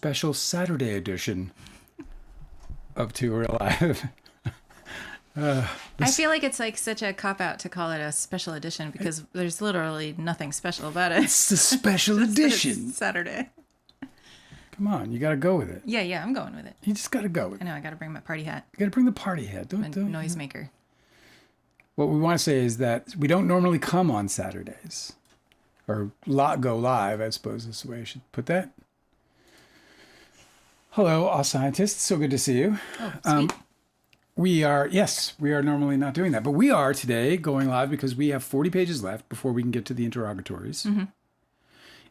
special Saturday edition of Two Real Live. I feel like it's like such a cop-out to call it a special edition because there's literally nothing special about it. It's a special edition. It's Saturday. Come on, you got to go with it. Yeah, I'm going with it. You just got to go with it. I know, I got to bring my party hat. You got to bring the party hat. Don't noisemaker. What we want to say is that we don't normally come on Saturdays. Or go live, I suppose is the way I should put that. Hello, all scientists. So good to see you. Oh, sweet. We are normally not doing that. But we are today going live because we have 40 pages left before we can get to the interrogatories. Mm-hmm.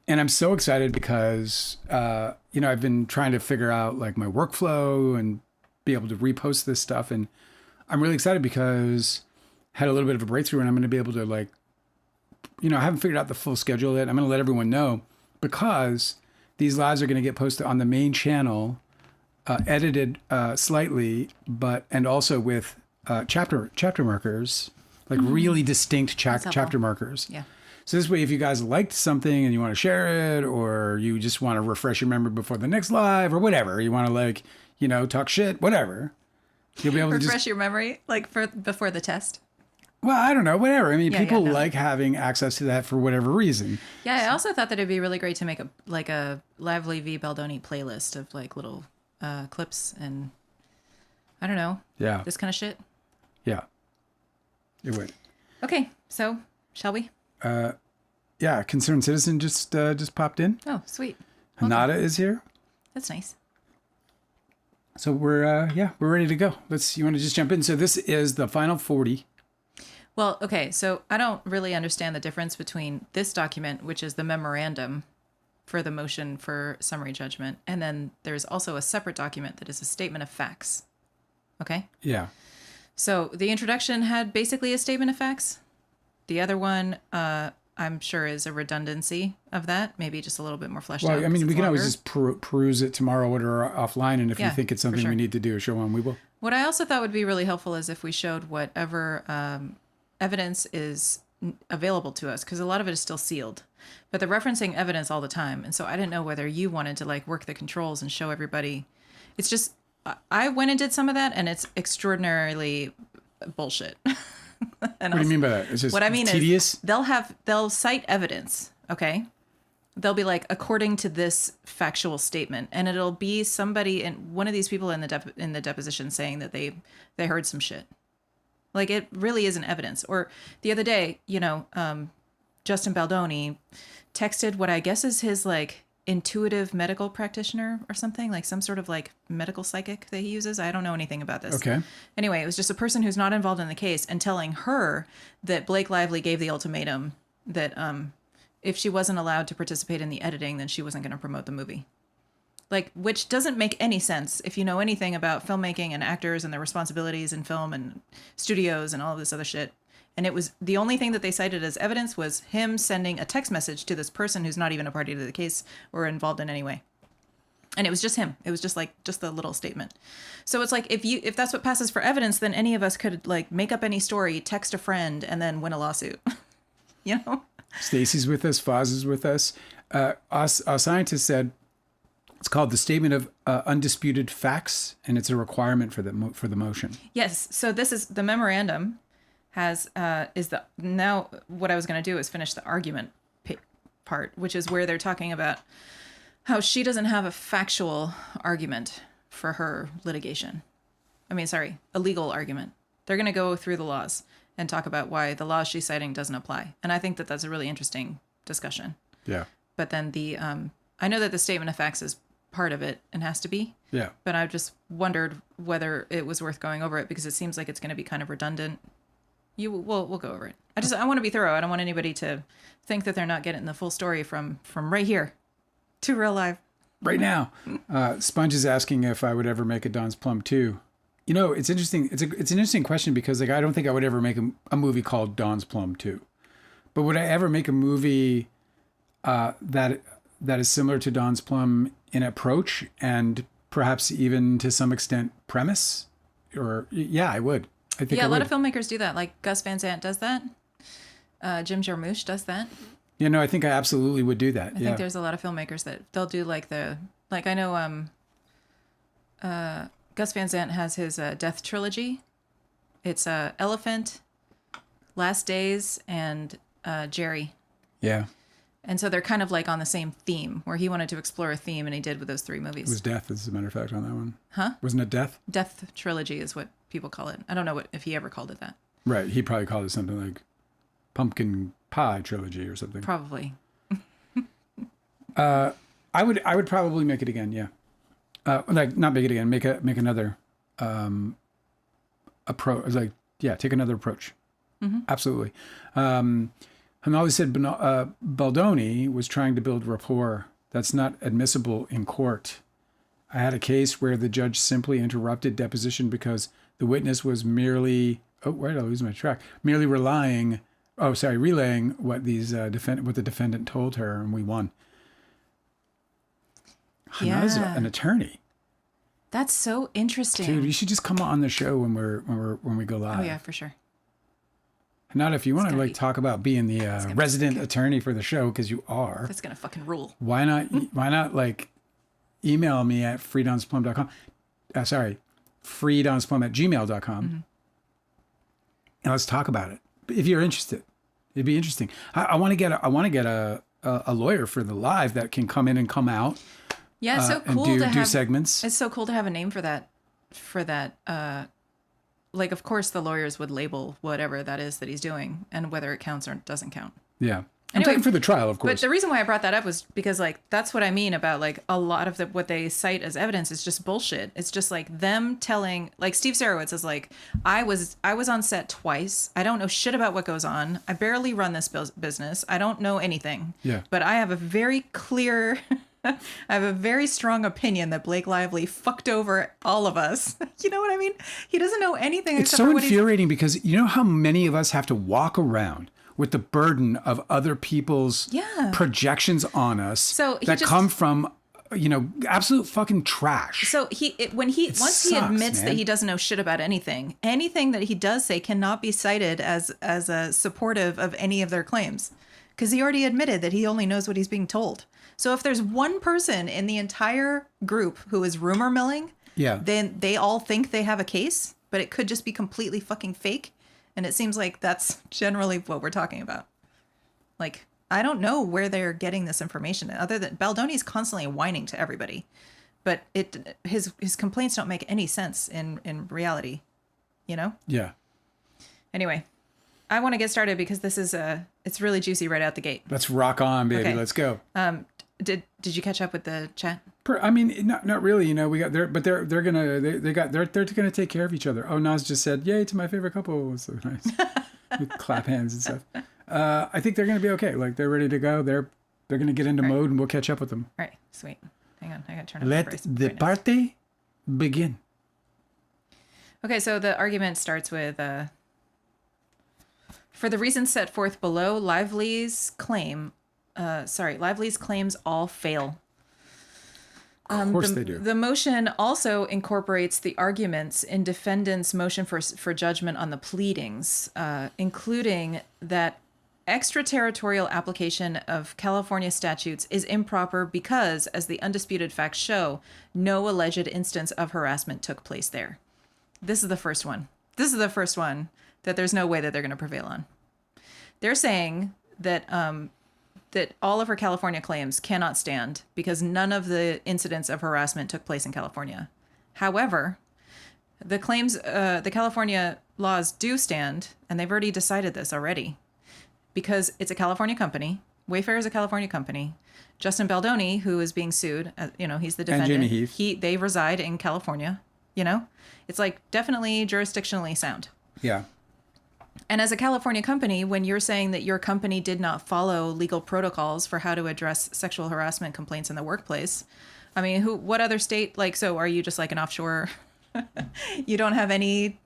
And I'm so excited because, I've been trying to figure out like my workflow and be able to repost this stuff. And I'm really excited because I had a little bit of a breakthrough and I'm going to be able to I haven't figured out the full schedule yet. I'm going to let everyone know because these lives are going to get posted on the main channel, edited slightly, and also with chapter markers, like really distinct chapter markers. Yeah. So this way, if you guys liked something and you want to share it, or you just want to refresh your memory before the next live, or whatever, you want to talk shit, whatever, you'll be able to refresh your memory before the test. Well, I don't know, whatever. I mean, people like having access to that for whatever reason. Yeah, I also thought that it'd be really great to make a Lively v. Baldoni playlist of like little clips and I don't know. Yeah. This kind of shit. Yeah. It would. Okay, so shall we? Yeah, Concerned Citizen just popped in. Oh, sweet. Hanada is here. That's nice. So we're ready to go. You want to just jump in? So this is the final 40. Well, okay, so I don't really understand the difference between this document, which is the memorandum for the motion for summary judgment, and then there's also a separate document that is a statement of facts. Okay? Yeah. So the introduction had basically a statement of facts. The other one, I'm sure, is a redundancy of that, maybe just a little bit more fleshed out. Well, I mean, we can always just peruse it tomorrow or offline, and if you think it's something we need to do a show on, we will. What I also thought would be really helpful is if we showed whatever evidence is available to us, because a lot of it is still sealed, but they're referencing evidence all the time. And so I didn't know whether you wanted to work the controls and show everybody. It's just, I went and did some of that and it's extraordinarily bullshit. And what do you mean by that? It's just what I mean tedious? Is they'll cite evidence. Okay. They'll be like, according to this factual statement, and it'll be somebody and one of these people in the deposition saying that they heard some shit. Like, it really isn't evidence. Or the other day, Justin Baldoni texted what I guess is his, intuitive medical practitioner or something, like some sort of, medical psychic that he uses. I don't know anything about this. Okay. Anyway, it was just a person who's not involved in the case and telling her that Blake Lively gave the ultimatum that if she wasn't allowed to participate in the editing, then she wasn't going to promote the movie. Which doesn't make any sense if you know anything about filmmaking and actors and their responsibilities in film and studios and all of this other shit. And it was the only thing that they cited as evidence was him sending a text message to this person who's not even a party to the case or involved in any way. And it was just him. It was just the little statement. So it's like, if that's what passes for evidence, then any of us could make up any story, text a friend, and then win a lawsuit. Stacy's with us. Foz is with us. Our scientist said, it's called the Statement of Undisputed Facts, and it's a requirement for the motion. Yes. So this is the memorandum. Now what I was going to do is finish the argument part, which is where they're talking about how she doesn't have a factual argument for her litigation. A legal argument. They're going to go through the laws and talk about why the laws she's citing doesn't apply, and I think that that's a really interesting discussion. Yeah. But then I know that the statement of facts is part of it and has to be. Yeah. But I've just wondered whether it was worth going over it because it seems like it's going to be kind of redundant. We'll go over it. I want to be thorough. I don't want anybody to think that they're not getting the full story from right here to real life. Right now. Sponge is asking if I would ever make a Don's Plum 2. It's interesting. It's an interesting question because I don't think I would ever make a movie called Don's Plum 2. But would I ever make a movie that is similar to Don's Plum in approach and perhaps even to some extent premise? Or yeah, I would. I think a lot of filmmakers do that. Like Gus Van Sant does that. Jim Jarmusch does that. I think I absolutely would do that. I think there's a lot of filmmakers that they'll do like Like I know Gus Van Sant has his death trilogy. It's Elephant, Last Days, and Jerry. Yeah. And so they're kind of like on the same theme, where he wanted to explore a theme, and he did with those 3 movies. It was Death, as a matter of fact, on that one. Huh? Wasn't it Death? Death trilogy is what people call it. I don't know if he ever called it that. Right. He probably called it something like Pumpkin Pie Trilogy or something. Probably. I would probably make it again. Yeah. Like not make it again. Make another approach. Like take another approach. Mm-hmm. Absolutely. And always said Baldoni was trying to build rapport. That's not admissible in court. I had a case where the judge simply interrupted deposition because the witness was merely where did I lose my track? Merely relaying what the defendant told her, and we won. Yeah. Hana's an attorney. That's so interesting. Dude, you should just come on the show when we go live. Oh yeah, for sure. Not if you want to talk about being the resident attorney for the show, because you are. That's gonna fucking rule. Why not like email me at freedonsplum.com. freedonsplum@gmail.com. Mm-hmm. And let's talk about it. If you're interested, it'd be interesting. I want to get a lawyer for the live that can come in and come out. Yeah, it's so cool and to do have segments. It's so cool to have a name for that. Like, of course, the lawyers would label whatever that is that he's doing and whether it counts or doesn't count. Yeah. I'm talking for the trial, of course. But the reason why I brought that up was because, like, that's what I mean about, like, a lot of what they cite as evidence is just bullshit. It's just, like, them telling, like, Steve Sarowitz is like, I was on set twice. I don't know shit about what goes on. I barely run this business. I don't know anything. Yeah. But I have a very clear... I have a very strong opinion that Blake Lively fucked over all of us. You know what I mean? He doesn't know anything. It's so infuriating because you know how many of us have to walk around with the burden of other people's projections on us come from, absolute fucking trash. So he admits that he doesn't know shit about anything that he does say cannot be cited as a supportive of any of their claims, because he already admitted that he only knows what he's being told. So if there's one person in the entire group who is rumor milling, then they all think they have a case, but it could just be completely fucking fake. And it seems like that's generally what we're talking about. Like, I don't know where they're getting this information, other than Baldoni's constantly whining to everybody. But his complaints don't make any sense in reality, you know? Yeah. Anyway, I want to get started because this is it's really juicy right out the gate. Let's rock on, baby. Okay. Let's go. Did you catch up with the chat? I mean, not really. We got there, but they're gonna take care of each other. Oh, Nas just said, "Yay to my favorite couple." So nice. With clap hands and stuff. I think they're gonna be okay. Like they're ready to go. They're gonna get into mode, and we'll catch up with them. All right, sweet. Hang on, I gotta turn on Let the party begin. Okay, so the argument starts with. For the reasons set forth below, Lively's claims all fail. Of course they do. The motion also incorporates the arguments in defendant's motion for judgment on the pleadings, including that extraterritorial application of California statutes is improper because, as the undisputed facts show, no alleged instance of harassment took place there. This is the first one. This is the first one that there's no way that they're going to prevail on. They're saying that that all of her California claims cannot stand because none of the incidents of harassment took place in California. However, the claims, the California laws do stand, and they've already decided this already, because it's a California company. Wayfair is a California company. Justin Baldoni, who is being sued, he's the defendant. And Jamie Heath. They reside in California. It's like definitely jurisdictionally sound. Yeah. And as a California company, when you're saying that your company did not follow legal protocols for how to address sexual harassment complaints in the workplace, I mean, what other state, so are you just like an offshore, you don't have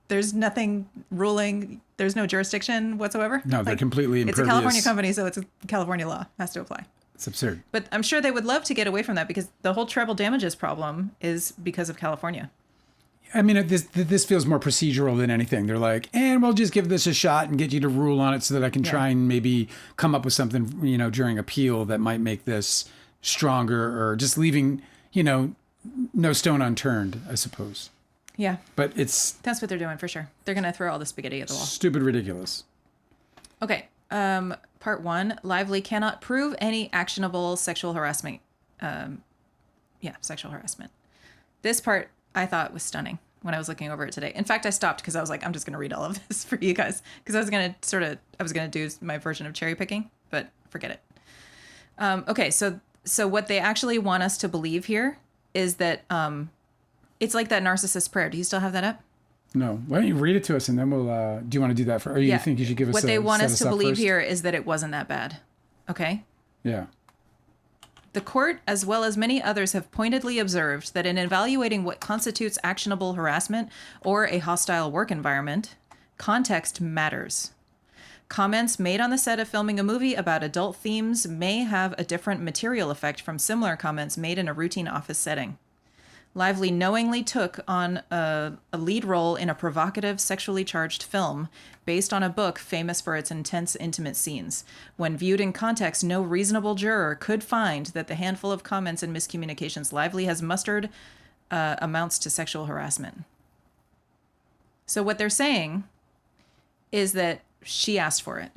there's nothing ruling, there's no jurisdiction whatsoever? No, they're completely impervious. It's a California company, so it's a California law, has to apply. It's absurd. But I'm sure they would love to get away from that because the whole treble damages problem is because of California. I mean, this feels more procedural than anything. They're like, and we'll just give this a shot and get you to rule on it so that I can try and maybe come up with something, during appeal that might make this stronger, or just leaving you know, no stone unturned, I suppose. Yeah. But it's That's what they're doing for sure. They're going to throw all the spaghetti at the wall. stupid ridiculous. Okay. Part 1, Lively cannot prove any actionable sexual harassment. Sexual harassment. This part I thought was stunning when I was looking over it today. In fact, I stopped because I was like, I'm just going to read all of this for you guys because I was going to do my version of cherry picking, but forget it. Okay. So what they actually want us to believe here is that, it's like that narcissist prayer. Do you still have that up? No. Why don't you read it to us and then we'll, do you want to do that for, or you think you should give us what they want us to believe first? here is that it wasn't that bad. Okay. Yeah. The court, as well as many others, have pointedly observed that in evaluating what constitutes actionable harassment or a hostile work environment, context matters. Comments made on the set of filming a movie about adult themes may have a different material effect from similar comments made in a routine office setting. Lively knowingly took on a lead role in a provocative, sexually charged film based on a book famous for its intense, intimate scenes. When viewed in context, no reasonable juror could find that the handful of comments and miscommunications Lively has mustered amounts to sexual harassment. So what they're saying is that she asked for it.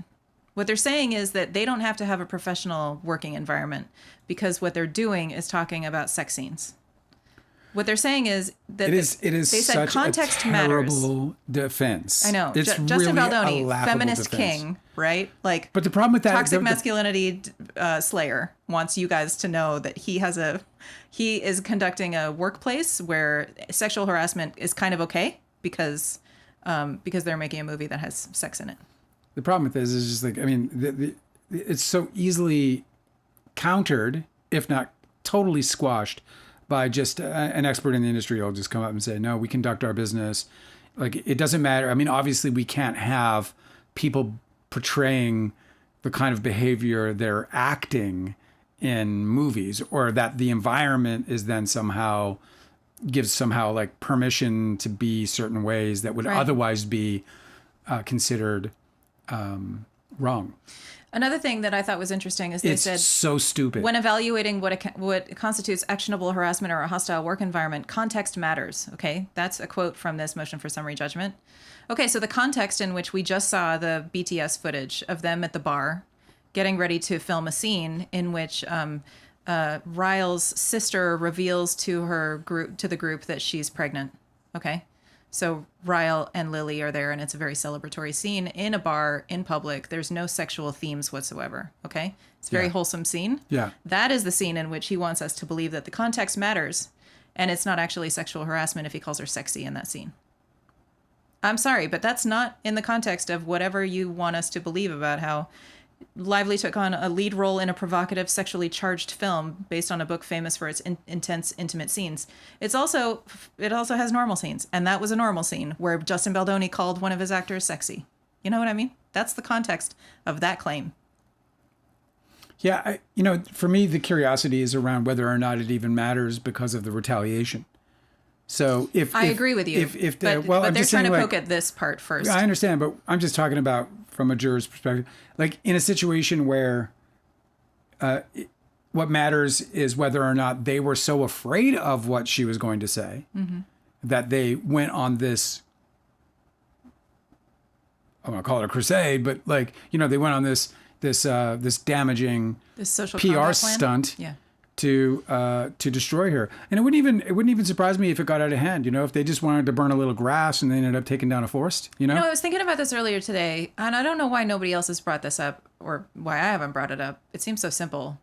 What they're saying is that they don't have to have a professional working environment because what they're doing is talking about sex scenes. What they're saying is that it is they said such context a matters. terrible defense. I know. It's Justin really Baldoni, a laughable feminist defense. king, right? Like, But the problem with that, toxic masculinity slayer, wants you guys to know that he is conducting a workplace where sexual harassment is kind of okay because they're making a movie that has sex in it. The problem with this is just like, I mean, it's so easily countered, if not totally squashed, by just an expert in the industry will just come up and say, no, we conduct our business. Like, it doesn't matter. I mean, obviously we can't have people portraying the kind of behavior they're acting in movies, or that the environment is then gives somehow like permission to be certain ways that would otherwise be considered wrong. Another thing that I thought was interesting is they said, it's so stupid. When evaluating what constitutes actionable harassment or a hostile work environment, context matters. Okay, that's a quote from this motion for summary judgment. Okay, so the context in which we just saw the BTS footage of them at the bar getting ready to film a scene in which Ryle's sister reveals to the group that she's pregnant. Okay. So Ryle and Lily are there, and it's a very celebratory scene in a bar in public. There's no sexual themes whatsoever. Okay. It's a very wholesome scene. Yeah. That is the scene in which he wants us to believe that the context matters, and it's not actually sexual harassment if he calls her sexy in that scene. I'm sorry, but that's not in the context of whatever you want us to believe about how Lively took on a lead role in a provocative, sexually charged film based on a book famous for its intense, intimate scenes. It also has normal scenes, and that was a normal scene where Justin Baldoni called one of his actors sexy. You know what I mean? That's the context of that claim. Yeah, for me, the curiosity is around whether or not it even matters because of the retaliation. So I agree with you, but they're trying to poke at this part first. I understand, but I'm just talking about from a juror's perspective. Like, in a situation where what matters is whether or not they were so afraid of what she was going to say that they went on this, I'm going to call it a crusade, but like, they went on this damaging social PR stunt. Yeah. To destroy her. And it wouldn't even surprise me if it got out of hand, if they just wanted to burn a little grass and they ended up taking down a forest, I was thinking about this earlier today, and I don't know why nobody else has brought this up or why I haven't brought it up. It seems so simple.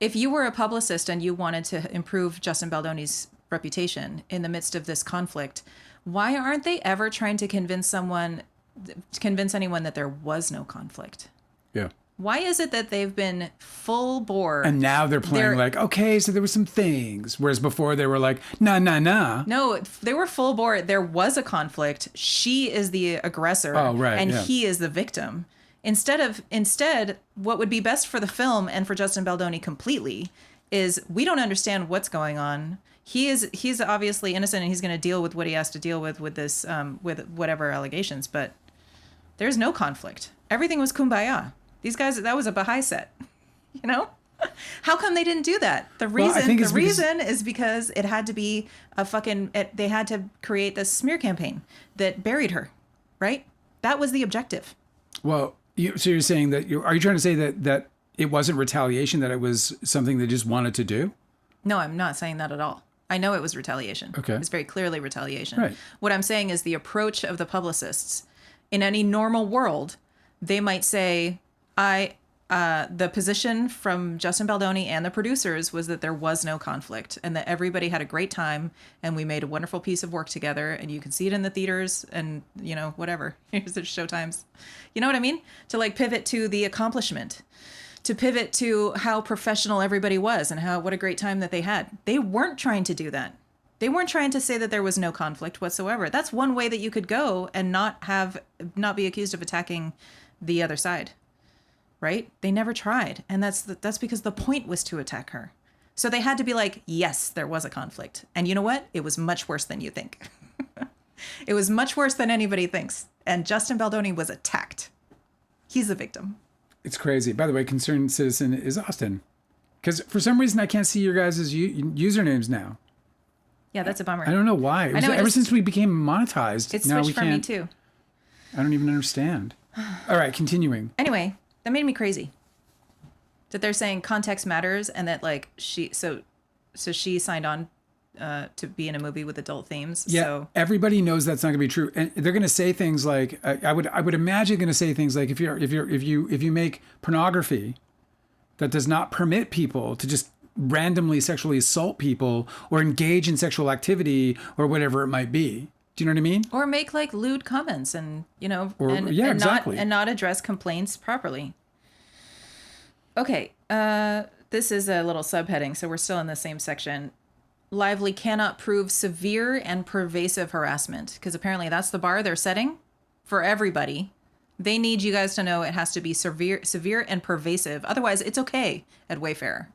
If you were a publicist and you wanted to improve Justin Baldoni's reputation in the midst of this conflict, why aren't they ever trying to convince anyone that there was no conflict? Yeah. Why is it that they've been full bore? And now they're playing like, okay, so there were some things. Whereas before they were like, nah. No, they were full bore. There was a conflict. She is the aggressor. Oh, right. And he is the victim. Instead, what would be best for the film and for Justin Baldoni completely is we don't understand what's going on. He's obviously innocent and he's going to deal with what he has to deal with this, with whatever allegations. But there's no conflict. Everything was kumbaya. These guys, that was a Baha'i set, How come they didn't do that? The reason is because it had to be they had to create this smear campaign that buried her, right? That was the objective. Well, so you're saying that are you trying to say that it wasn't retaliation, that it was something they just wanted to do? No, I'm not saying that at all. I know it was retaliation. Okay. It's very clearly retaliation. Right. What I'm saying is the approach of the publicists in any normal world, they might say, the position from Justin Baldoni and the producers was that there was no conflict and that everybody had a great time and we made a wonderful piece of work together and you can see it in the theaters and, whatever. Here's the showtimes. You know what I mean? To like pivot to the accomplishment, to pivot to how professional everybody was and what a great time that they had. They weren't trying to do that. They weren't trying to say that there was no conflict whatsoever. That's one way that you could go and not be accused of attacking the other side. Right? They never tried. And that's because the point was to attack her. So they had to be like, yes, there was a conflict. And you know what? It was much worse than you think. It was much worse than anybody thinks. And Justin Baldoni was attacked. He's the victim. It's crazy. By the way, Concerned Citizen is Austin. Because for some reason, I can't see your guys' usernames now. Yeah, that's a bummer. I don't know why. Ever since we became monetized, it switched for me too. I don't even understand. All right, continuing. Anyway, that made me crazy. That they're saying context matters and that like she signed on to be in a movie with adult themes. Yeah, so everybody knows that's not going to be true, and they're going to say things like, I would imagine going to say things like, if you make pornography that does not permit people to just randomly sexually assault people or engage in sexual activity or whatever it might be. Do you know what I mean? Or make like lewd comments and exactly. not address complaints properly. Okay, this is a little subheading, so we're still in the same section. Lively cannot prove severe and pervasive harassment, because apparently that's the bar they're setting for everybody. They need you guys to know it has to be severe and pervasive. Otherwise, it's okay at Wayfair.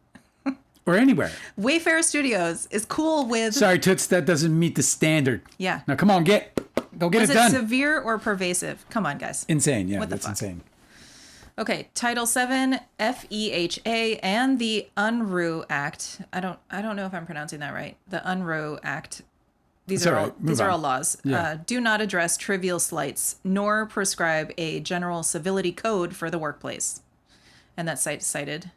Or anywhere. Wayfair Studios is cool with... Sorry, Toots, that doesn't meet the standard. Yeah. Now, come on, go get it done. Was it severe or pervasive? Come on, guys. Insane, yeah, that's insane. Okay, Title VII, FEHA, and the UNRU Act. I don't know if I'm pronouncing that right. The UNRU Act. These are all laws. Yeah. Do not address trivial slights, nor prescribe a general civility code for the workplace. And that's cited.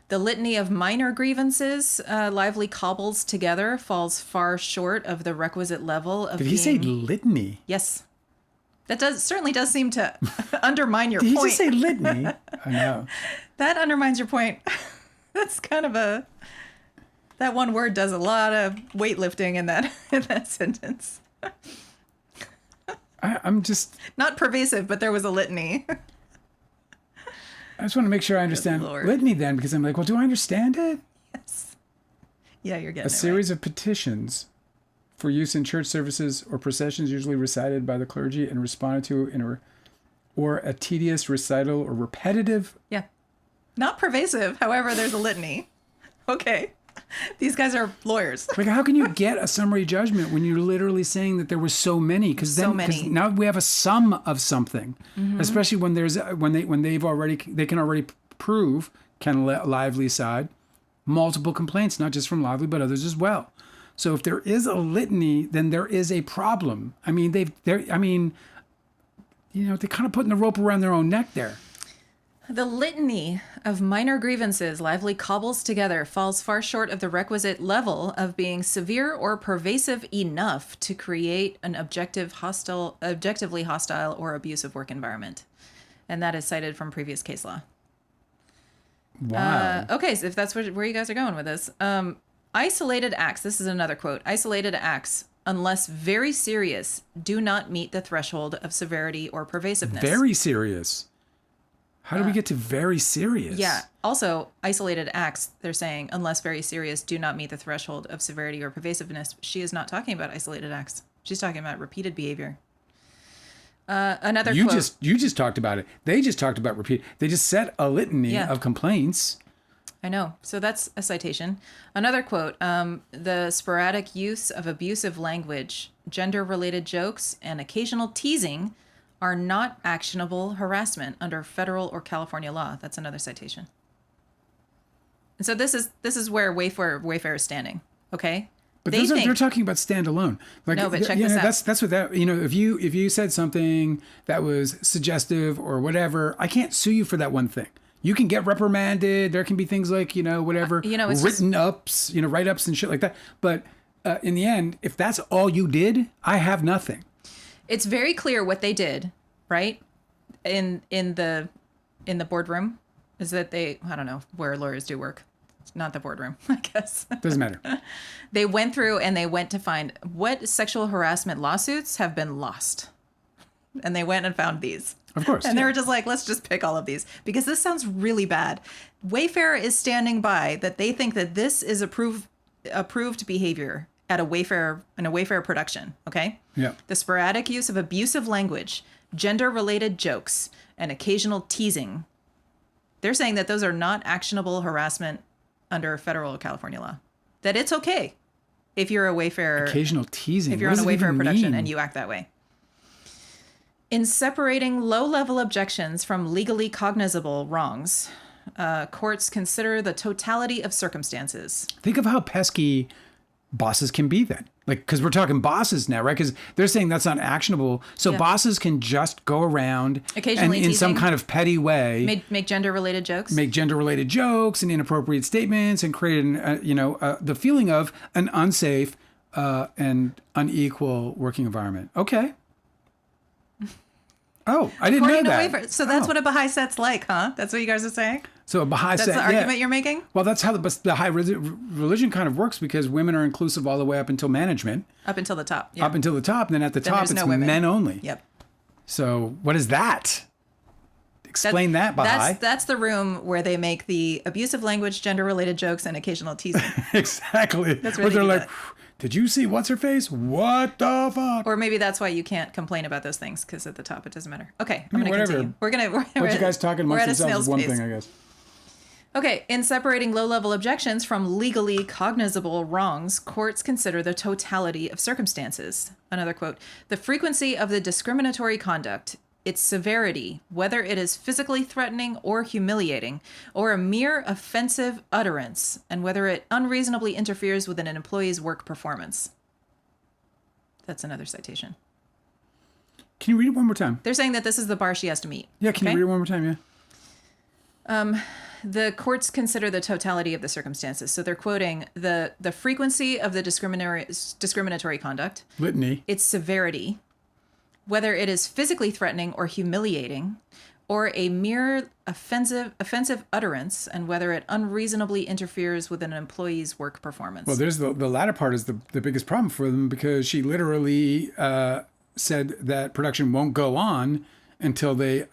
The litany of minor grievances Lively cobbles together falls far short of the requisite level of Did he say litany? Yes. That certainly does seem to undermine your point. Did he just say litany? I know. That undermines your point. That's kind of that one word does a lot of weightlifting in that sentence. I'm just... Not pervasive, but there was a litany. I just want to make sure I understand litany then, because I'm like, well, do I understand it? Yes. Yeah, you're getting a series of petitions for use in church services or processions, usually recited by the clergy and responded to or a tedious recital or repetitive. Yeah. Not pervasive. However, there's a litany. Okay. These guys are lawyers. Like, how can you get a summary judgment when you're literally saying that there was so many? Because now we have a sum of something, especially when they can already prove, Lively side, multiple complaints, not just from Lively but others as well. So if there is a litany, then there is a problem. I mean, they're kind of putting the rope around their own neck there. The litany of minor grievances Lively cobbles together falls far short of the requisite level of being severe or pervasive enough to create an objectively hostile or abusive work environment. And that is cited from previous case law. Wow. Okay, so if that's where you guys are going with this. Isolated acts, this is another quote, isolated acts, unless very serious, do not meet the threshold of severity or pervasiveness. Very serious? How do we get to very serious? Yeah. Also, isolated acts, they're saying, unless very serious, do not meet the threshold of severity or pervasiveness. She is not talking about isolated acts. She's talking about repeated behavior. Another quote. You just talked about it. They just talked about repeat. They just set a litany of complaints. I know. So that's a citation. Another quote, the sporadic use of abusive language, gender-related jokes, and occasional teasing are not actionable harassment under federal or California law. That's another citation. And so this is where Wayfair is standing. Okay. But they're talking about standalone. Like, no, but check this out. That's what that, if you said something that was suggestive or whatever, I can't sue you for that one thing. You can get reprimanded. There can be things like, whatever, write-ups and shit like that. But in the end, if that's all you did, I have nothing. It's very clear what they did, right? In the boardroom is that I don't know where lawyers do work. It's not the boardroom, I guess. Doesn't matter. They went through and they went to find what sexual harassment lawsuits have been lost. And they went and found these. Of course. And they were just like, let's just pick all of these because this sounds really bad. Wayfair is standing by that they think that this is approved behavior at in a Wayfair production. Okay. Yeah. The sporadic use of abusive language, gender-related jokes, and occasional teasing. They're saying that those are not actionable harassment under federal California law. That it's okay if you're a Wayfair. Occasional teasing. If you're on a Wayfair production and you act that way. In separating low-level objections from legally cognizable wrongs, courts consider the totality of circumstances. Think of how pesky bosses can be then. Like, because we're talking bosses now, right? Because they're saying that's not actionable. So bosses can just go around occasionally and in some kind of petty way make gender-related jokes. Make gender-related jokes and inappropriate statements and create the feeling of an unsafe and unequal working environment. Okay. Oh, I didn't know that. Wayfair. So that's what a Baha'i set's like, huh? That's what you guys are saying? So a Baha'i set, that's the argument you're making? Well, that's how the Baha'i religion kind of works because women are inclusive all the way up until management. Up until the top. Yeah. Up until the top. And then at the top, it's men only. Yep. So what is that? Explain that, Baha'i. That's the room where they make the abusive language, gender-related jokes, and occasional teasing. Exactly. That's where they're like, did you see what's her face? What the fuck? Or maybe that's why you can't complain about those things because at the top it doesn't matter. Okay, I'm going to continue. We're what you guys talking amongst yourselves is one thing, I guess. Okay, in separating low-level objections from legally cognizable wrongs, courts consider the totality of circumstances. Another quote, the frequency of the discriminatory conduct, its severity, whether it is physically threatening or humiliating, or a mere offensive utterance, and whether it unreasonably interferes with an employee's work performance. That's another citation. Can you read it one more time? They're saying that this is the bar she has to meet. Yeah, can you read it one more time? Yeah. The courts consider the totality of the circumstances. So they're quoting the frequency of the discriminatory conduct. Litany. Its severity, whether it is physically threatening or humiliating, or a mere offensive utterance, and whether it unreasonably interferes with an employee's work performance. Well, there's the latter part is the biggest problem for them because she literally said that production won't go on until they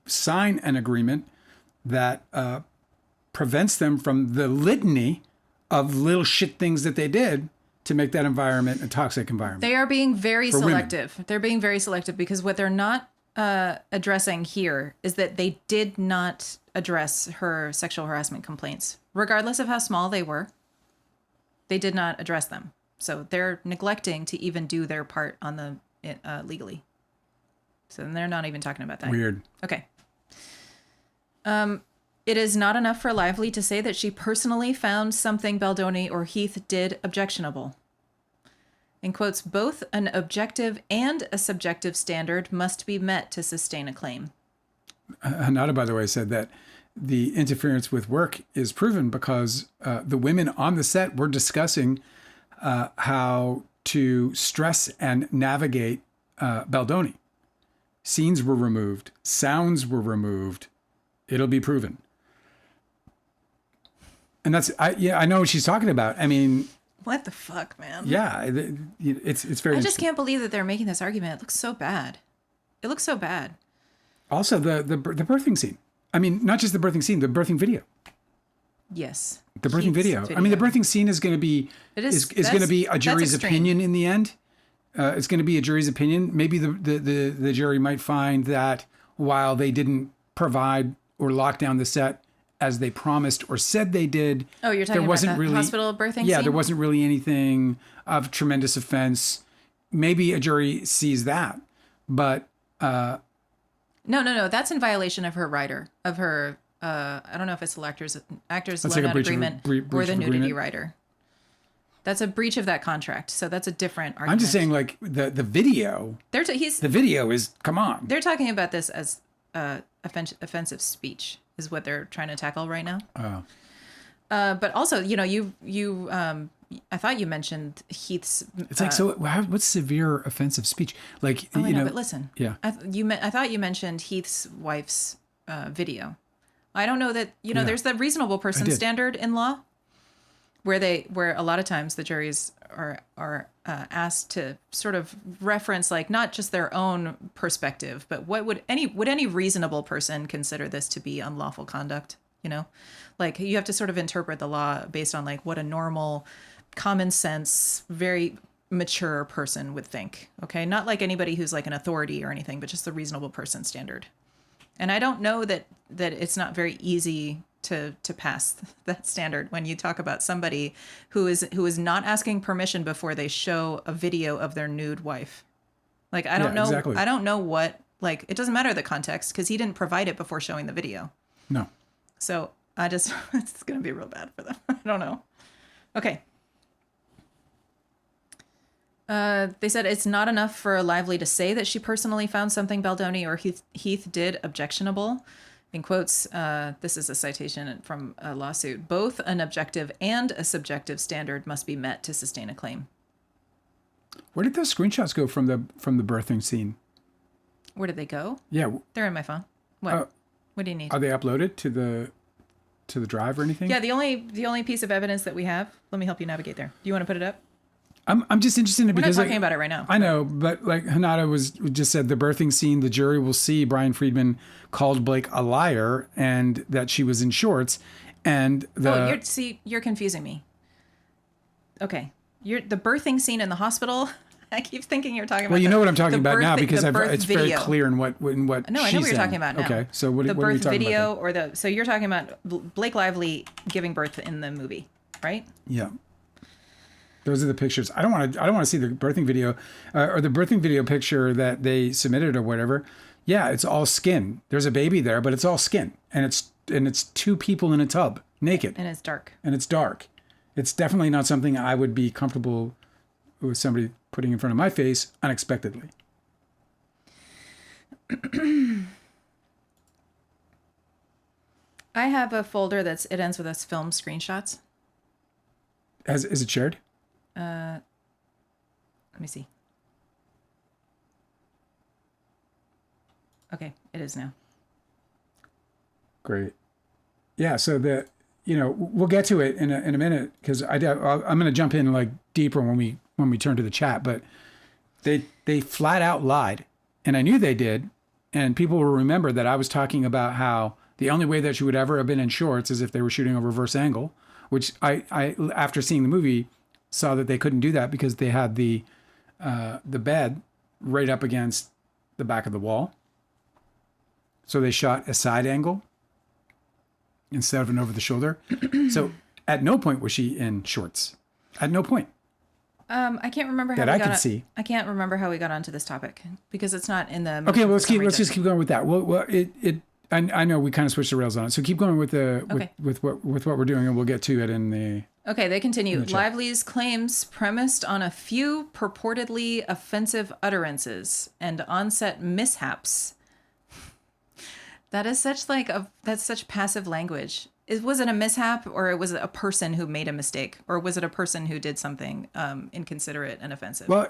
sign an agreement that prevents them from the litany of little shit things that they did to make that environment a toxic environment. They are being very selective. Women. They're being very selective because what they're not addressing here is that they did not address her sexual harassment complaints, regardless of how small they were. They did not address them. So they're neglecting to even do their part on the legally. So they're not even talking about that. Weird. Okay. It is not enough for Lively to say that she personally found something Baldoni or Heath did objectionable. In quotes, both an objective and a subjective standard must be met to sustain a claim. Hanada, by the way, said that the interference with work is proven because the women on the set were discussing how to stress and navigate Baldoni. Scenes were removed. Sounds were removed. It'll be proven. And I know what she's talking about. I mean, what the fuck, man? Yeah, it's very. I just can't believe that they're making this argument. It looks so bad. It looks so bad. Also, the birthing scene. I mean, not just the birthing scene, the birthing video. Yes. The birthing video. I mean, the birthing scene is going to be is going to be a jury's opinion in the end. It's going to be a jury's opinion. Maybe the jury might find that while they didn't provide or lock down the set as they promised or said they did. Oh, you're talking about the hospital birthing scene? Yeah, there wasn't really anything of tremendous offense. Maybe a jury sees that, but... No. That's in violation of her rider, of her I don't know if it's the actors That's loan like a out breach agreement breach or the of nudity agreement. writer. That's a breach of that contract. So that's a different argument. I'm just saying, like the video. The video is, come on. They're talking about this as offensive speech is what they're trying to tackle right now. Oh. But also, I thought you mentioned Heath's. It's like, so what's severe offensive speech? Like, I know, but listen. Yeah. I thought you mentioned Heath's wife's video. I don't know that, there's the reasonable person standard in law where a lot of times the juries are asked to sort of reference like not just their own perspective, but what would any reasonable person consider this to be unlawful conduct? Like you have to sort of interpret the law based on like what a normal, common sense, very mature person would think. Okay, not like anybody who's like an authority or anything, but just the reasonable person standard. And I don't know that it's not very easy to pass that standard when you talk about somebody who is not asking permission before they show a video of their nude wife. Like I don't know. Exactly. I don't know what, like, it doesn't matter the context because he didn't provide it before showing the video. No. So it's going to be real bad for them. I don't know. Okay. They said it's not enough for Lively to say that she personally found something Baldoni or Heath did objectionable. In quotes, this is a citation from a lawsuit. Both an objective and a subjective standard must be met to sustain a claim. Where did those screenshots go from the birthing scene? Where did they go? Yeah, they're in my phone. What? What do you need? Are they uploaded to the drive or anything? Yeah, the only piece of evidence that we have. Let me help you navigate there. Do you want to put it up? I'm just interested in it because we're not talking about it right now. I know, but like Hanada just said, the birthing scene, the jury will see Brian Friedman called Blake a liar and that she was in shorts, and you're confusing me. Okay, the birthing scene in the hospital. I keep thinking you're talking about. Well, you know what I'm talking about now because it's very clear in what. No, I know what you're talking about now. Okay, so what the are we birth talking video about so you're talking about Blake Lively giving birth in the movie, right? Yeah. Those are the pictures. I don't want to see the birthing video or the birthing video picture that they submitted or whatever. Yeah, it's all skin. There's a baby there, but it's all skin, and it's two people in a tub, naked, and it's dark. It's definitely not something I would be comfortable with somebody putting in front of my face unexpectedly. I have a folder it ends with us film screenshots. Is it shared? Let me see. Okay, it is now. Great. Yeah, so we'll get to it in a minute because I'm going to jump in like deeper when we turn to the chat, but they flat out lied, and I knew they did, and people will remember that I was talking about how the only way that she would ever have been in shorts is if they were shooting a reverse angle, which I after seeing the movie saw that they couldn't do that because they had the bed right up against the back of the wall. So they shot a side angle instead of an over the shoulder. So at no point was she in shorts. At no point. I can't remember how I can't remember how we got onto this topic because it's not in the. Okay, well, let's just keep going with that. Well, I know we kind of switched the rails on it, so keep going with with what we're doing, and we'll get to it in the. Okay, they continue. Lively's claims premised on a few purportedly offensive utterances and on-set mishaps. That is that's such passive language. Was it a mishap, or was it a person who made a mistake, or was it a person who did something inconsiderate and offensive? Well,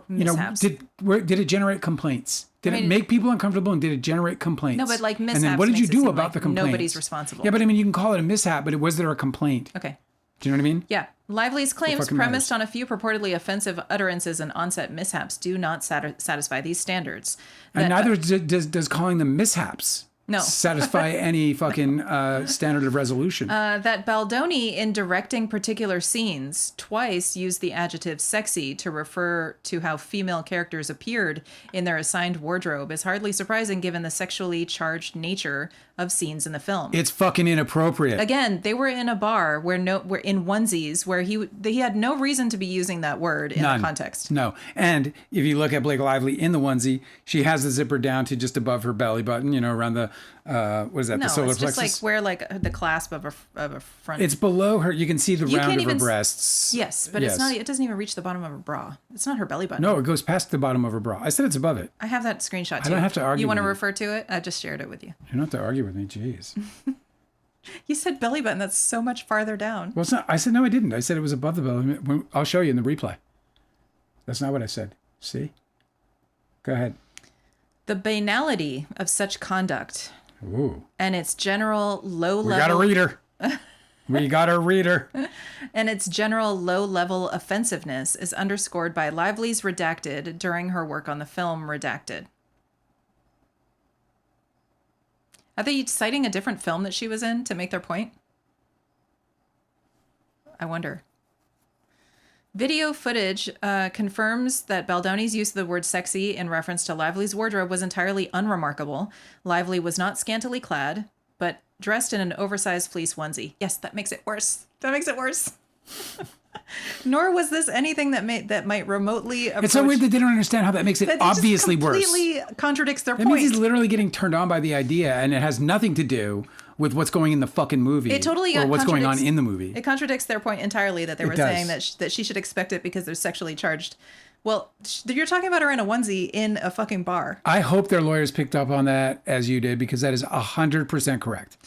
mishaps. Did it generate complaints? Did it make people uncomfortable, and did it generate complaints? No, but like mishaps. And then what did you do about the complaints? Nobody's responsible. Yeah, but I mean, you can call it a mishap, but was there a complaint? Okay. Do you know what I mean? Yeah. Lively's claims premised on a few purportedly offensive utterances and onset mishaps do not satisfy these standards. And neither does calling them mishaps. No. Satisfy any fucking standard of resolution. That Baldoni, in directing particular scenes, twice used the adjective sexy to refer to how female characters appeared in their assigned wardrobe is hardly surprising given the sexually charged nature of scenes in the film. It's fucking inappropriate. Again, they were in a bar where in onesies where he had no reason to be using that word in the context. No. And if you look at Blake Lively in the onesie, she has the zipper down to just above her belly button, around the what is that? No, The solar it's plexus. just like where like the clasp of a front. It's below her. You can see the You round can't of her even breasts. Yes, but it's not. It doesn't even reach the bottom of her bra. It's not her belly button. No, it goes past the bottom of her bra. I said it's above it. I have that screenshot too. I don't have to argue. You want to with refer to it? I just shared it with you. You don't have to argue with me. Jeez. You said belly button. That's so much farther down. Well, it's not. I said no, I didn't. I said it was above the belly. I'll show you in the replay. That's not what I said. See? Go ahead. The banality of such conduct Ooh. and its general low level. We got a reader. We got a reader. And its general low-level offensiveness is underscored by Lively's redacted during her work on the film Redacted. Are they citing a different film that she was in to make their point? I wonder. Video footage confirms that Baldoni's use of the word sexy in reference to Lively's wardrobe was entirely unremarkable. Lively was not scantily clad, but dressed in an oversized fleece onesie. Yes, that makes it worse. That makes it worse. Nor was this anything that might remotely approach... It's so weird that they don't understand how that makes it obviously worse. It completely contradicts their that point. means he's literally getting turned on by the idea, and it has nothing to do with what's going in the fucking movie. It totally or what's going on in the movie. It contradicts their point entirely that they were saying that she should expect it because they're sexually charged. Well, you're talking about her in a onesie in a fucking bar. I hope their lawyers picked up on that as you did, because that is 100% correct.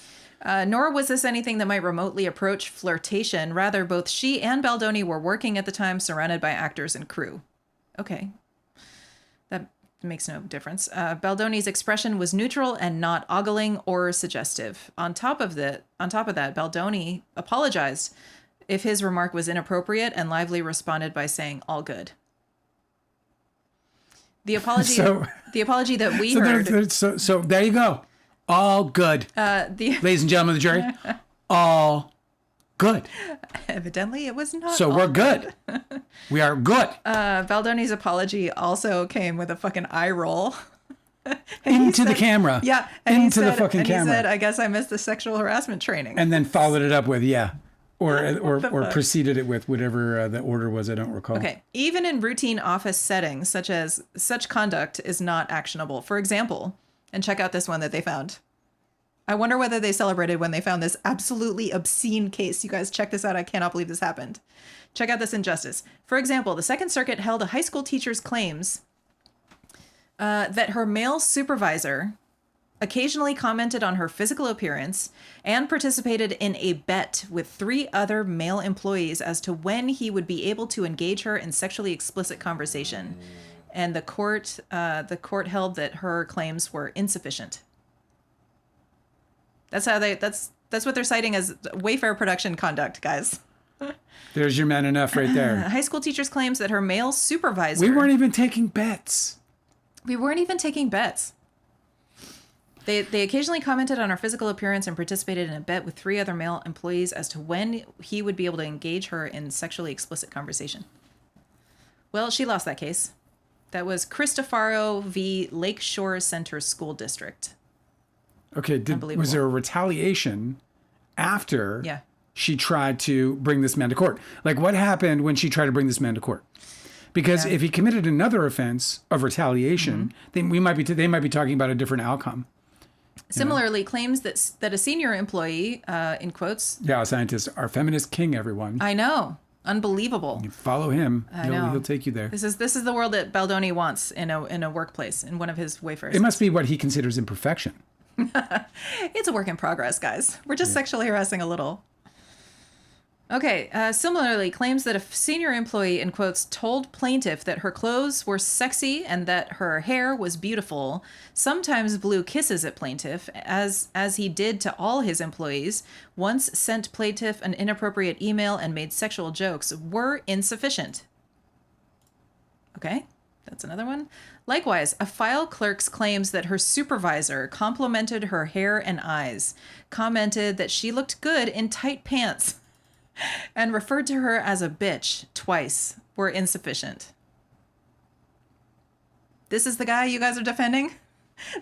Nor was this anything that might remotely approach flirtation. Rather, both she and Baldoni were working at the time, surrounded by actors and crew. Okay. That makes no difference. Baldoni's expression was neutral and not ogling or suggestive. On top of that, Baldoni apologized if his remark was inappropriate, and Lively responded by saying, "All good." The apology that we heard. So there you go. All good. Ladies and gentlemen of the jury, all good. Evidently, it was not. So we're good. We are good. Baldoni's apology also came with a fucking eye roll. Into the camera. Yeah. Into the fucking camera. He said, "I guess I missed the sexual harassment training." And then followed it up with, yeah. Or preceded it with whatever the order was. I don't recall. Okay. Even in routine office settings, such conduct is not actionable. For example, and check out this one that they found. I wonder whether they celebrated when they found this absolutely obscene case. You guys, check this out. I cannot believe this happened. Check out this injustice. For example, the Second Circuit held a high school teacher's claims that her male supervisor occasionally commented on her physical appearance and participated in a bet with 3 other male employees as to when he would be able to engage her in sexually explicit conversation. And the court held that her claims were insufficient. That's what they're citing as Wayfair production conduct, guys. There's your man enough right there. High school teacher's claims that her male supervisor... We weren't even taking bets. They occasionally commented on her physical appearance and participated in a bet with 3 other male employees as to when he would be able to engage her in sexually explicit conversation. Well, she lost that case. That was Cristofaro v. Lakeshore Center School District. Okay, was there a retaliation after she tried to bring this man to court? Like, what happened when she tried to bring this man to court? Because if he committed another offense of retaliation, then they might be talking about a different outcome. Similarly, claims that a senior employee, in quotes... Yeah, scientists, our feminist king, everyone. I know. Unbelievable. You follow him. He'll take you there. This is the world that Baldoni wants in a workplace, in one of his Wayfarers. It must be what he considers imperfection. It's a work in progress, guys. We're just sexually harassing a little. Okay, similarly, claims that a senior employee, in quotes, told plaintiff that her clothes were sexy and that her hair was beautiful, sometimes blew kisses at plaintiff, as he did to all his employees, once sent plaintiff an inappropriate email and made sexual jokes, were insufficient. Okay, that's another one. Likewise, a file clerk's claims that her supervisor complimented her hair and eyes, commented that she looked good in tight pants, and referred to her as a bitch twice, were insufficient. This is the guy you guys are defending?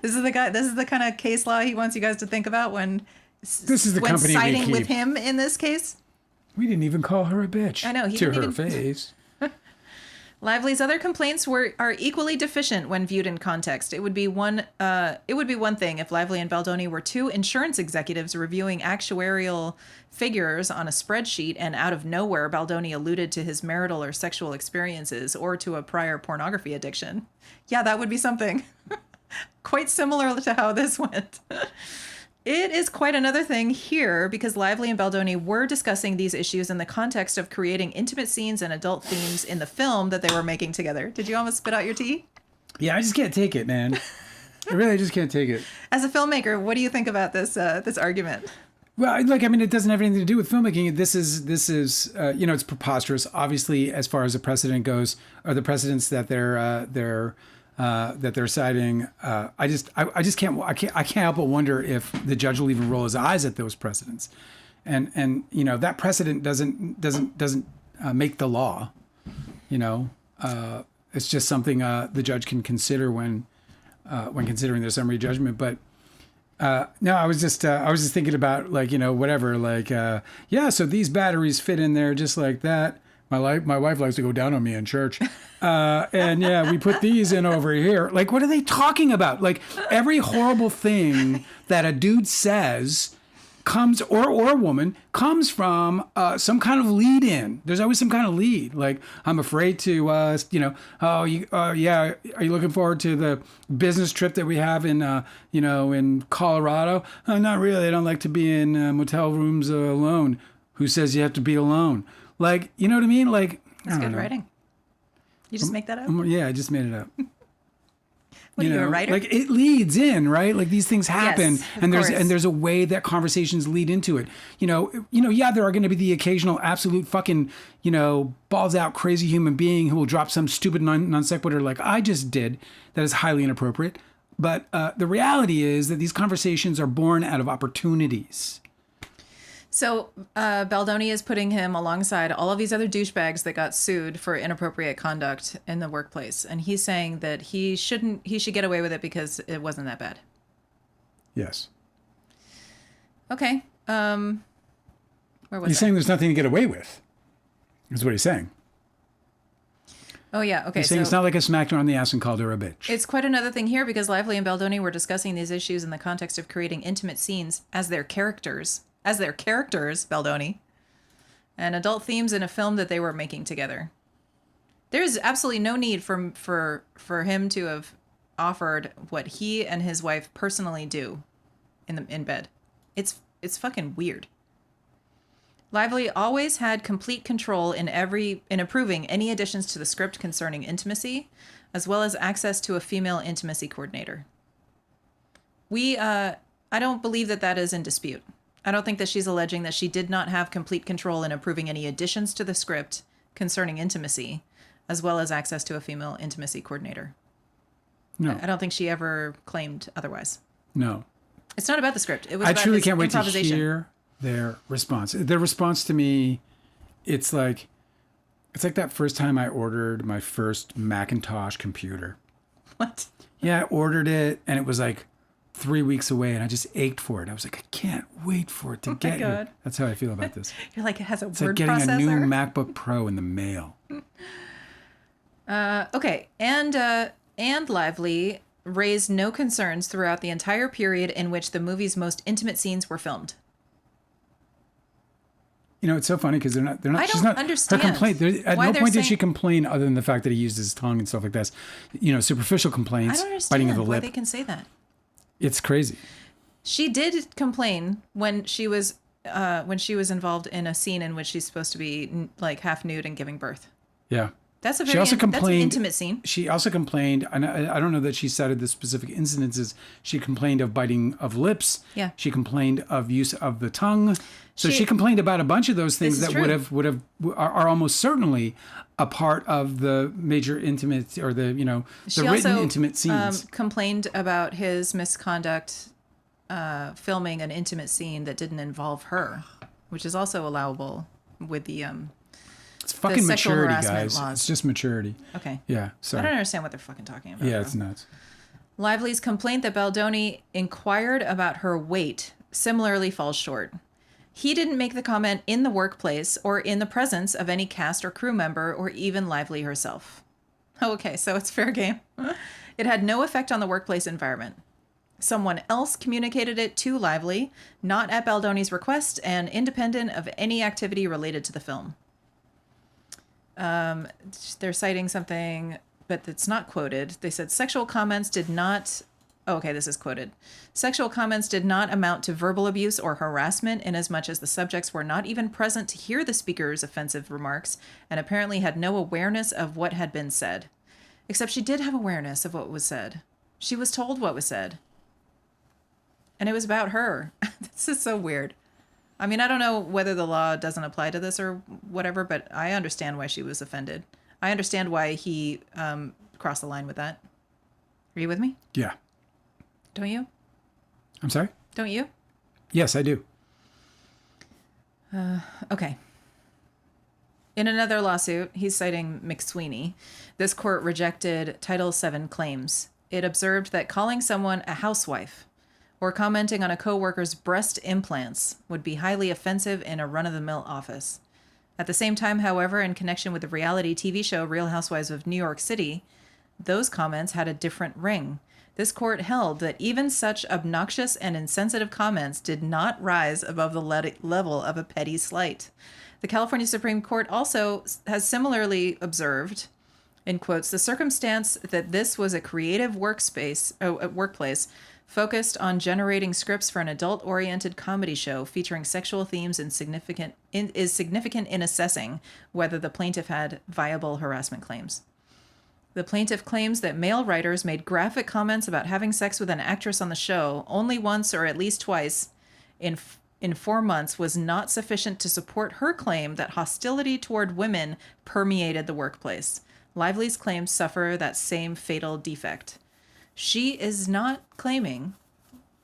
This is the kind of case law he wants you guys to think about when siding with him in this case? We didn't even call her a bitch. I know. To her face. Lively's other complaints are equally deficient when viewed in context. It would be one thing if Lively and Baldoni were two insurance executives reviewing actuarial figures on a spreadsheet, and out of nowhere Baldoni alluded to his marital or sexual experiences or to a prior pornography addiction. Yeah, that would be something. Quite similar to how this went. It is quite another thing here because Lively and Baldoni were discussing these issues in the context of creating intimate scenes and adult themes in the film that they were making together. Did you almost spit out your tea? Yeah, I just can't take it, man. I really just can't take it. As a filmmaker, what do you think about this argument? Well, it doesn't have anything to do with filmmaking. This is it's preposterous. Obviously, as far as the precedent goes, or the precedents that they're citing, I can't help but wonder if the judge will even roll his eyes at those precedents, and that precedent doesn't make the law. It's just something the judge can consider when considering their summary judgment. But no, I was just thinking about so these batteries fit in there just like that. My wife likes to go down on me in church. And yeah, we put these in over here. Like, what are they talking about? Like, every horrible thing that a dude says comes, or a woman, comes from some kind of lead in. There's always some kind of lead. Like, I'm afraid to, are you looking forward to the business trip that we have in, in Colorado? Not really. I don't like to be in motel rooms alone. Who says you have to be alone? Like, you know what I mean? Like, that's good writing. You just make that up? Yeah, I just made it up. What are you, a writer? Like, it leads in, right? Like, these things happen, yes, and there's a way that conversations lead into it. Yeah, there are going to be the occasional absolute fucking, balls out crazy human being who will drop some stupid non sequitur like I just did that is highly inappropriate. But the reality is that these conversations are born out of opportunities. So Baldoni is putting him alongside all of these other douchebags that got sued for inappropriate conduct in the workplace. And he's saying that he should get away with it because it wasn't that bad. Yes. Okay. Where was He's saying there's nothing to get away with, is what he's saying. Oh, yeah. Okay. He's saying it's not like I smacked her on the ass and called her a bitch. It's quite another thing here because Lively and Baldoni were discussing these issues in the context of creating intimate scenes as their characters, Baldoni, and adult themes in a film that they were making together. There's absolutely no need for him to have offered what he and his wife personally do in bed. It's fucking weird. Lively always had complete control in approving any additions to the script concerning intimacy, as well as access to a female intimacy coordinator. I don't believe that is in dispute. I don't think that she's alleging that she did not have complete control in approving any additions to the script concerning intimacy, as well as access to a female intimacy coordinator. No. I don't think she ever claimed otherwise. No. It's not about the script. It was I about truly his can't wait to improvisation. hear their response. Their response to me, it's like that first time I ordered my first Macintosh computer. What? Yeah, I ordered it, and it was like 3 weeks away, and I just ached for it. I was like, I can't wait for it to get here. That's how I feel about this. You're like, it has a It's word like getting processor. a new MacBook Pro in the mail. Okay, and Lively raised no concerns throughout the entire period in which the movie's most intimate scenes were filmed. It's so funny because they're not. I She's don't not. understand Her complaint. At why no they're point did she saying- complain other than the fact that he used his tongue and stuff like that. Superficial complaints. I don't understand biting of the why lip. they can say that. It's crazy. She did complain when she was involved in a scene in which she's supposed to be like half nude and giving birth. Yeah. That's a She very also that's an complained. intimate scene. She also complained, and I don't know that she cited the specific incidences. She complained of biting of lips. Yeah. She complained of use of the tongue. So She- she complained about a bunch of those things This is that true. are almost certainly a part of the major intimate or the She written also intimate scenes. complained about his misconduct filming an intimate scene that didn't involve her, which is also allowable with the It's fucking sexual maturity, harassment guys. laws. It's just maturity. Okay. Yeah. I Sorry. don't understand what they're fucking talking about. Yeah, bro. it's nuts. Lively's complaint that Baldoni inquired about her weight similarly falls short. He didn't make the comment in the workplace or in the presence of any cast or crew member or even Lively herself. Okay, so it's fair game. It had no effect on the workplace environment. Someone else communicated it to Lively, not at Baldoni's request, and independent of any activity related to the film. They're citing something, but it's not quoted. They said sexual comments did not... Oh, okay, this is quoted. Sexual comments did not amount to verbal abuse or harassment inasmuch as the subjects were not even present to hear the speaker's offensive remarks and apparently had no awareness of what had been said. Except she did have awareness of what was said. She was told what was said. And it was about her. This is so weird. I mean, I don't know whether the law doesn't apply to this or whatever, but I understand why she was offended. I understand why he crossed the line with that. Are you with me? Yeah. Don't you? I'm sorry? Don't you? Yes, I do. Okay. In another lawsuit, he's citing McSweeney. This court rejected Title VII claims. It observed that calling someone a housewife or commenting on a coworker's breast implants would be highly offensive in a run-of-the-mill office. At the same time, however, in connection with the reality TV show Real Housewives of New York City, those comments had a different ring. This court held that even such obnoxious and insensitive comments did not rise above the level of a petty slight. The California Supreme Court also has similarly observed, in quotes, the circumstance that this was a creative workplace focused on generating scripts for an adult-oriented comedy show featuring sexual themes is significant in assessing whether the plaintiff had viable harassment claims. The plaintiff claims that male writers made graphic comments about having sex with an actress on the show only once or at least twice in 4 months was not sufficient to support her claim that hostility toward women permeated the workplace. Lively's claims suffer that same fatal defect. She is not claiming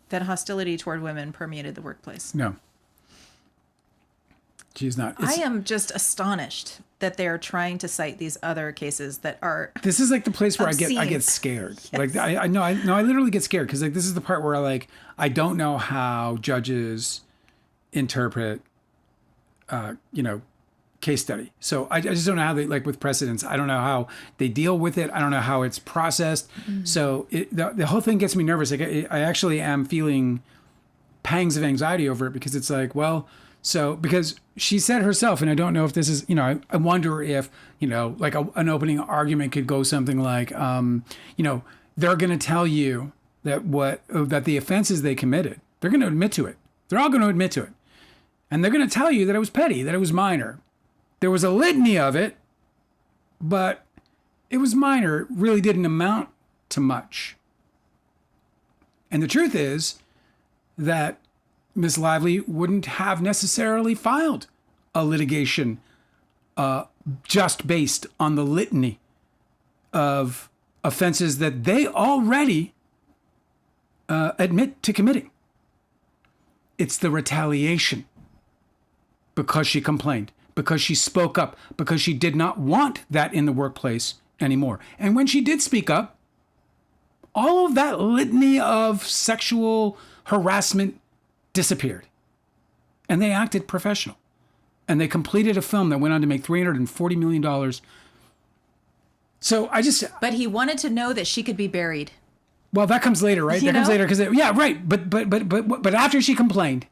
that hostility toward women permeated the workplace. No. She's not. I am just astonished that they're trying to cite these other cases that are. This is like the place where obscene. I get scared. Yes. Like I literally get scared because like this is the part where I don't know how judges interpret case study. So I just don't know how they, like with precedents, I don't know how they deal with it. I don't know how it's processed. Mm-hmm. So the whole thing gets me nervous. Like I actually am feeling pangs of anxiety over it because it's like, well, so because she said herself, and I don't know if this is, I wonder if, like an opening argument could go something like, they're going to tell you that the offenses they committed, they're going to admit to it. They're all going to admit to it. And they're going to tell you that it was petty, that it was minor. There was a litany of it, but it was minor. It really didn't amount to much. And the truth is that Miss Lively wouldn't have necessarily filed a litigation just based on the litany of offenses that they already admit to committing. It's the retaliation because she complained, because she spoke up, because she did not want that in the workplace anymore. And when she did speak up, all of that litany of sexual harassment disappeared. And they acted professional. And they completed a film that went on to make $340 million. So But he wanted to know that she could be buried. Well, that comes later, right? That comes later because yeah, right. But after she complained,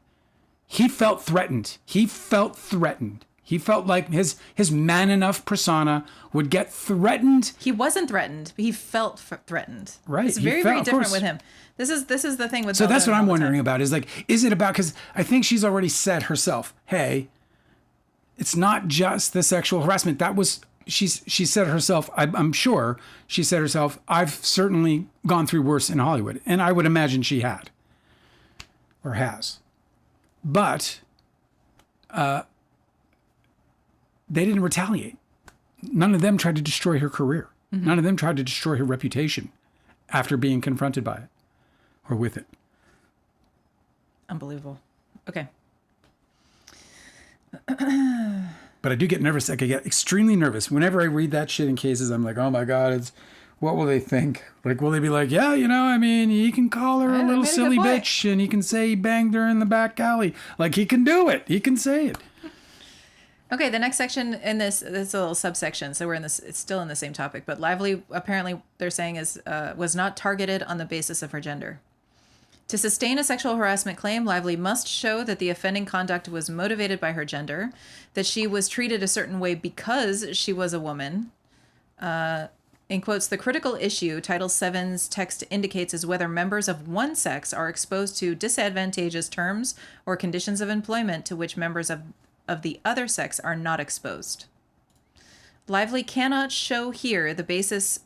he felt threatened. He felt like his man enough persona would get threatened. He wasn't threatened. He felt threatened. Right. It's very different with him. This is the thing with. So that's what I'm wondering about. Is it about, because I think she's already said herself, hey, it's not just the sexual harassment. She said herself, I'm sure she said herself, I've certainly gone through worse in Hollywood. And I would imagine she had or has. But they didn't retaliate. None of them tried to destroy her career. Mm-hmm. None of them tried to destroy her reputation after being confronted by it or with it. Unbelievable. Okay. But I do get nervous. Like I get extremely nervous. Whenever I read that shit in cases, I'm like, oh my God, what will they think? Like, will they be like, yeah, he can call her a little silly bitch and he can say he banged her in the back alley. Like, he can do it. He can say it. Okay, the next section in this a little subsection. So we're in this. It's still in the same topic, but Lively apparently they're saying is was not targeted on the basis of her gender. To sustain a sexual harassment claim, Lively must show that the offending conduct was motivated by her gender, that she was treated a certain way because she was a woman. In quotes, the critical issue Title VII's text indicates is whether members of one sex are exposed to disadvantageous terms or conditions of employment to which members of the other sex are not exposed. Lively cannot show here the basis...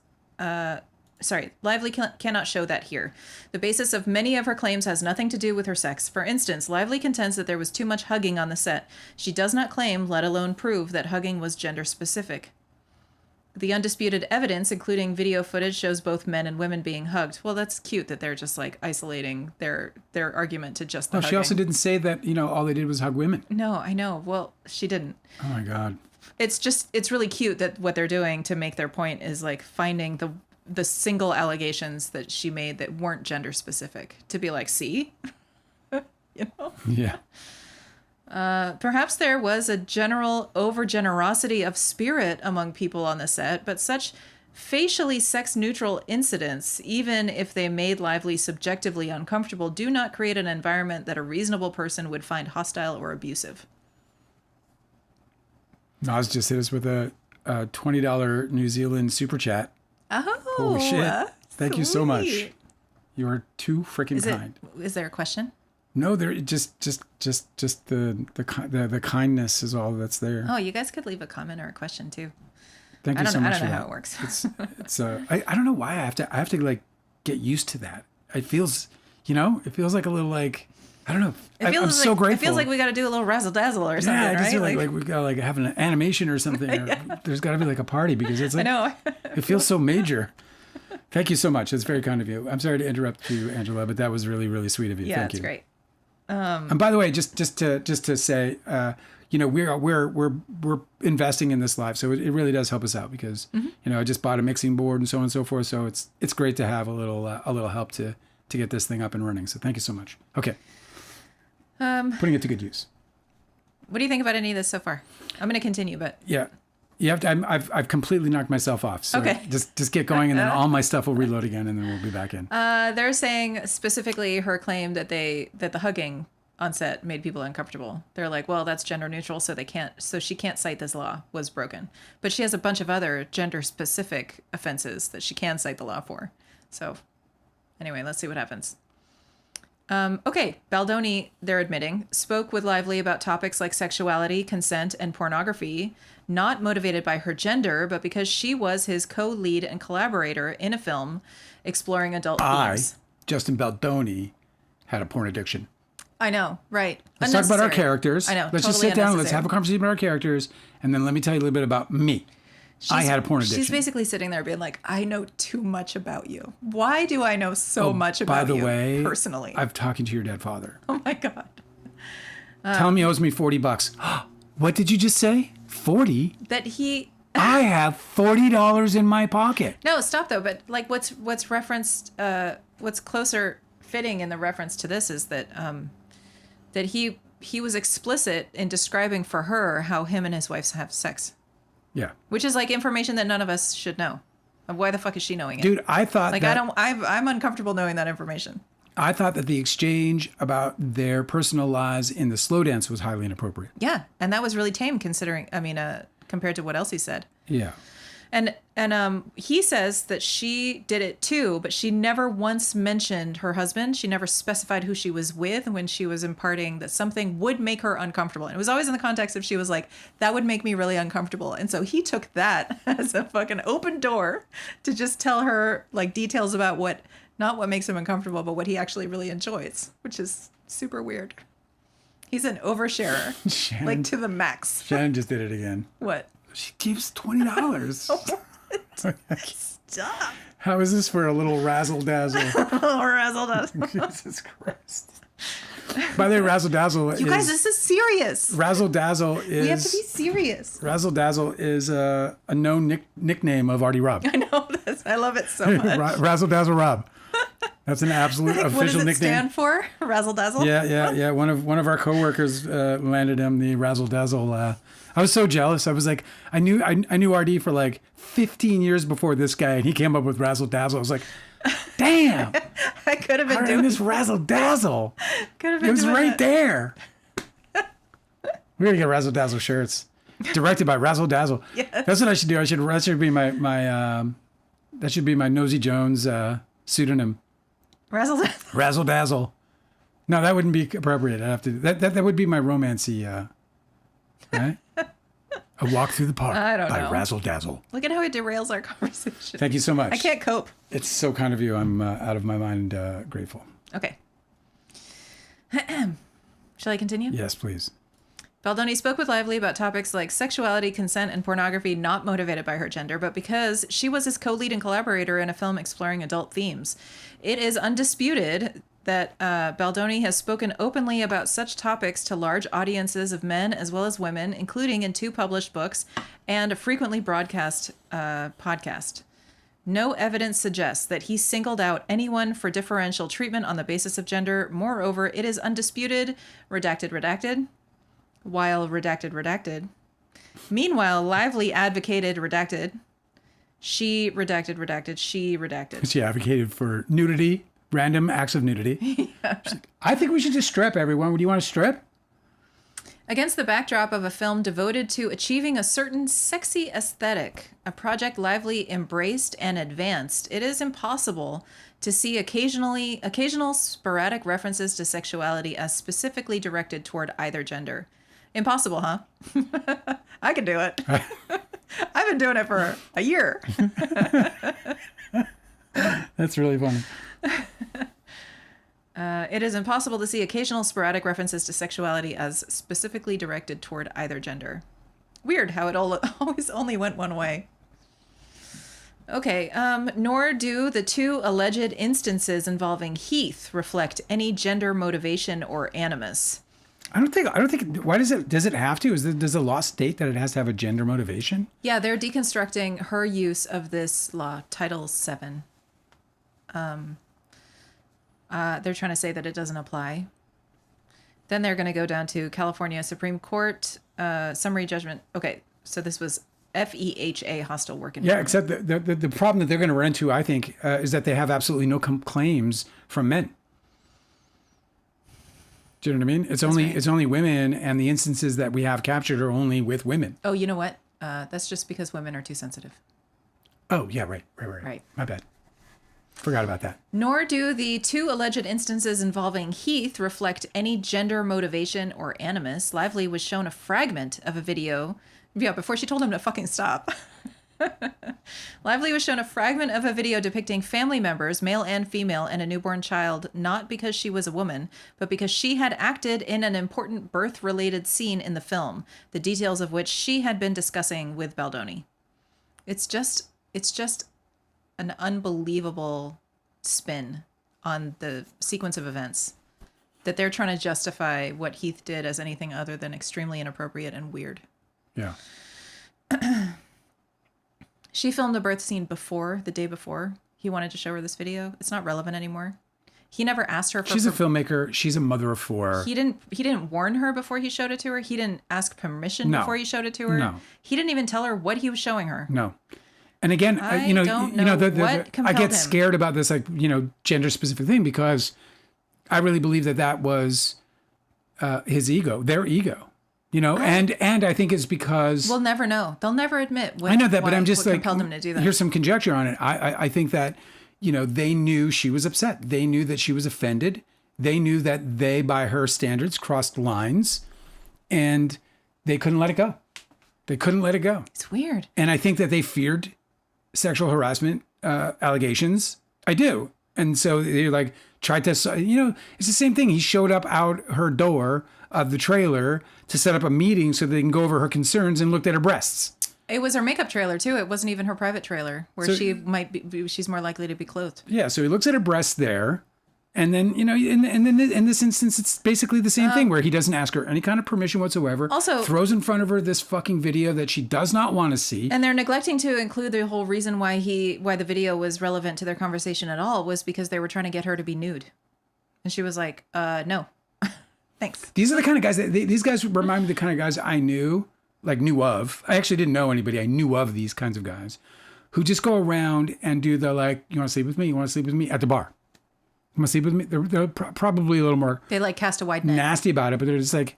Lively cannot show that here. The basis of many of her claims has nothing to do with her sex. For instance, Lively contends that there was too much hugging on the set. She does not claim, let alone prove, that hugging was gender specific. The undisputed evidence, including video footage, shows both men and women being hugged. Well, that's cute that they're just like isolating their argument to just the hugging. She also didn't say that, all they did was hug women. No, I know. Well, she didn't. Oh my God. It's really cute that what they're doing to make their point is like finding the single allegations that she made that weren't gender specific to be like, see? Yeah. Perhaps there was a general overgenerosity of spirit among people on the set, but such facially sex-neutral incidents, even if they made Lively subjectively uncomfortable, do not create an environment that a reasonable person would find hostile or abusive. Nas just hit us with a $20 New Zealand super chat. Oh, holy shit! Thank you so much. sweet. You are too freaking kind. Is there a question? No, there just the kindness is all that's there. Oh, you guys could leave a comment or a question too. Thank you so much. I don't for know that. how it works. It's I don't know why I have to like get used to that. It feels it feels like a little like I don't know. I'm so grateful. It feels like we got to do a little razzle dazzle or something, yeah, I just right? feel like we got to like have an animation or something. Or there's got to be like a party because it's like I know. It feels so major. Thank you so much. It's very kind of you. I'm sorry to interrupt you, Angela, but that was really, really sweet of you. Yeah, Thank you. it's great. And by the way, just to say, we're investing in this live, so it really does help us out because I just bought a mixing board and so on and so forth. So it's great to have a little help to get this thing up and running. So thank you so much. Okay, putting it to good use. What do you think about any of this so far? I'm going to continue, but Yeah. You have to. I've completely knocked myself off. So okay. just get going, and then all my stuff will reload again, and then we'll be back in. They're saying specifically her claim that the hugging on set made people uncomfortable. They're like, well, that's gender neutral, so she can't cite this law was broken. But she has a bunch of other gender specific offenses that she can cite the law for. So anyway, let's see what happens. Okay, Baldoni, they're admitting, spoke with Lively about topics like sexuality, consent, and pornography, not motivated by her gender, but because she was his co-lead and collaborator in a film exploring adult themes. Justin Baldoni, had a porn addiction. I know, right. Let's talk about our characters. I know. Let's just sit down. Let's have a conversation about our characters, and then let me tell you a little bit about me. I had a porn addiction. She's basically sitting there being like, I know too much about you. Why do I know so much about you personally? I'm talking to your dead father. Oh my God. Tell him he owes me $40. What did you just say? 40? That he... I have $40 in my pocket. No, stop though. But like what's referenced, what's closer fitting in the reference to this is that that he was explicit in describing for her how him and his wife have sex. Yeah. Which is like information that none of us should know. Why the fuck is she knowing it? Dude, I thought I'm uncomfortable knowing that information. I thought that the exchange about their personal lives in the slow dance was highly inappropriate. Yeah. And that was really tame compared to what else he said. Yeah. And he says that she did it too, but she never once mentioned her husband. She never specified who she was with when she was imparting that something would make her uncomfortable. And it was always in the context of she was like, that would make me really uncomfortable. And so he took that as a fucking open door to just tell her like details about not what makes him uncomfortable, but what he actually really enjoys, which is super weird. He's an oversharer, Shannon, like to the max. Shannon just did it again. What? She gives $20. Stop. How is this for a little razzle dazzle? Razzle dazzle. Jesus Christ. By the way, razzle dazzle. You guys, this is serious. Razzle dazzle is. We have to be serious. Razzle dazzle is a known nickname of Artie Robb. I know this. I love it so much. Razzle dazzle Rob. That's an absolute What does official it nickname. stand for? Razzle dazzle. Yeah. One of our coworkers landed him the razzle dazzle. I was so jealous. I was like, I knew RD for like 15 years before this guy, and he came up with razzle dazzle. I was like, damn, I could have been I doing this razzle dazzle. Could have been It was doing right it. there. We're gonna get razzle dazzle shirts, directed by Razzle Dazzle. Yes. That's what I should do. That should be my that should be my Nosy Jones pseudonym. Razzle dazzle. Razzle Dazzle. No, that wouldn't be appropriate. I'd have to. That would be my romancy. Right? A Walk Through the Park I don't by know. Razzle Dazzle. Look at how it derails our conversation. Thank you so much. I can't cope. It's so kind of you. I'm out of my mind grateful. Okay. Shall I continue? Yes, please. Baldoni spoke with Lively about topics like sexuality, consent, and pornography not motivated by her gender, but because she was his co-lead and collaborator in a film exploring adult themes. It is undisputed that Baldoni has spoken openly about such topics to large audiences of men as well as women, including in 2 published books and a frequently broadcast podcast. No evidence suggests that he singled out anyone for differential treatment on the basis of gender. Moreover, it is undisputed, redacted, while redacted. Meanwhile, Lively advocated redacted. She redacted. She advocated for nudity, random acts of nudity. Yeah. Like, I think we should just strip, everyone. Would you want to strip? Against the backdrop of a film devoted to achieving a certain sexy aesthetic, a project Lively embraced and advanced, it is impossible to see occasional sporadic references to sexuality as specifically directed toward either gender. Impossible, huh? I can do it. I've been doing it for a year. That's really funny. It is impossible to see occasional sporadic references to sexuality as specifically directed toward either gender. Weird how it always only went one way. Okay, nor do the 2 alleged instances involving Heath reflect any gender motivation or animus. I don't think. Why does it have to? Does the law state that it has to have a gender motivation? Yeah, they're deconstructing her use of this law, Title VII. They're trying to say that it doesn't apply. Then they're going to go down to California Supreme Court summary judgment. Okay, so this was FEHA, hostile work environment. Yeah, except the problem that they're going to run into, I think, is that they have absolutely no claims from men. Do you know what I mean? It's only women, and the instances that we have captured are only with women. Oh, you know what? That's just because women are too sensitive. Oh, yeah, right. My bad. Forgot about that. Nor do the 2 alleged instances involving Heath reflect any gender motivation or animus. Lively was shown a fragment of a video. Yeah, before she told him to fucking stop. Lively was shown a fragment of a video depicting family members, male and female, and a newborn child, not because she was a woman, but because she had acted in an important birth-related scene in the film, the details of which she had been discussing with Baldoni. It's just an unbelievable spin on the sequence of events that they're trying to justify what Heath did as anything other than extremely inappropriate and weird. Yeah. She filmed the birth scene the day before. He wanted to show her this video. It's not relevant anymore. He never asked her for... She's a filmmaker. She's a mother of 4. He didn't warn her before he showed it to her. He didn't ask permission before he showed it to her. No. He didn't even tell her what he was showing her. No. And again, I I compelled get him. scared about this, gender specific thing, because I really believe that was his ego, their ego, and I think it's because We'll never know. They'll never admit what, I know that, but I'm just what like, compelled him to do that. Here's some conjecture on it. I think that, they knew she was upset. They knew that she was offended. They knew that they, by her standards, crossed lines, and they couldn't let it go. They couldn't let it go. It's weird. And I think that they feared sexual harassment allegations. I do. And so they tried to, it's the same thing. He showed up out her door of the trailer to set up a meeting so they can go over her concerns, and looked at her breasts. It was her makeup trailer too. It wasn't even her private trailer where So- she's more likely to be clothed. Yeah. So he looks at her breasts there. And then, and then in this instance, it's basically the same thing where he doesn't ask her any kind of permission whatsoever. Also, throws in front of her this fucking video that she does not want to see. And they're neglecting to include the whole reason why the video was relevant to their conversation at all was because they were trying to get her to be nude. And she was like, no, thanks. These are the kind of guys these guys remind me of the kind of guys I knew of. I actually didn't know anybody. I knew of these kinds of guys who just go around and do the like, you want to sleep with me? You want to sleep with me at the bar? You want to sleep with me? They're probably a little more. They like cast a wide net. Nasty about it, but they're just like,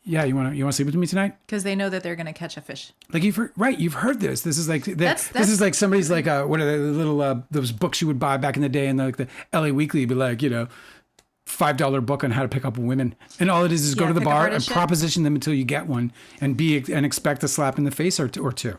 yeah, you want to sleep with me tonight? Because they know that they're going to catch a fish. Like you've heard this. This is like this is like somebody's like what are the little those books you would buy back in the day, and like the LA Weekly would be like, $5 book on how to pick up women, and all it is go to the bar and proposition them until you get one, and expect a slap in the face or two.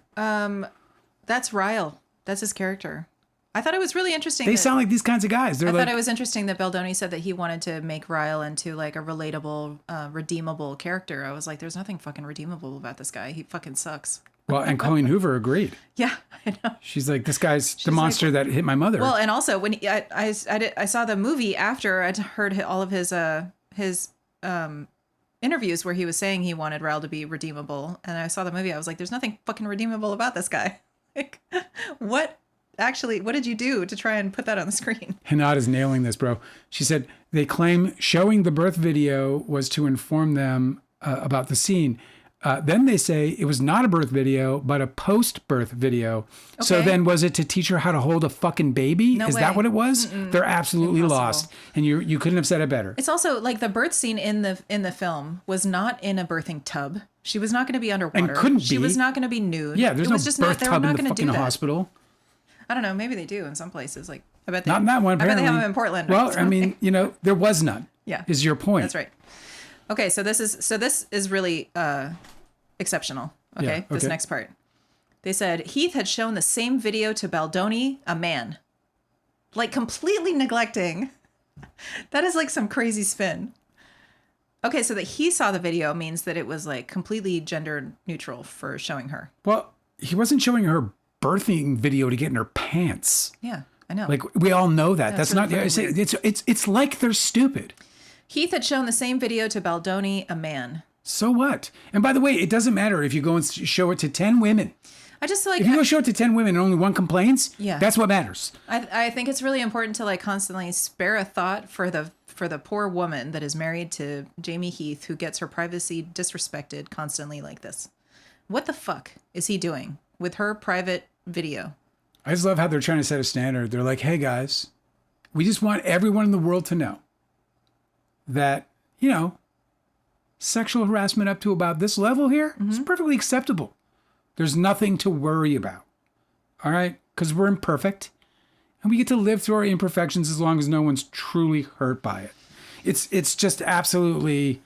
That's Ryle. That's his character. I thought it was really interesting. They sound like these kinds of guys. I thought it was interesting that Baldoni said that he wanted to make Ryle into like a relatable, redeemable character. I was like, there's nothing fucking redeemable about this guy. He fucking sucks. Well, and Colleen Hoover agreed. Yeah, I know. She's like, this guy's the monster that hit my mother. Well, and also when I saw the movie after I'd heard all of his interviews where he was saying he wanted Ryle to be redeemable, and I saw the movie, I was like, there's nothing fucking redeemable about this guy. Like, what did you do to try and put that on the screen? Hinad is nailing this, bro. She said they claim showing the birth video was to inform them about the scene. Then they say it was not a birth video, but a post-birth video. Okay. So then was it to teach her how to hold a fucking baby? No Is way. That what it was? Mm-mm. They're absolutely Impossible. lost. And you couldn't have said it better. It's also like the birth scene in the film was not in a birthing tub. She was not going to be underwater. And couldn't She be. was not going to be nude. Yeah, there's no birth tub in the fucking hospital. I don't know. Maybe they do in some places. Like I bet they, not in that one. Apparently. I bet they have them in Portland. Well, right? I mean, there was none. Yeah, is your point? That's right. Okay, so this is really exceptional. Okay, this next part. They said Heath had shown the same video to Baldoni, a man, like completely neglecting. That is like some crazy spin. Okay, so that he saw the video means that it was like completely gender neutral for showing her. Well, he wasn't showing her birthing video to get in her pants. Yeah, I know. Like we all know that. That's really not. It's like they're stupid. Heath had shown the same video to Baldoni, a man. So what? And by the way, it doesn't matter if you go and show it to 10 women. I just like if you go show it to 10 women and only one complains. Yeah, that's what matters. I think it's really important to like constantly spare a thought for the poor woman that is married to Jamie Heath, who gets her privacy disrespected constantly like this. What the fuck is he doing with her private video? I just love how they're trying to set a standard. They're like, hey guys, we just want everyone in the world to know that, sexual harassment up to about this level here is perfectly acceptable. There's nothing to worry about. All right? Because we're imperfect. And we get to live through our imperfections as long as no one's truly hurt by it. It's just absolutely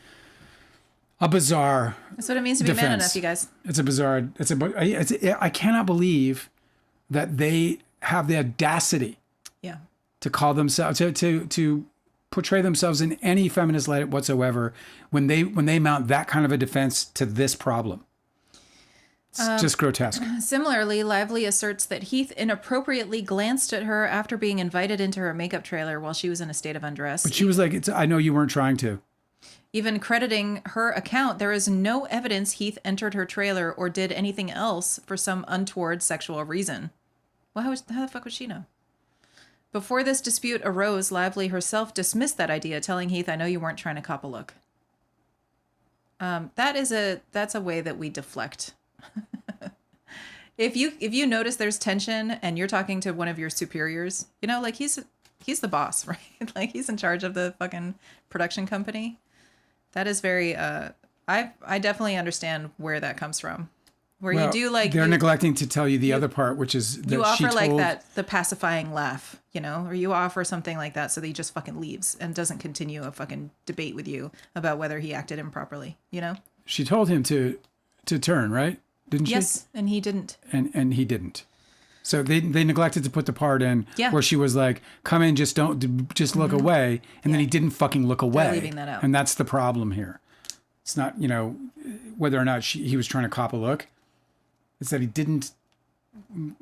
a bizarre That's what it means to be man enough, you guys. It's a bizarre. I cannot believe that they have the audacity to call themselves, to portray themselves in any feminist light whatsoever when they mount that kind of a defense to this problem. It's just grotesque. Similarly, Lively asserts that Heath inappropriately glanced at her after being invited into her makeup trailer while she was in a state of undress. But she was like, I know you weren't trying to. Even crediting her account, there is no evidence Heath entered her trailer or did anything else for some untoward sexual reason. Well, how the fuck would she know? Before this dispute arose, Lively herself dismissed that idea, telling Heath, I know you weren't trying to cop a look. That's a way that we deflect. If you notice there's tension and you're talking to one of your superiors, like he's the boss, right? Like he's in charge of the fucking production company. That is very I definitely understand where that comes from. Where you do like they're neglecting to tell you the other part, which is that you offer like the pacifying laugh, or you offer something like that so that he just fucking leaves and doesn't continue a fucking debate with you about whether he acted improperly. She told him to turn, right? Didn't she? Yes, and he didn't. And he didn't. So they neglected to put the part in where she was like, "Come in, just look away," and then he didn't fucking look away. They're leaving that out. And that's the problem here. It's not whether or not he was trying to cop a look. It's that he didn't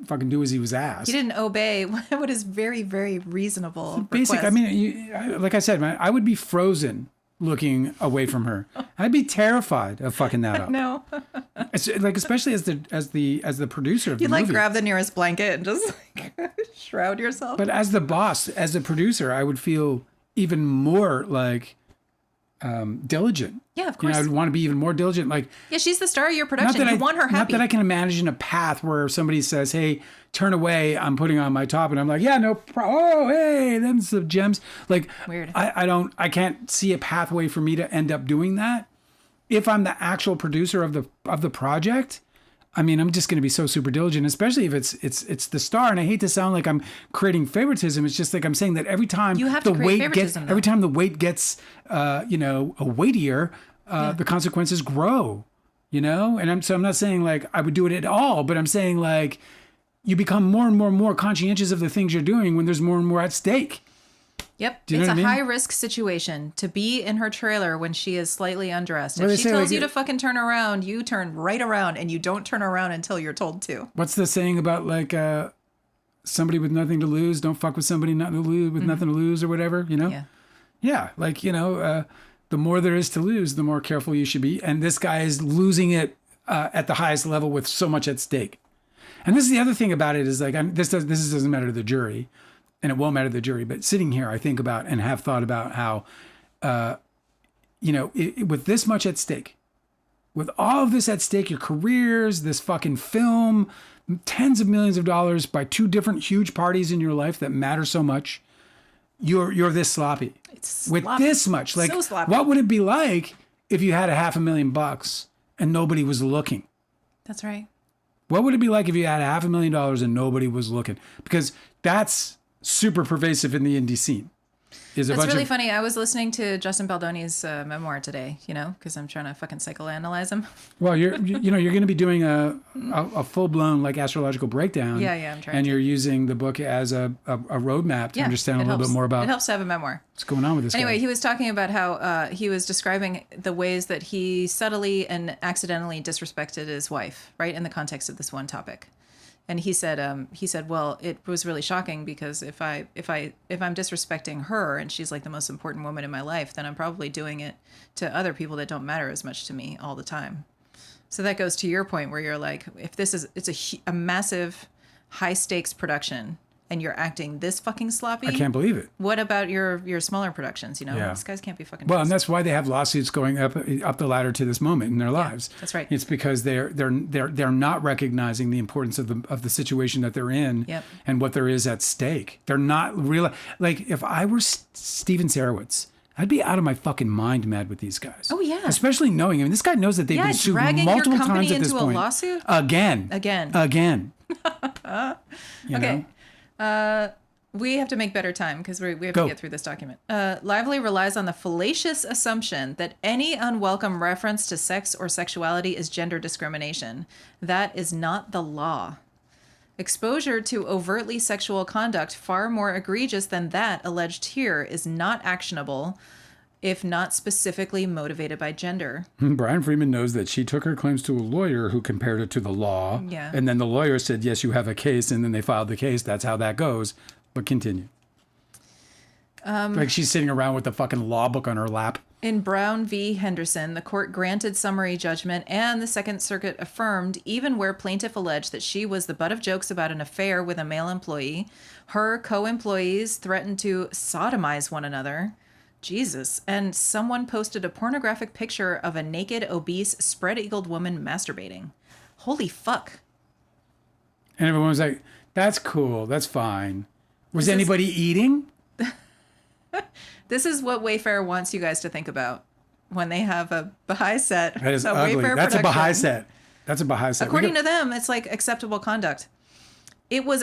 fucking do as he was asked. He didn't obey what is very, very reasonable Basic. request. I mean, like I said, man, I would be frozen looking away from her. I'd be terrified of fucking that up. No. It's like, especially as the producer of You'd the like movie. grab the nearest blanket and just like shroud yourself. But as the boss, as the producer, I would feel even more like diligent. Yeah, of You know, course. I'd want to be even more diligent. Like, Yeah, she's the star of your production. You want her not happy. that I can imagine a path where somebody says, "Hey, turn away. I'm putting on my top," and I'm like, "Yeah, no problem. Oh, hey, them's the gems." Like, Weird. I can't see a pathway for me to end up doing that. If I'm the actual producer of the project, I mean, I'm just going to be so super diligent, especially if it's the star. And I hate to sound like I'm creating favoritism. It's just like I'm saying that every time You have to create favoritism, though. every time the weight gets, a weightier, the consequences grow, And I'm not saying like I would do it at all, but I'm saying like you become more and more and more conscientious of the things you're doing when there's more and more at stake. Yep. you know It's what I a mean? high risk situation to be in her trailer when she is slightly undressed. Well, If they she say, tells like, you to fucking turn around, you turn right around, and you don't turn around until you're told to. What's the saying about like somebody with nothing to lose? Don't fuck with somebody not to lose with nothing to lose or whatever. Yeah. Yeah, like the more there is to lose, the more careful you should be. And this guy is losing it at the highest level with so much at stake. And this is the other thing about it is like this doesn't matter to the jury, and it won't matter to the jury. But sitting here, I think about and have thought about how, with this much at stake, with all of this at stake, your careers, this fucking film, tens of millions of dollars by two different huge parties in your life that matter so much, you're this sloppy. It's With sloppy. this much, like, So sloppy. what would it be like if you had $500,000 and nobody was looking? That's right. What would it be like if you had $500,000 and nobody was looking? Because that's super pervasive in the indie scene. Is a That's bunch really of funny. I was listening to Justin Baldoni's memoir today, because I'm trying to fucking psychoanalyze him. well, you're going to be doing a full blown like astrological breakdown. Yeah, I'm trying And to. you're using the book as a roadmap to understand a it little helps. bit more It about helps to have a memoir. what's going on with this Anyway, guy. he was talking about how he was describing the ways that he subtly and accidentally disrespected his wife, right, in the context of this one topic. And he said, well, it was really shocking because if I'm disrespecting her and she's like the most important woman in my life, then I'm probably doing it to other people that don't matter as much to me all the time. So that goes to your point where you're like, if it's a massive, high stakes production and you're acting this fucking sloppy, I can't believe it. what about your smaller productions? Yeah. These guys can't be fucking. Well, and trusted. that's why they have lawsuits going up the ladder to this moment in their lives. that's right. It's because they're not recognizing the importance of the situation that they're in Yep. and what there is at stake. They're not real. Like if I were Steven Sarowitz, I'd be out of my fucking mind mad with these guys. Oh, yeah. Especially knowing, I mean, this guy knows that they've been sued dragging your multiple company times at this into a point. lawsuit? Again. Again. You Okay. know? We have to make better time because we have Go. to get through this document. Lively relies on the fallacious assumption that any unwelcome reference to sex or sexuality is gender discrimination. That is not the law. Exposure to overtly sexual conduct far more egregious than that alleged here is not actionable if not specifically motivated by gender. Brian Freeman knows that she took her claims to a lawyer who compared it to the law. Yeah. And then the lawyer said, yes, you have a case. And then they filed the case. That's how that goes. But continue. Like she's sitting around with the fucking law book on her lap. In Brown v. Henderson, the court granted summary judgment and the Second Circuit affirmed even where plaintiff alleged that she was the butt of jokes about an affair with a male employee. Her co-employees threatened to sodomize one another. Jesus. And someone posted a pornographic picture of a naked, obese, spread-eagled woman masturbating. Holy fuck. And everyone was like, that's cool. That's fine. Was This is- anybody eating? This is what Wayfair wants you guys to think about when they have a Baha'i set. That is a ugly. Wayfair That's a production. Baha'i set. That's a Baha'i set. According to them, it's like acceptable conduct. It was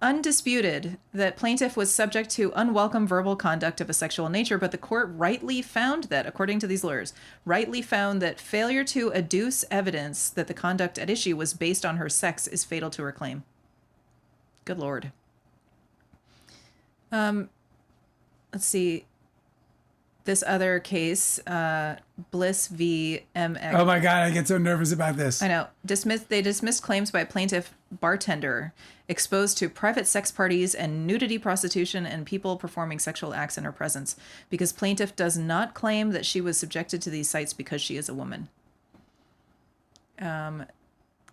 undisputed that plaintiff was subject to unwelcome verbal conduct of a sexual nature, but the court rightly found that, according to these lawyers, rightly found that failure to adduce evidence that the conduct at issue was based on her sex is fatal to her claim. Good Lord. Let's see. This other case, Bliss v. MX. Oh my God, I get so nervous about this. I know. They dismissed claims by plaintiff bartender exposed to private sex parties and nudity prostitution and people performing sexual acts in her presence because plaintiff does not claim that she was subjected to these sites because she is a woman.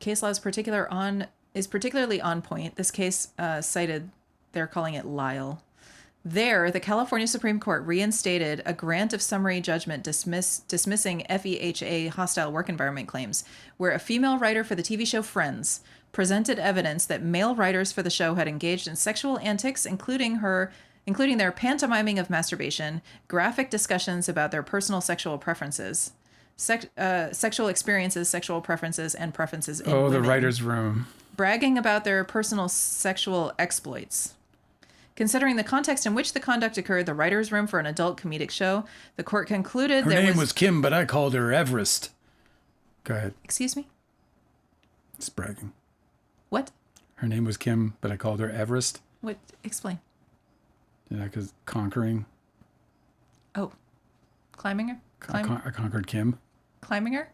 Case law is particularly on point. This case cited, they're calling it Lyle. There, the California Supreme Court reinstated a grant of summary judgment dismissing FEHA hostile work environment claims, where a female writer for the TV show Friends presented evidence that male writers for the show had engaged in sexual antics, including their pantomiming of masturbation, graphic discussions about their personal sexual preferences, sexual experiences, sexual preferences, and preferences in women. The writer's room. Bragging about their personal sexual exploits. Considering the context in which the conduct occurred, the writer's room for an adult comedic show, the court concluded Her name was Kim, but I called her Everest. Go ahead. Excuse me? It's bragging. What? Her name was Kim, but I called her Everest. What? Explain. Yeah, because conquering. Oh. Climbing her? I conquered Kim. Climbing her?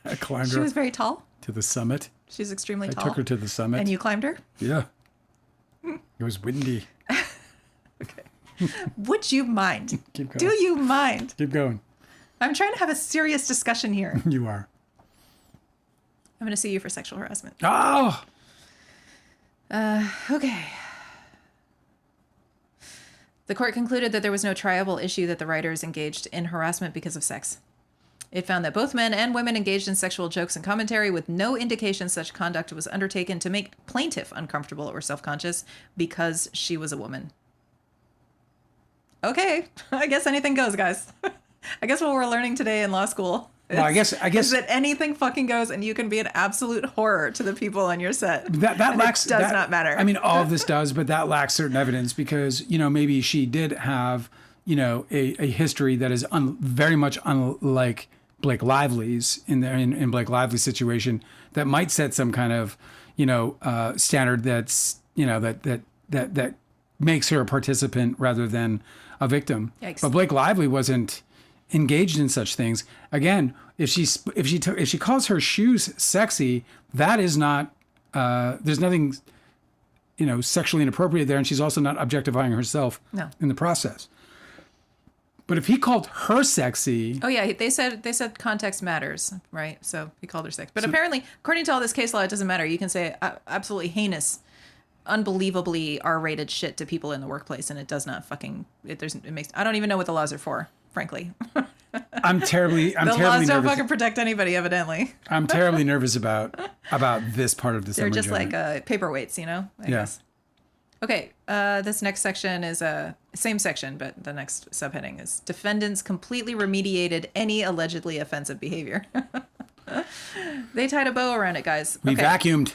I climbed her. She was very tall? To the summit. She's extremely tall. I took her to the summit. And you climbed her? Yeah. It was windy. Okay. Would you mind? Keep going. Do you mind? Keep going. I'm trying to have a serious discussion here. You are. I'm going to sue you for sexual harassment. Oh! Okay. The court concluded that there was no triable issue that the writers engaged in harassment because of sex. It found that both men and women engaged in sexual jokes and commentary with no indication such conduct was undertaken to make plaintiff uncomfortable or self-conscious because she was a woman. Okay, I guess anything goes, guys. I guess what we're learning today in law school Well, I guess is that anything fucking goes, and you can be an absolute horror to the people on your set. That lacks. It does not matter. I mean, all of this does, but that lacks certain evidence because maybe she did have a history that is very much unlike Blake Lively's in Blake Lively's situation that might set some kind of standard that's that makes her a participant rather than a victim. Yikes. But Blake Lively wasn't engaged in such things. Again, if she calls her shoes sexy, that is not there's nothing sexually inappropriate there, and she's also not objectifying herself in the process. But if he called her sexy... Oh, yeah. They said context matters, right? So he called her sexy. But apparently, according to all this case law, it doesn't matter. You can say absolutely heinous, unbelievably R-rated shit to people in the workplace, and it does not fucking... I don't even know what the laws are for, frankly. I'm terribly the laws don't fucking protect anybody, evidently. I'm terribly nervous about this part of the summary They're just judgment. like paperweights, I guess. Okay, this next section is same section, but the next subheading is defendants completely remediated any allegedly offensive behavior. They tied a bow around it, guys. We vacuumed.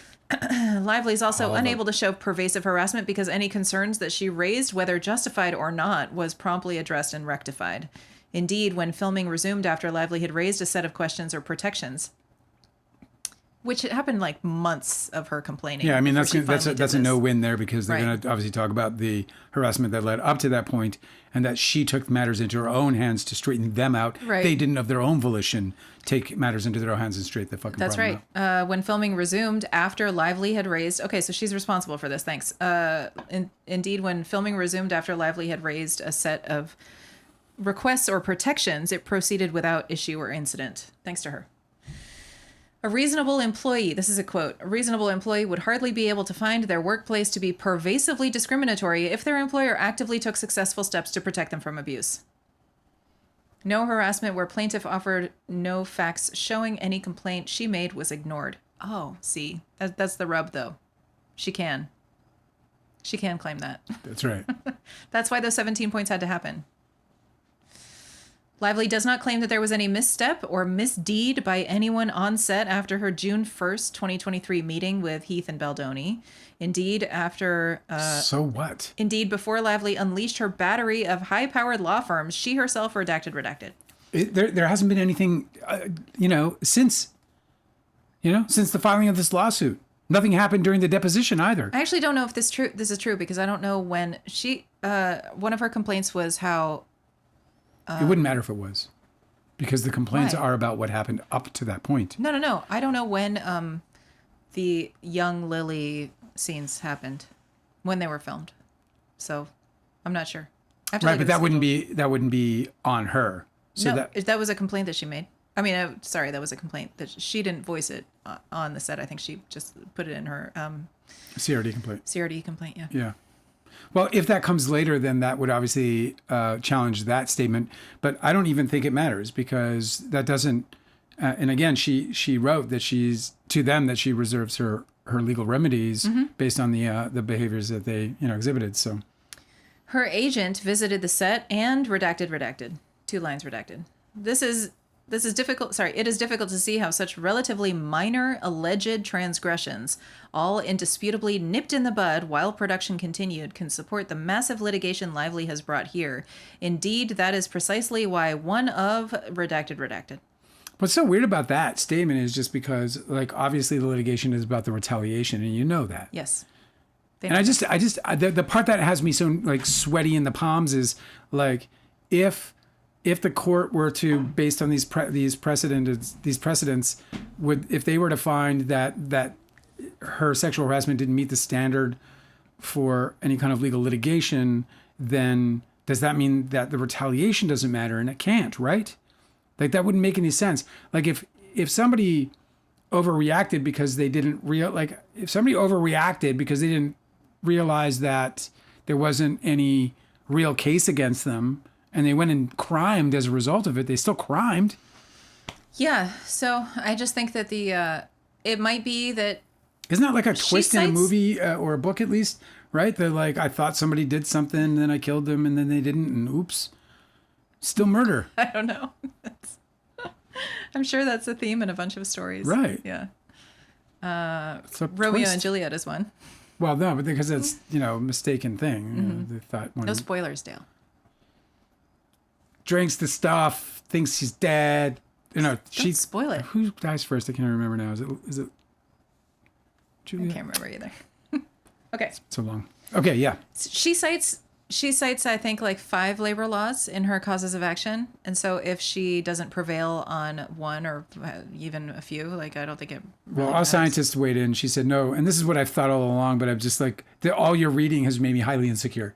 Lively is also unable to show pervasive harassment because any concerns that she raised, whether justified or not, was promptly addressed and rectified. Indeed, when filming resumed after Lively had raised a set of questions or protections, which happened like months of her complaining. Yeah, I mean, that's a a no-win there because they're going to obviously talk about the harassment that led up to that point and that she took matters into her own hands to straighten them out. Right. They didn't, of their own volition, take matters into their own hands and straighten the fucking problem out. That's right. When filming resumed after Lively had raised... Okay, so she's responsible for this. Thanks. Indeed, when filming resumed after Lively had raised a set of requests or protections, it proceeded without issue or incident. Thanks to her. A reasonable employee, this is a quote, a reasonable employee would hardly be able to find their workplace to be pervasively discriminatory if their employer actively took successful steps to protect them from abuse. No harassment where plaintiff offered no facts showing any complaint she made was ignored. Oh, see, that's the rub though. She can claim that. That's right. That's why those 17 points had to happen. Lively does not claim that there was any misstep or misdeed by anyone on set after her June 1st, 2023 meeting with Heath and Baldoni. Indeed, So what? Indeed, before Lively unleashed her battery of high-powered law firms, she herself redacted. There hasn't been anything, since the filing of this lawsuit. Nothing happened during the deposition either. I actually don't know if this is true because I don't know when one of her complaints was how It wouldn't matter if it was, because the complaints Why? are about what happened up to that point. No. I don't know when the young Lily scenes happened, when they were filmed. So I'm not sure. I have to Right, look but at the that wouldn't be on her. So no, that was a complaint that she made. I mean, sorry, that was a complaint that she didn't voice it on the set. I think she just put it in her CRD complaint. CRD complaint. Yeah. Yeah. Well, if that comes later, then that would obviously challenge that statement. But I don't even think it matters, because that doesn't. And again, she wrote that that she reserves her legal remedies based on the behaviors that they exhibited. So Her agent visited the set and redacted. 2 lines redacted. This is difficult. Sorry, it is difficult to see how such relatively minor alleged transgressions, all indisputably nipped in the bud while production continued, can support the massive litigation Lively has brought here. Indeed, that is precisely why one of redacted. what's so weird about that statement is just because, like, obviously the litigation is about the retaliation, and you know that. Yes. And the part that has me so like sweaty in the palms is like, if the court were to, based on these precedents, if they were to find that her sexual harassment didn't meet the standard for any kind of legal litigation, then does that mean that the retaliation doesn't matter? And it can't, right? Like, that wouldn't make any sense. Like, if somebody overreacted because they didn't realize that there wasn't any real case against them, and they went and crimed as a result of it, they still crimed. Yeah. So I just think that it might be that. Isn't that like a twist in a movie or a book, at least, right? That, like, I thought somebody did something, and then I killed them, and then they didn't, and oops. Still murder. I don't know. I'm sure that's a theme in a bunch of stories. Right. Yeah. Romeo and Juliet is one. Well, no, but because it's, a mistaken thing. They thought No spoilers, Dale. Drinks the stuff, thinks he's dead. Don't spoil it. Who dies first? I can't remember now. Is it Juliet? I can't remember either. Okay. So long. Okay, yeah. She cites, I think, like 5 labor laws in her causes of action. And so if she doesn't prevail on one or even a few, like, I don't think it really Well, our matters. scientists weighed in. She said no. And this is what I've thought all along, but I'm just like, all your reading has made me highly insecure.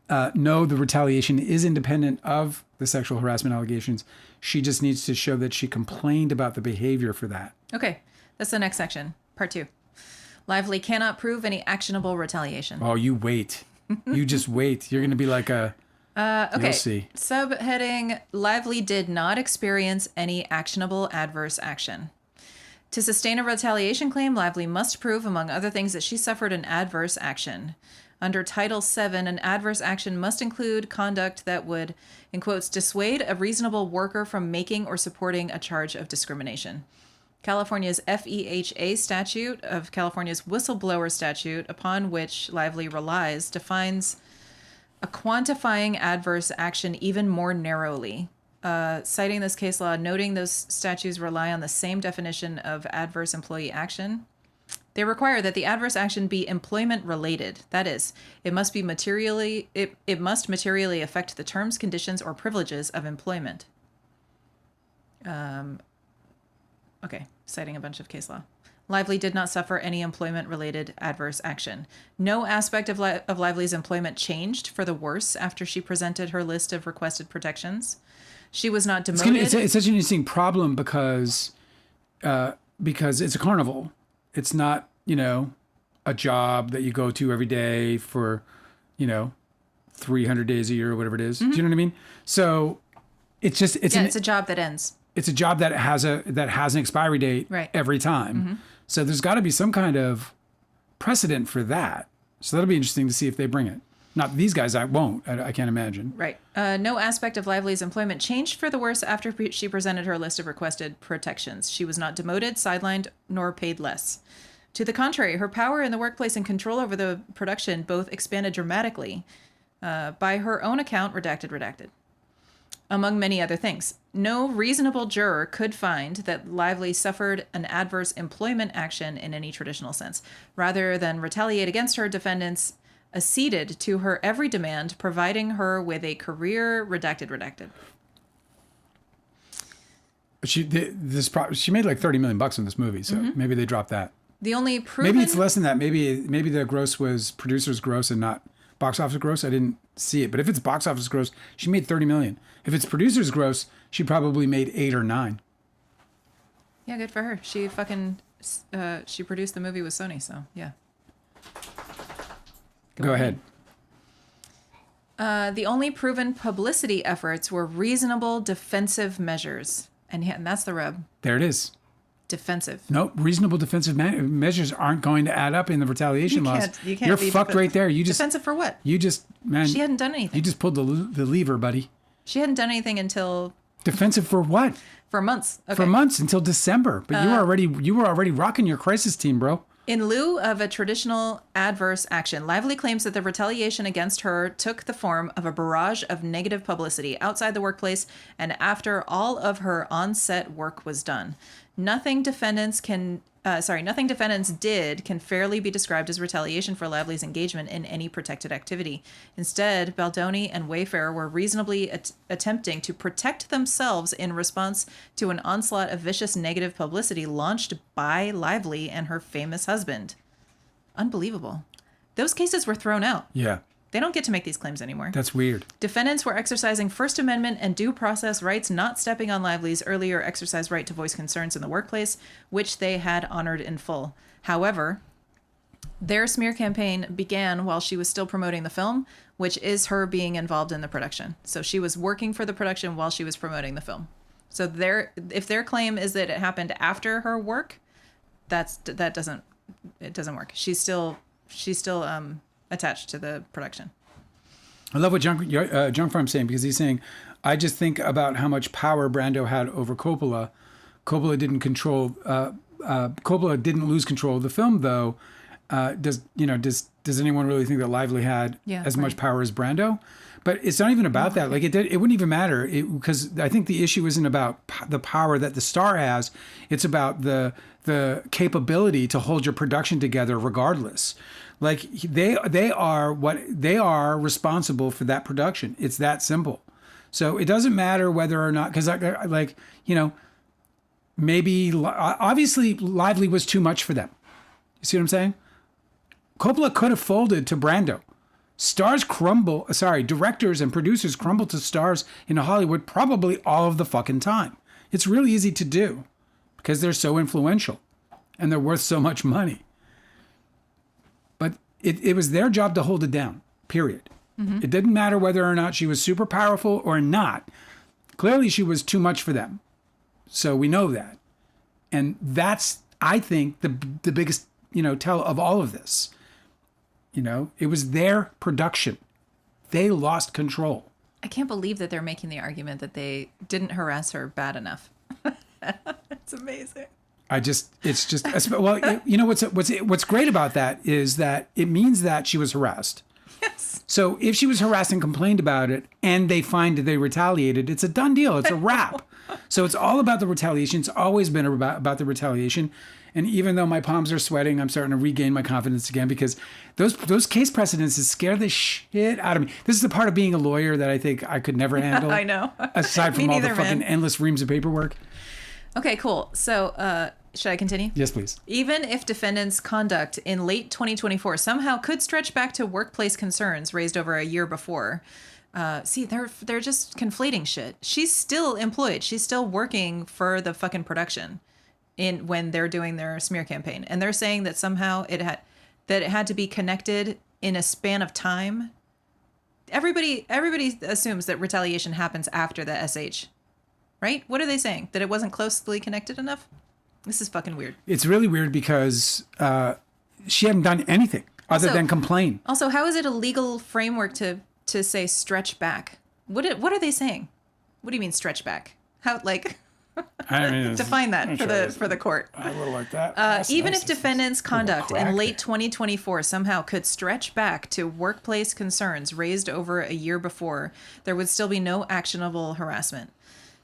No, the retaliation is independent of the sexual harassment allegations. She just needs to show that she complained about the behavior for that. Okay. That's the next section. Part 2. Lively cannot prove any actionable retaliation. Oh, you wait. You just wait. You're going to be like a... Okay. You'll see. Subheading, Lively did not experience any actionable adverse action. To sustain a retaliation claim, Lively must prove, among other things, that she suffered an adverse action. Under Title VII, an adverse action must include conduct that would, in quotes, dissuade a reasonable worker from making or supporting a charge of discrimination. California's FEHA statute of California's whistleblower statute, upon which Lively relies, defines a quantifying adverse action even more narrowly. Citing this case law, noting those statutes rely on the same definition of adverse employee action, they require that the adverse action be employment related. That is, it must materially affect the terms, conditions, or privileges of employment. Okay, citing a bunch of case law. Lively did not suffer any employment-related adverse action. No aspect of Lively's employment changed for the worse after she presented her list of requested protections. She was not demoted. It's such an interesting problem because it's a carnival. It's not, a job that you go to every day for, 300 days a year or whatever it is. Do you know what I mean? So it's a job that ends. It's a job that has an expiry date every time. So there's got to be some kind of precedent for that. So that'll be interesting to see if they bring it. Not these guys, I won't. I can't imagine. Right. No aspect of Lively's employment changed for the worse after she presented her list of requested protections. She was not demoted, sidelined, nor paid less. To the contrary, her power in the workplace and control over the production both expanded dramatically. By her own account, redacted. Among many other things. No reasonable juror could find that Lively suffered an adverse employment action in any traditional sense. Rather than retaliate against her, defendants acceded to her every demand, providing her with a career redacted. She made like $30 million in this movie, so maybe they dropped that. The only proven... Maybe it's less than that. Maybe the gross was producer's gross and not box office gross. I didn't see it, but if it's box office gross, she made $30 million. If it's producer's gross, she probably made 8 or 9. Yeah, good for her. She fucking she produced the movie with Sony, so yeah. Go ahead. The only proven publicity efforts were reasonable defensive measures, and that's the rub. There it is. Defensive. Nope. Reasonable defensive measures aren't going to add up in the retaliation laws. You can't. You're fucked right there. You just defensive for what? You just She hadn't done anything. You just pulled the lever, buddy. She hadn't done anything until defensive for what? For months. Okay. For months until December. But you were already rocking your crisis team, bro. In lieu of a traditional adverse action, Lively claims that the retaliation against her took the form of a barrage of negative publicity outside the workplace and after all of her on-set work was done. Nothing defendants did can fairly be described as retaliation for Lively's engagement in any protected activity. Instead, Baldoni and Wayfair were reasonably attempting to protect themselves in response to an onslaught of vicious negative publicity launched by Lively and her famous husband. Unbelievable. Those cases were thrown out. Yeah. They don't get to make these claims anymore. That's weird. Defendants were exercising First Amendment and due process rights, not stepping on Lively's earlier exercised right to voice concerns in the workplace, which they had honored in full. However, their smear campaign began while she was still promoting the film, which is her being involved in the production. So she was working for the production while she was promoting the film. So if their claim is that it happened after her work, that doesn't work. She's still attached to the production. I love what Junk Farm's saying, because he's saying, I just think about how much power Brando had over Coppola. Coppola didn't lose control of the film, though. Does anyone really think that Lively had as much power as Brando? But it's not even about that. Like it wouldn't even matter, because I think the issue isn't about the power that the star has. It's about the capability to hold your production together regardless. Like they are responsible for that production. It's that simple. So it doesn't matter whether or not, because maybe obviously Lively was too much for them. You see what I'm saying? Coppola could have folded to Brando. Directors and producers crumble to stars in Hollywood probably all of the fucking time. It's really easy to do because they're so influential and they're worth so much money. But it was their job to hold it down, period. Mm-hmm. It didn't matter whether or not she was super powerful or not. Clearly she was too much for them. So we know that. And that's, I think, the biggest, tell of all of this. It was their production. They lost control. I can't believe that they're making the argument that they didn't harass her bad enough. It's amazing. What's great about that is that it means that she was harassed. Yes. So if she was harassed and complained about it and they find that they retaliated, it's a done deal. It's a wrap. So it's all about the retaliation. It's always been about the retaliation. And even though my palms are sweating, I'm starting to regain my confidence again, because those case precedences scare the shit out of me. This is the part of being a lawyer that I think I could never handle. I know. Aside from all the fucking endless reams of paperwork. Okay, cool. So should I continue? Yes, please. Even if defendants' conduct in late 2024 somehow could stretch back to workplace concerns raised over a year before, they're just conflating shit. She's still employed. She's still working for the fucking production when they're doing their smear campaign, and they're saying that somehow it had to be connected in a span of time. Everybody assumes that retaliation happens after the SH, right? What are they saying? That it wasn't closely connected enough? This is fucking weird. It's really weird because she hadn't done anything other than complain. Also, how is it a legal framework to say stretch back? What are they saying? What do you mean stretch back? How, like, I mean, define that for the court. A little like that. Even if defendants' conduct in late 2024 somehow could stretch back to workplace concerns raised over a year before, there would still be no actionable harassment.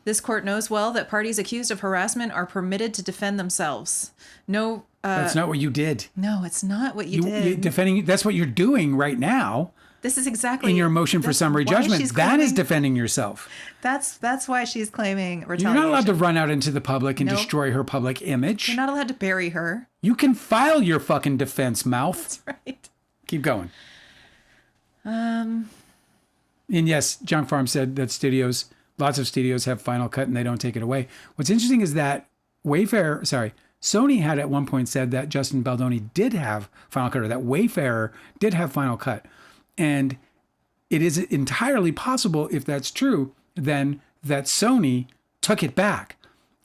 This court knows well that parties accused of harassment are permitted to defend themselves. That's not what you did. No, it's not what you did. Defending, that's what you're doing right now. This is exactly in your motion for summary judgment. That is defending yourself. That's why she's claiming retaliation. You're not allowed to run out into the public and destroy her public image. You're not allowed to bury her. You can file your fucking defense, mouth. That's right. Keep going. And yes, Junk Farm said that lots of studios have Final Cut and they don't take it away. What's interesting is that Sony had at one point said that Justin Baldoni did have Final Cut, or that Wayfarer did have Final Cut. And it is entirely possible, if that's true, then that Sony took it back.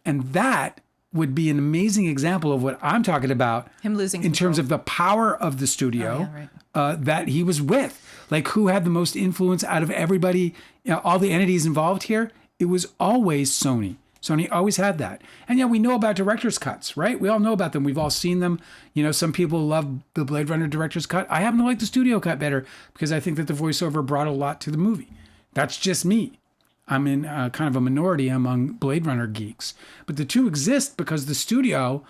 And that would be an amazing example of what I'm talking about. Him losing in control. terms of the power of the studio that he was with. Like, who had the most influence out of everybody, all the entities involved here? It was always Sony. Sony always had that. And yeah, we know about director's cuts, right? We all know about them. We've all seen them. Some people love the Blade Runner director's cut. I happen to like the studio cut better because I think that the voiceover brought a lot to the movie. That's just me. I'm in kind of a minority among Blade Runner geeks. But the two exist because the studio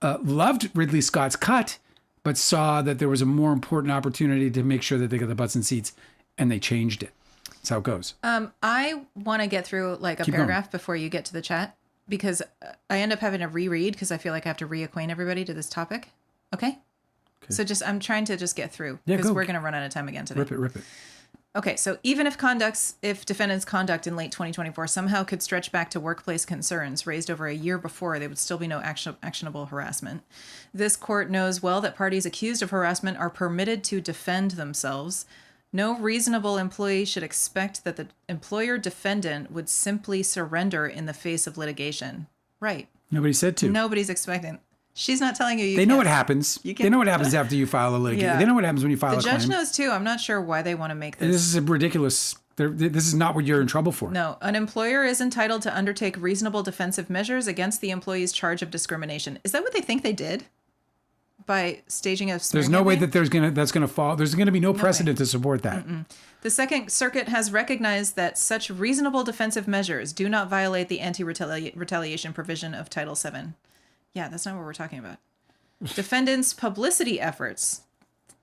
loved Ridley Scott's cut, but saw that there was a more important opportunity to make sure that they got the butts and seats, and they changed it. That's how it goes. I want to get through like a paragraph before you get to the chat, because I end up having to reread because I feel like I have to reacquaint everybody to this topic. Okay? So I'm trying to just get through because we're going to run out of time again today. Rip it. Okay, so even if defendants' conduct in late 2024 somehow could stretch back to workplace concerns raised over a year before, there would still be no actionable harassment. This court knows well that parties accused of harassment are permitted to defend themselves. No reasonable employee should expect that the employer defendant would simply surrender in the face of litigation. Right. Nobody said to. Nobody's expecting. She's not telling you. They know what happens. They know what happens after you file a litigation. Yeah. They know what happens when you file a claim. The judge knows too. I'm not sure why they want to make this. This is a ridiculous. This is not what you're in trouble for. No, an employer is entitled to undertake reasonable defensive measures against the employee's charge of discrimination. Is that what they think they did? By staging a smear There's no way campaign? that that's going to fall. There's going to be no precedent to support that. The Second Circuit has recognized that such reasonable defensive measures do not violate the anti-retaliation provision of Title VII. Yeah, that's not what we're talking about. Defendants' publicity efforts.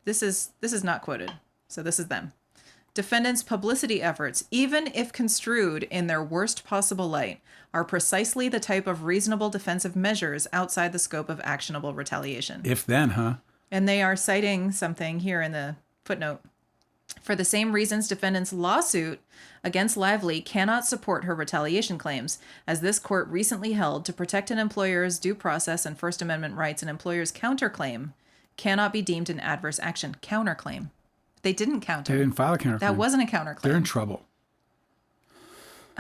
This is not quoted, so this is them. Defendants' publicity efforts, even if construed in their worst possible light, are precisely the type of reasonable defensive measures outside the scope of actionable retaliation. If then, huh? And they are citing something here in the footnote. For the same reasons, defendants' lawsuit against Lively cannot support her retaliation claims, as this court recently held to protect an employer's due process and First Amendment rights, an employer's counterclaim cannot be deemed an adverse action. Counterclaim. They didn't counter. They didn't file a counterclaim. That wasn't a counterclaim. They're in trouble.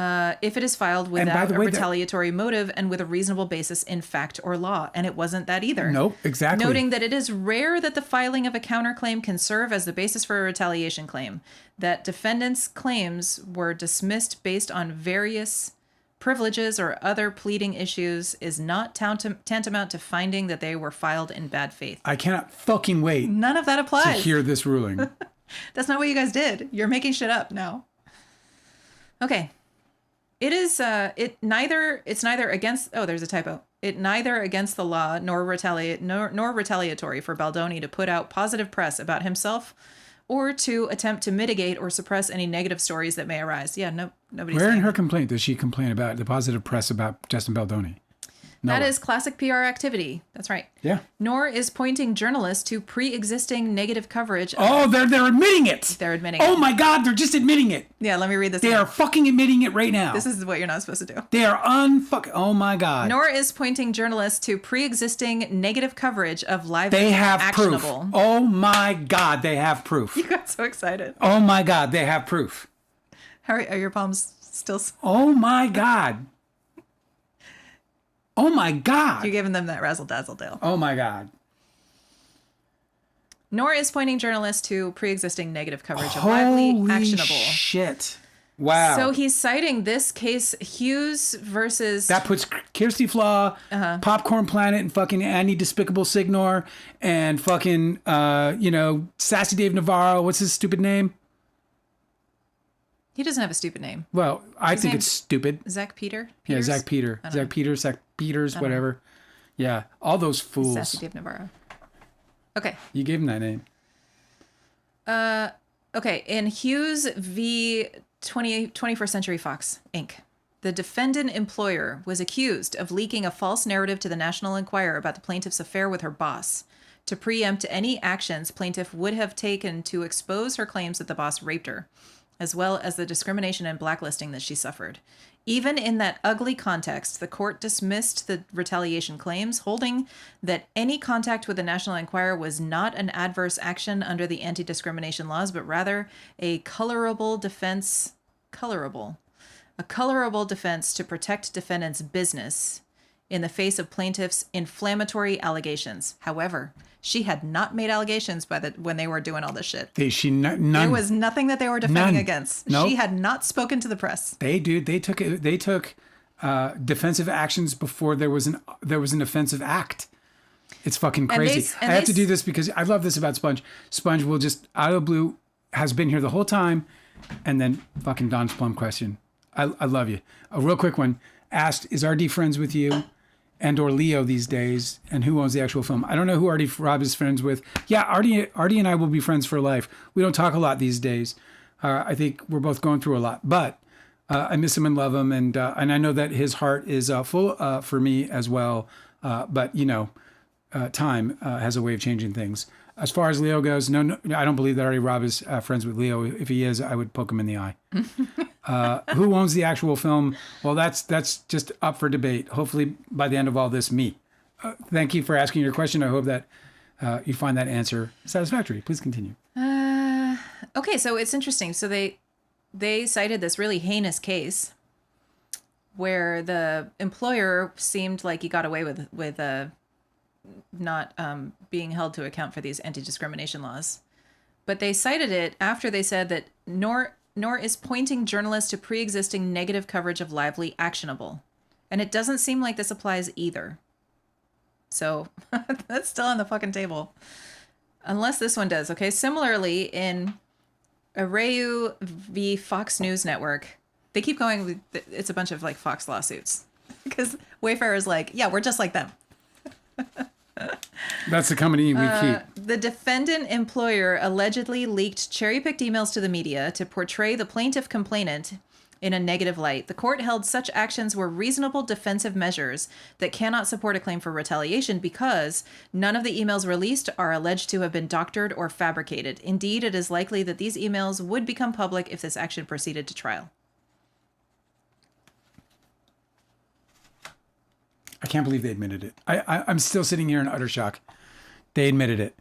If it is filed without a retaliatory motive and with a reasonable basis in fact or law. And it wasn't that either. Nope, exactly. Noting that it is rare that the filing of a counterclaim can serve as the basis for a retaliation claim. That defendants' claims were dismissed based on various privileges or other pleading issues is not tantamount to finding that they were filed in bad faith. I cannot fucking wait. None of that applies. To hear this ruling. That's not what you guys did. You're making shit up now. Okay. It's neither against, there's a typo. It neither against the law nor retaliatory for Baldoni to put out positive press about himself or to attempt to mitigate or suppress any negative stories that may arise. Yeah, nobody's Where in saying her that. complaint does she complain about the positive press about Justin Baldoni? That is classic PR activity. That's right. Yeah. Nor is pointing journalists to pre-existing negative coverage. Oh, they're admitting it. They're admitting Oh it. my God, they're just admitting it. Yeah, let me read this. They are fucking admitting it right now. This is what you're not supposed to do. They are Oh my God. Nor is pointing journalists to pre-existing negative coverage of live They have actionable. proof. Oh my God, they have proof. You got so excited. Oh my God, they have proof. How are your palms still? Oh my God. Oh my God. You're giving them that razzle dazzle, Dale. Oh my God. Nor is pointing journalists to pre-existing negative coverage of lively actionable. Shit. Wow. So he's citing this case, Hughes versus. That puts Kirsty Flaw, Popcorn Planet, and fucking Andy Despicable Signor, and fucking, Sassy Dave Navarro. What's his stupid name? He doesn't have a stupid name. Well, I think it's stupid. Zach Peters? Yeah, Zach Peters, whatever. Yeah, all those fools. Sassy Dave Navarro. Okay. You gave him that name. Okay, in Hughes v. 21st Century Fox, Inc., the defendant employer was accused of leaking a false narrative to the National Enquirer about the plaintiff's affair with her boss to preempt any actions plaintiff would have taken to expose her claims that the boss raped her, as well as the discrimination and blacklisting that she suffered. Even in that ugly context, the court dismissed the retaliation claims, holding that any contact with the National Enquirer was not an adverse action under the anti-discrimination laws, but rather a colorable defense to protect defendant's business in the face of plaintiff's inflammatory allegations. However, she had not made allegations when they were doing all this shit. None. There was nothing that they were defending against. Nope. She had not spoken to the press. They took defensive actions before there was an offensive act. It's fucking crazy. I have to do this because I love this about Sponge. Sponge will just out of the blue has been here the whole time, and then fucking Don's Plum question. I love you. A real quick one. Asked, is RD friends with you and or Leo these days? And who owns the actual film? I don't know who RD Rob is friends with. Yeah, RD and I will be friends for life. We don't talk a lot these days. I think we're both going through a lot. But I miss him and love him. And I know that his heart is full for me as well. But, time has a way of changing things. As far as Leo goes, no, I don't believe that RD Rob is friends with Leo. If he is, I would poke him in the eye. Who owns the actual film? Well, that's just up for debate. Hopefully, by the end of all this, me. Thank you for asking your question. I hope that you find that answer satisfactory. Please continue. Okay, so it's interesting. So they cited this really heinous case where the employer seemed like he got away with not being held to account for these anti-discrimination laws. But they cited it after they said that nor is pointing journalists to pre-existing negative coverage of Lively actionable. And it doesn't seem like this applies either. So that's still on the fucking table. Unless this one does. Okay, similarly, in Areu v. Fox News Network, they keep going with, it's a bunch of like Fox lawsuits. Because Wayfair is like, yeah, we're just like them. That's the company we keep. The defendant employer allegedly leaked cherry-picked emails to the media to portray the plaintiff complainant in a negative light. The court held such actions were reasonable defensive measures that cannot support a claim for retaliation because none of the emails released are alleged to have been doctored or fabricated. Indeed, it is likely that these emails would become public if this action proceeded to trial. I can't believe they admitted it. I'm still sitting here in utter shock. They admitted it.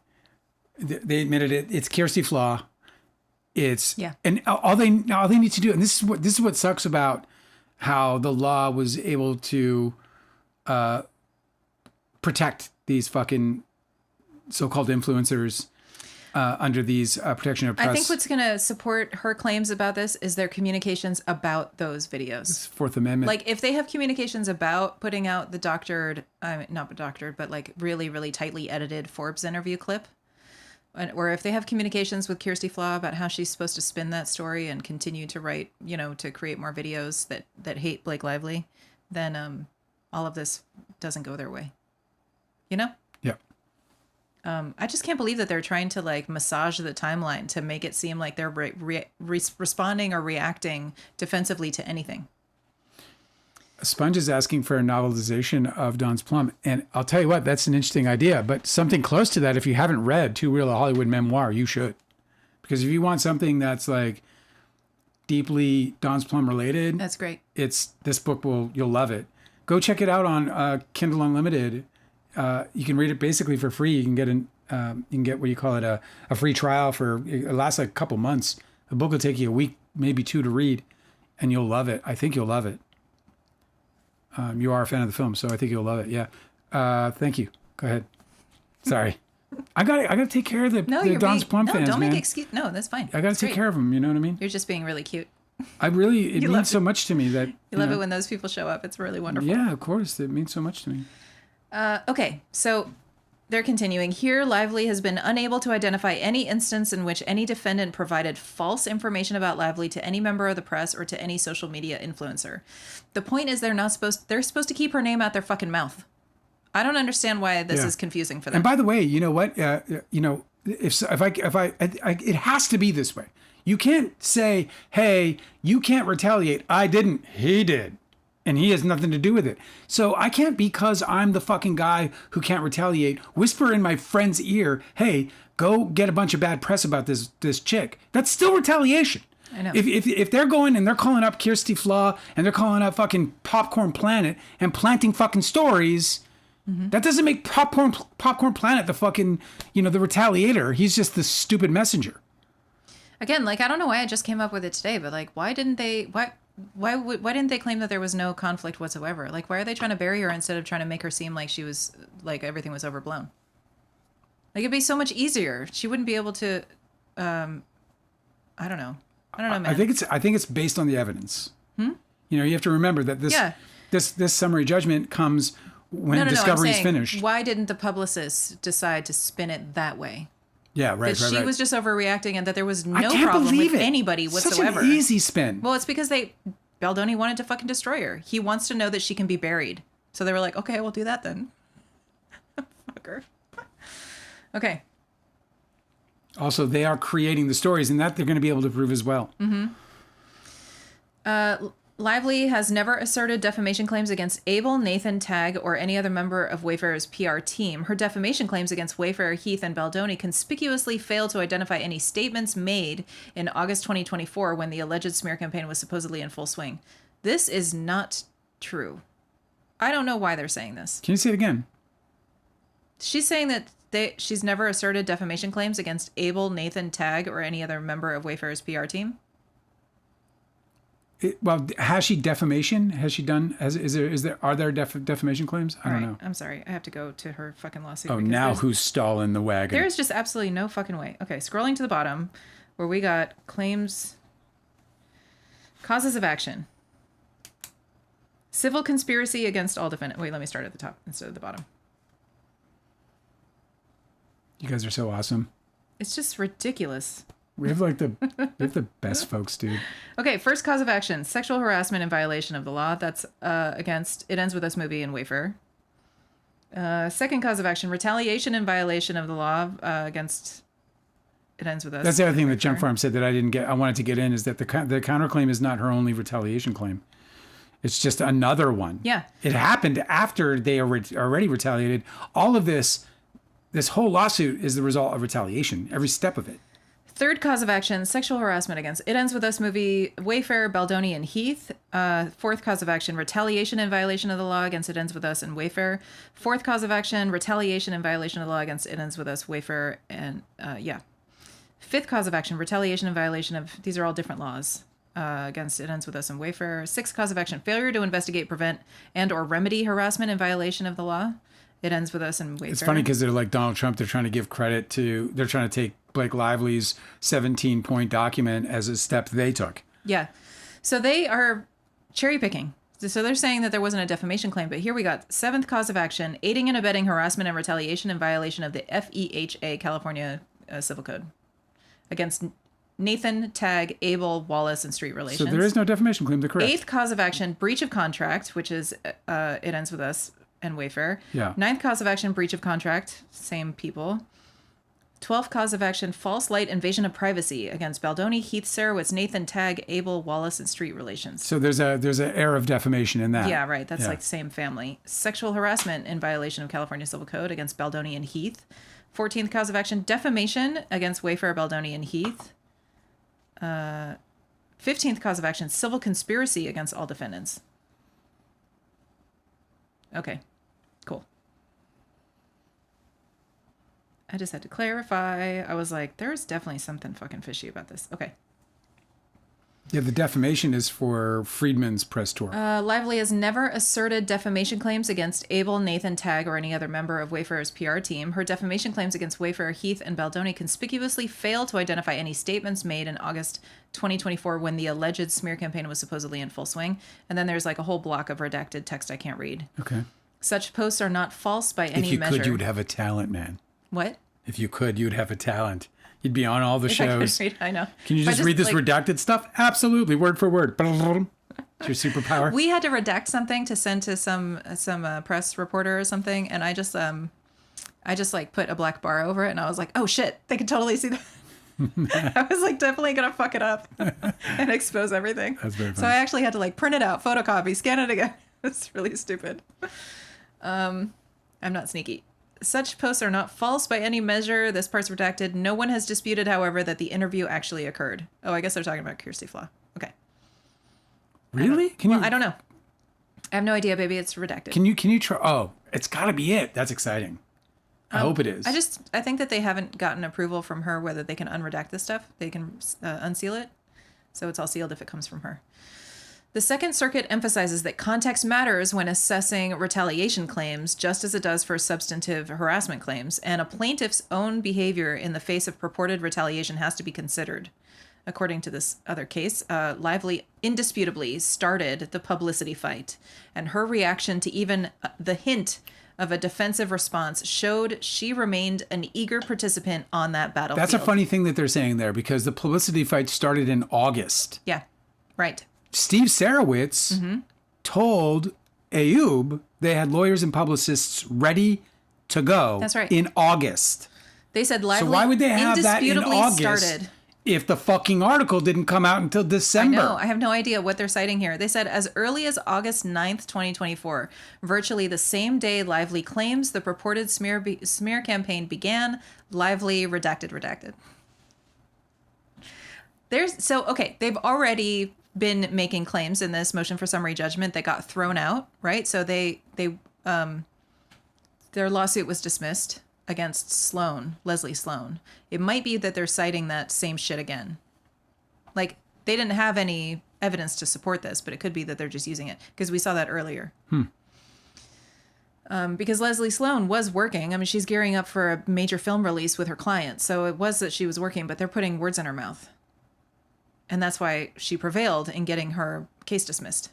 They admitted it. It's Kirsty Flaw. And all they need to do, and this is what sucks about how the law was able to protect these fucking so-called influencers under these protection of press. I think what's going to support her claims about this is their communications about those videos. It's Fourth Amendment. Like if they have communications about putting out the doctored, not doctored, but like really, really tightly edited Forbes interview clip, or if they have communications with Kirsty Flaw about how she's supposed to spin that story and continue to write, to create more videos that hate Blake Lively, then all of this doesn't go their way. Yeah. I just can't believe that they're trying to like massage the timeline to make it seem like they're responding or reacting defensively to anything. Sponge is asking for a novelization of Don's Plum. And I'll tell you what, that's an interesting idea. But something close to that, if you haven't read Too Real a Hollywood Memoir, you should. Because if you want something that's like deeply Don's Plum related, that's great. It's this book you'll love it. Go check it out on Kindle Unlimited. You can read it basically for free. You can get what you call it, a free trial it lasts like a couple months. The book will take you a week, maybe two to read, and you'll love it. I think you'll love it. You are a fan of the film, so I think you'll love it. Yeah. Thank you. Go ahead. Sorry. I got to take care of the Don's Plum fans, don't man. make excuse. No, that's fine. I got to take care of them. You know what I mean? You're just being really cute. It means so much to me that you love it when those people show up. It's really wonderful. Yeah, of course. It means so much to me. Okay, so they're continuing. Here, Lively has been unable to identify any instance in which any defendant provided false information about Lively to any member of the press or to any social media influencer. The point is they're supposed to keep her name out their fucking mouth. I don't understand why this is confusing for them. And by the way, you know what? If I, it has to be this way. You can't say, hey, you can't retaliate. I didn't. He did. And he has nothing to do with it. So I can't, because I'm the fucking guy who can't retaliate, whisper in my friend's ear, hey, go get a bunch of bad press about this chick. That's still retaliation. I know. If they're going and they're calling up Kirsty Flaw and they're calling up fucking Popcorn Planet and planting fucking stories, that doesn't make Popcorn Planet the fucking, the retaliator. He's just the stupid messenger. Again, like, I don't know why I just came up with it today, but like, why didn't they claim that there was no conflict whatsoever? Like, why are they trying to bury her instead of trying to make her seem like she was, like, everything was overblown? Like, it'd be so much easier. She wouldn't be able to, I don't know, man. I think it's based on the evidence. You have to remember that this summary judgment comes when discovery is finished. Why didn't the publicists decide to spin it that way? Yeah, right. That she was just overreacting and that there was no can't problem with believe it. anybody whatsoever. Such an easy spin. Well, it's because Baldoni wanted to fucking destroy her. He wants to know that she can be buried. So they were like, okay, we'll do that then. Fucker. Okay. Also, they are creating the stories, and that they're going to be able to prove as well. Lively has never asserted defamation claims against Abel, Nathan, Tagg, or any other member of Wayfarer's PR team. Her defamation claims against Wayfarer, Heath, and Baldoni conspicuously fail to identify any statements made in August 2024 when the alleged smear campaign was supposedly in full swing. This is not true. I don't know why they're saying this. Can you say it again? She's saying that she's never asserted defamation claims against Abel, Nathan, Tagg, or any other member of Wayfarer's PR team. Has she defamation? Has she done? Are there defamation claims? I don't know. I'm sorry. I have to go to her fucking lawsuit. Oh, now who's stalling the wagon? There's just absolutely no fucking way. Okay, scrolling to the bottom, where we got claims, causes of action, civil conspiracy against all defendants. Wait, let me start at the top instead of the bottom. You guys are so awesome. It's just ridiculous. We have the best folks, dude. Okay, first cause of action, sexual harassment in violation of the law. That's against It Ends With Us movie and Wayfarer. Second cause of action, retaliation in violation of the law against It Ends With Us. That's the other thing that Junk Farm said that I wanted to get in, is that the counterclaim is not her only retaliation claim. It's just another one. Yeah. It happened after they already retaliated. All of this whole lawsuit is the result of retaliation, every step of it. Third cause of action, sexual harassment against It Ends With Us movie, Wayfarer, Baldoni, and Heath. Fourth cause of action, retaliation in violation of the law against It Ends With Us and Wayfarer. Fourth cause of action, retaliation in violation of the law against It Ends With Us, Wayfarer, and Fifth cause of action, retaliation in violation of, these are all different laws, against It Ends With Us and Wayfarer. Sixth cause of action, failure to investigate, prevent, and or remedy harassment in violation of the law. It Ends With Us and Wayfarer. It's funny because they're like Donald Trump. They're trying to give credit to, they're trying to take Blake Lively's 17-point document as a step they took. Yeah. So they are cherry picking. So they're saying that there wasn't a defamation claim, but here we got seventh cause of action, aiding and abetting harassment and retaliation in violation of the FEHA California Civil Code against Nathan, Tagg, Abel, Wallace, and Street Relations. So there is no defamation claim. They're correct. Eighth cause of action, breach of contract, which is It Ends With Us and Wayfarer. Yeah. Ninth cause of action, breach of contract, same people. 12th cause of action, false light invasion of privacy against Baldoni, Heath, Sarowitz, Nathan, Tagg, Abel, Wallace, and Street Relations. So there's an air of defamation in that. Yeah, right. That's like the same family. Sexual harassment in violation of California Civil Code against Baldoni and Heath. 14th cause of action, defamation against Wayfarer, Baldoni, and Heath. 15th cause of action, civil conspiracy against all defendants. Okay, cool. I just had to clarify. I was like, there's definitely something fucking fishy about this. Okay. Yeah, the defamation is for Friedman's press tour. Lively has never asserted defamation claims against Abel, Nathan, Tagg, or any other member of Wayfarer's PR team. Her defamation claims against Wayfarer, Heath, and Baldoni conspicuously fail to identify any statements made in August 2024 when the alleged smear campaign was supposedly in full swing. And then there's like a whole block of redacted text I can't read. Okay. Such posts are not false by any measure. If you could, you would have a talent, man. What? If you could, you'd have a talent. You'd be on all the shows. I know. Can you just read this redacted stuff? Absolutely, word for word. It's your superpower. We had to redact something to send to some press reporter or something, and I just like put a black bar over it, and I was like, oh shit, they can totally see that. I was like definitely gonna fuck it up and expose everything. That's very So funny. I actually had to like print it out, photocopy, scan it again. It's really stupid. I'm not sneaky. Such posts are not false by any measure. This part's redacted. No one has disputed, however, that the interview actually occurred. Oh, I guess they're talking about Kirsty Flaw. Okay. Really? I don't know. I have no idea, baby. It's redacted. Can you try? Oh, it's got to be it. That's exciting. I hope it is. I think that they haven't gotten approval from her whether they can unredact this stuff. They can unseal it. So it's all sealed if it comes from her. The Second Circuit emphasizes that context matters when assessing retaliation claims, just as it does for substantive harassment claims, and a plaintiff's own behavior in the face of purported retaliation has to be considered. According to this other case, Lively indisputably started the publicity fight, and her reaction to even the hint of a defensive response showed she remained an eager participant on that battlefield. That's a funny thing that they're saying there, because the publicity fight started in August. Yeah, right. Steve Sarowitz told Ayub they had lawyers and publicists ready to go. That's right. In August. They said Lively So why would they have that in indisputably August started. if the fucking article didn't come out until December? I know. I have no idea what they're citing here. They said as early as August 9th, 2024, virtually the same day Lively claims the purported smear campaign began, Lively redacted. They've already been making claims in this motion for summary judgment that got thrown out, right? So their lawsuit was dismissed against Leslie Sloan. It might be that they're citing that same shit again. Like, they didn't have any evidence to support this, but it could be that they're just using it, because we saw that earlier. Because Leslie Sloan was working. I mean, she's gearing up for a major film release with her client. So it was that she was working, but they're putting words in her mouth. And that's why she prevailed in getting her case dismissed.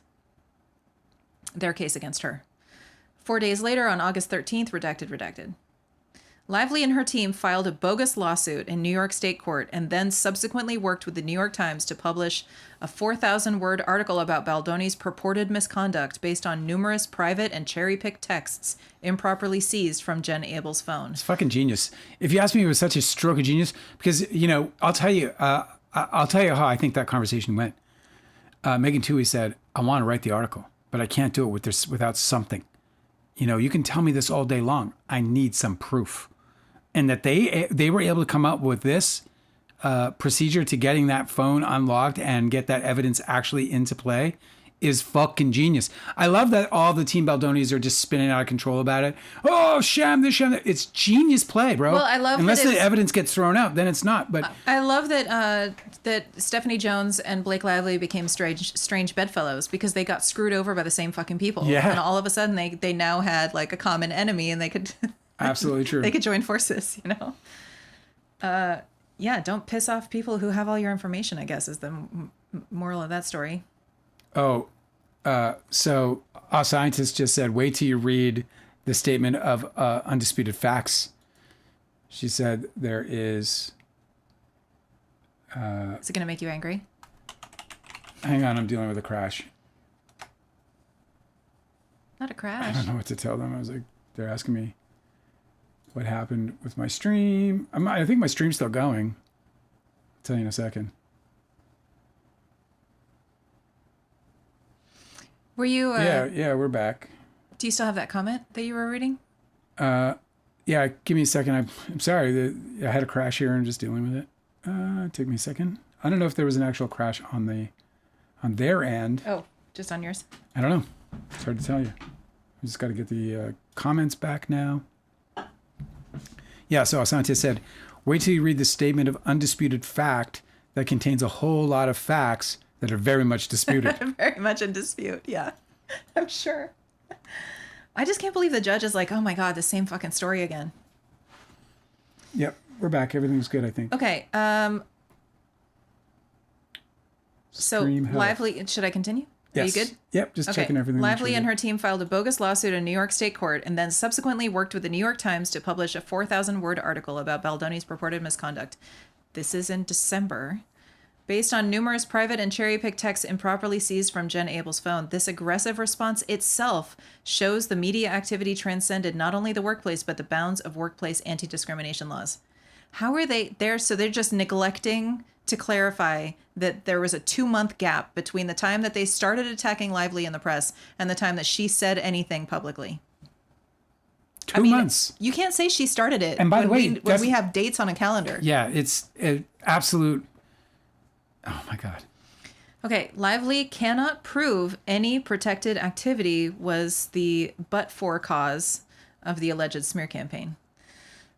Their case against her. 4 days later, on August 13th, redacted. Lively and her team filed a bogus lawsuit in New York State Court and then subsequently worked with the New York Times to publish a 4,000-word article about Baldoni's purported misconduct based on numerous private and cherry-picked texts improperly seized from Jen Abel's phone. It's fucking genius. If you ask me, it was such a stroke of genius because, I'll tell you how I think that conversation went. Megan Twohey said, I want to write the article, but I can't do it without something. You can tell me this all day long. I need some proof. And that they were able to come up with this procedure to getting that phone unlocked and get that evidence actually into play is fucking genius. I love that all the Team Baldonis are just spinning out of control about it. Oh, sham this, sham that. It's genius play, bro. Well, I love Unless that the evidence gets thrown out, then it's not. But I love that that Stephanie Jones and Blake Lively became strange bedfellows because they got screwed over by the same fucking people. Yeah. And all of a sudden they now had like a common enemy and they could absolutely true. They could join forces, Yeah, don't piss off people who have all your information, I guess, is the moral of that story. Oh, so our scientist just said, wait till you read the statement of undisputed facts. She said there is... is it going to make you angry? Hang on, I'm dealing with a crash. Not a I crash. don't know what to tell them. I was like, they're asking me what happened with my stream. I think my stream's still going. I'll tell you in a second. Were you... Yeah, we're back. Do you still have that comment that you were reading? Yeah, give me a second. I'm sorry. I had a crash here and I'm just dealing with it. Take me a second. I don't know if there was an actual crash on their end. Oh, just on yours? I don't know. It's hard to tell you. I just got to get the comments back now. Yeah, so our scientist said, wait till you read the statement of undisputed fact that contains a whole lot of facts that are very much disputed. Very much in dispute, yeah. I'm sure. I just can't believe the judge is like, oh my God, the same fucking story again. Yep, we're back. Everything's good, I think. Okay. So Lively, should I continue? Are Yes. you good? Yep, just checking everything. Lively and her team filed a bogus lawsuit in New York State Court and then subsequently worked with the New York Times to publish a 4,000-word article about Baldoni's purported misconduct. This is in December. Based on numerous private and cherry-picked texts improperly seized from Jen Abel's phone, this aggressive response itself shows the media activity transcended not only the workplace, but the bounds of workplace anti-discrimination laws. How are they there? So they're just neglecting to clarify that there was a 2-month gap between the time that they started attacking Lively in the press and the time that she said anything publicly. 2 months. You can't say she started it. And by the way, when we have dates on a calendar. Yeah, it's an absolute... Oh, my God. Okay, Lively cannot prove any protected activity was the but-for cause of the alleged smear campaign.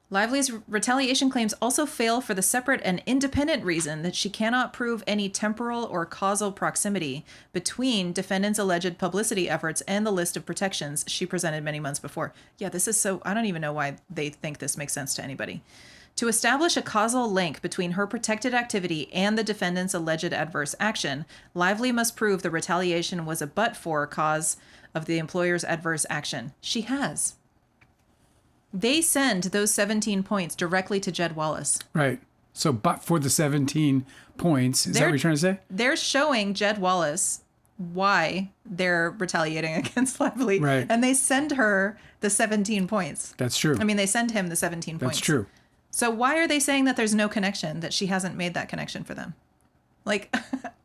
Lively's retaliation claims also fail for the separate and independent reason that she cannot prove any temporal or causal proximity between defendants' alleged publicity efforts and the list of protections she presented many months before. Yeah, this is so... I don't even know why they think this makes sense to anybody. To establish a causal link between her protected activity and the defendant's alleged adverse action, Lively must prove the retaliation was a but-for cause of the employer's adverse action. She has. They send those 17 points directly to Jed Wallace. Right. So, but for the 17 points, is that what you're trying to say? They're showing Jed Wallace why they're retaliating against Lively. Right. And they send her the 17 points. That's true. I mean, they send him the 17 points. That's true. So why are they saying that there's no connection, that she hasn't made that connection for them? Like,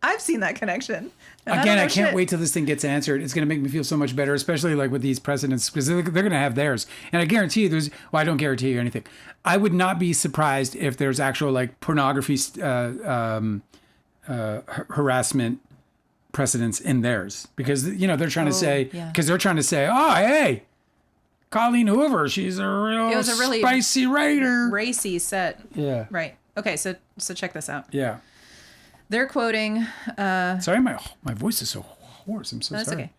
I've seen that connection. Again, I can't wait till this thing gets answered. It's going to make me feel so much better, especially like with these precedents, because they're going to have theirs. And I guarantee you well, I don't guarantee you anything. I would not be surprised if there's actual like pornography harassment precedents in theirs, because, you know, they're trying to say, oh, hey, Colleen Hoover, she's a real spicy writer. Racy set. Yeah. Right. Okay, so check this out. Yeah. They're quoting... sorry, my voice is so hoarse. I'm so that's sorry. Okay.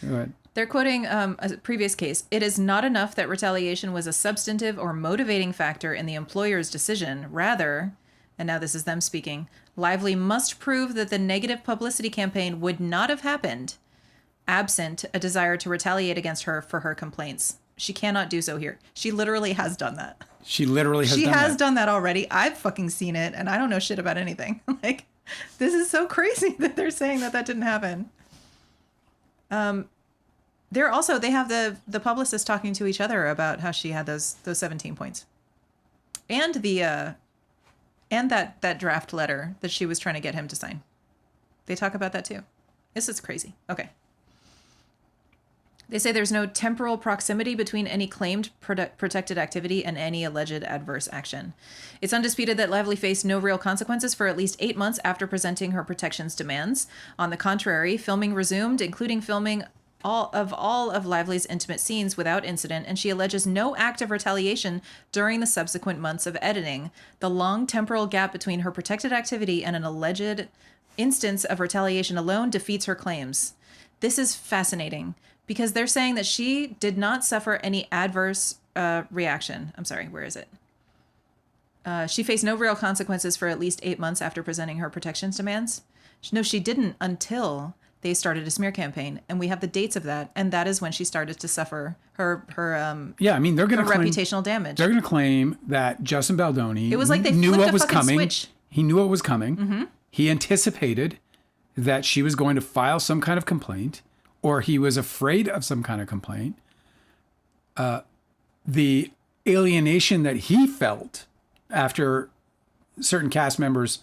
Go ahead. They're quoting a previous case. It is not enough that retaliation was a substantive or motivating factor in the employer's decision. Rather, and now this is them speaking, Lively must prove that the negative publicity campaign would not have happened absent a desire to retaliate against her for her complaints. She cannot do so here. She literally has done that. She has done that already. I've fucking seen it, and I don't know shit about anything. Like, this is so crazy that they're saying that didn't happen. They have the publicists talking to each other about how she had those 17 points, and that draft letter that she was trying to get him to sign. They talk about that too. This is crazy. Okay. They say there's no temporal proximity between any claimed protected activity and any alleged adverse action. It's undisputed that Lively faced no real consequences for at least 8 months after presenting her protections demands. On the contrary, filming resumed, including filming all of Lively's intimate scenes without incident, and she alleges no act of retaliation during the subsequent months of editing. The long temporal gap between her protected activity and an alleged instance of retaliation alone defeats her claims. This is fascinating, because they're saying that she did not suffer any adverse reaction. I'm sorry, where is it? She faced no real consequences for at least 8 months after presenting her protections demands. No, she didn't until they started a smear campaign, and we have the dates of that, and that is when she started to suffer her they're going to reputational damage. They're going to claim that Justin Baldoni it was like they knew flipped what a was fucking coming. Switch. He knew what was coming. Mm-hmm. He anticipated that she was going to file some kind of complaint, or he was afraid of some kind of complaint. The alienation that he felt after certain cast members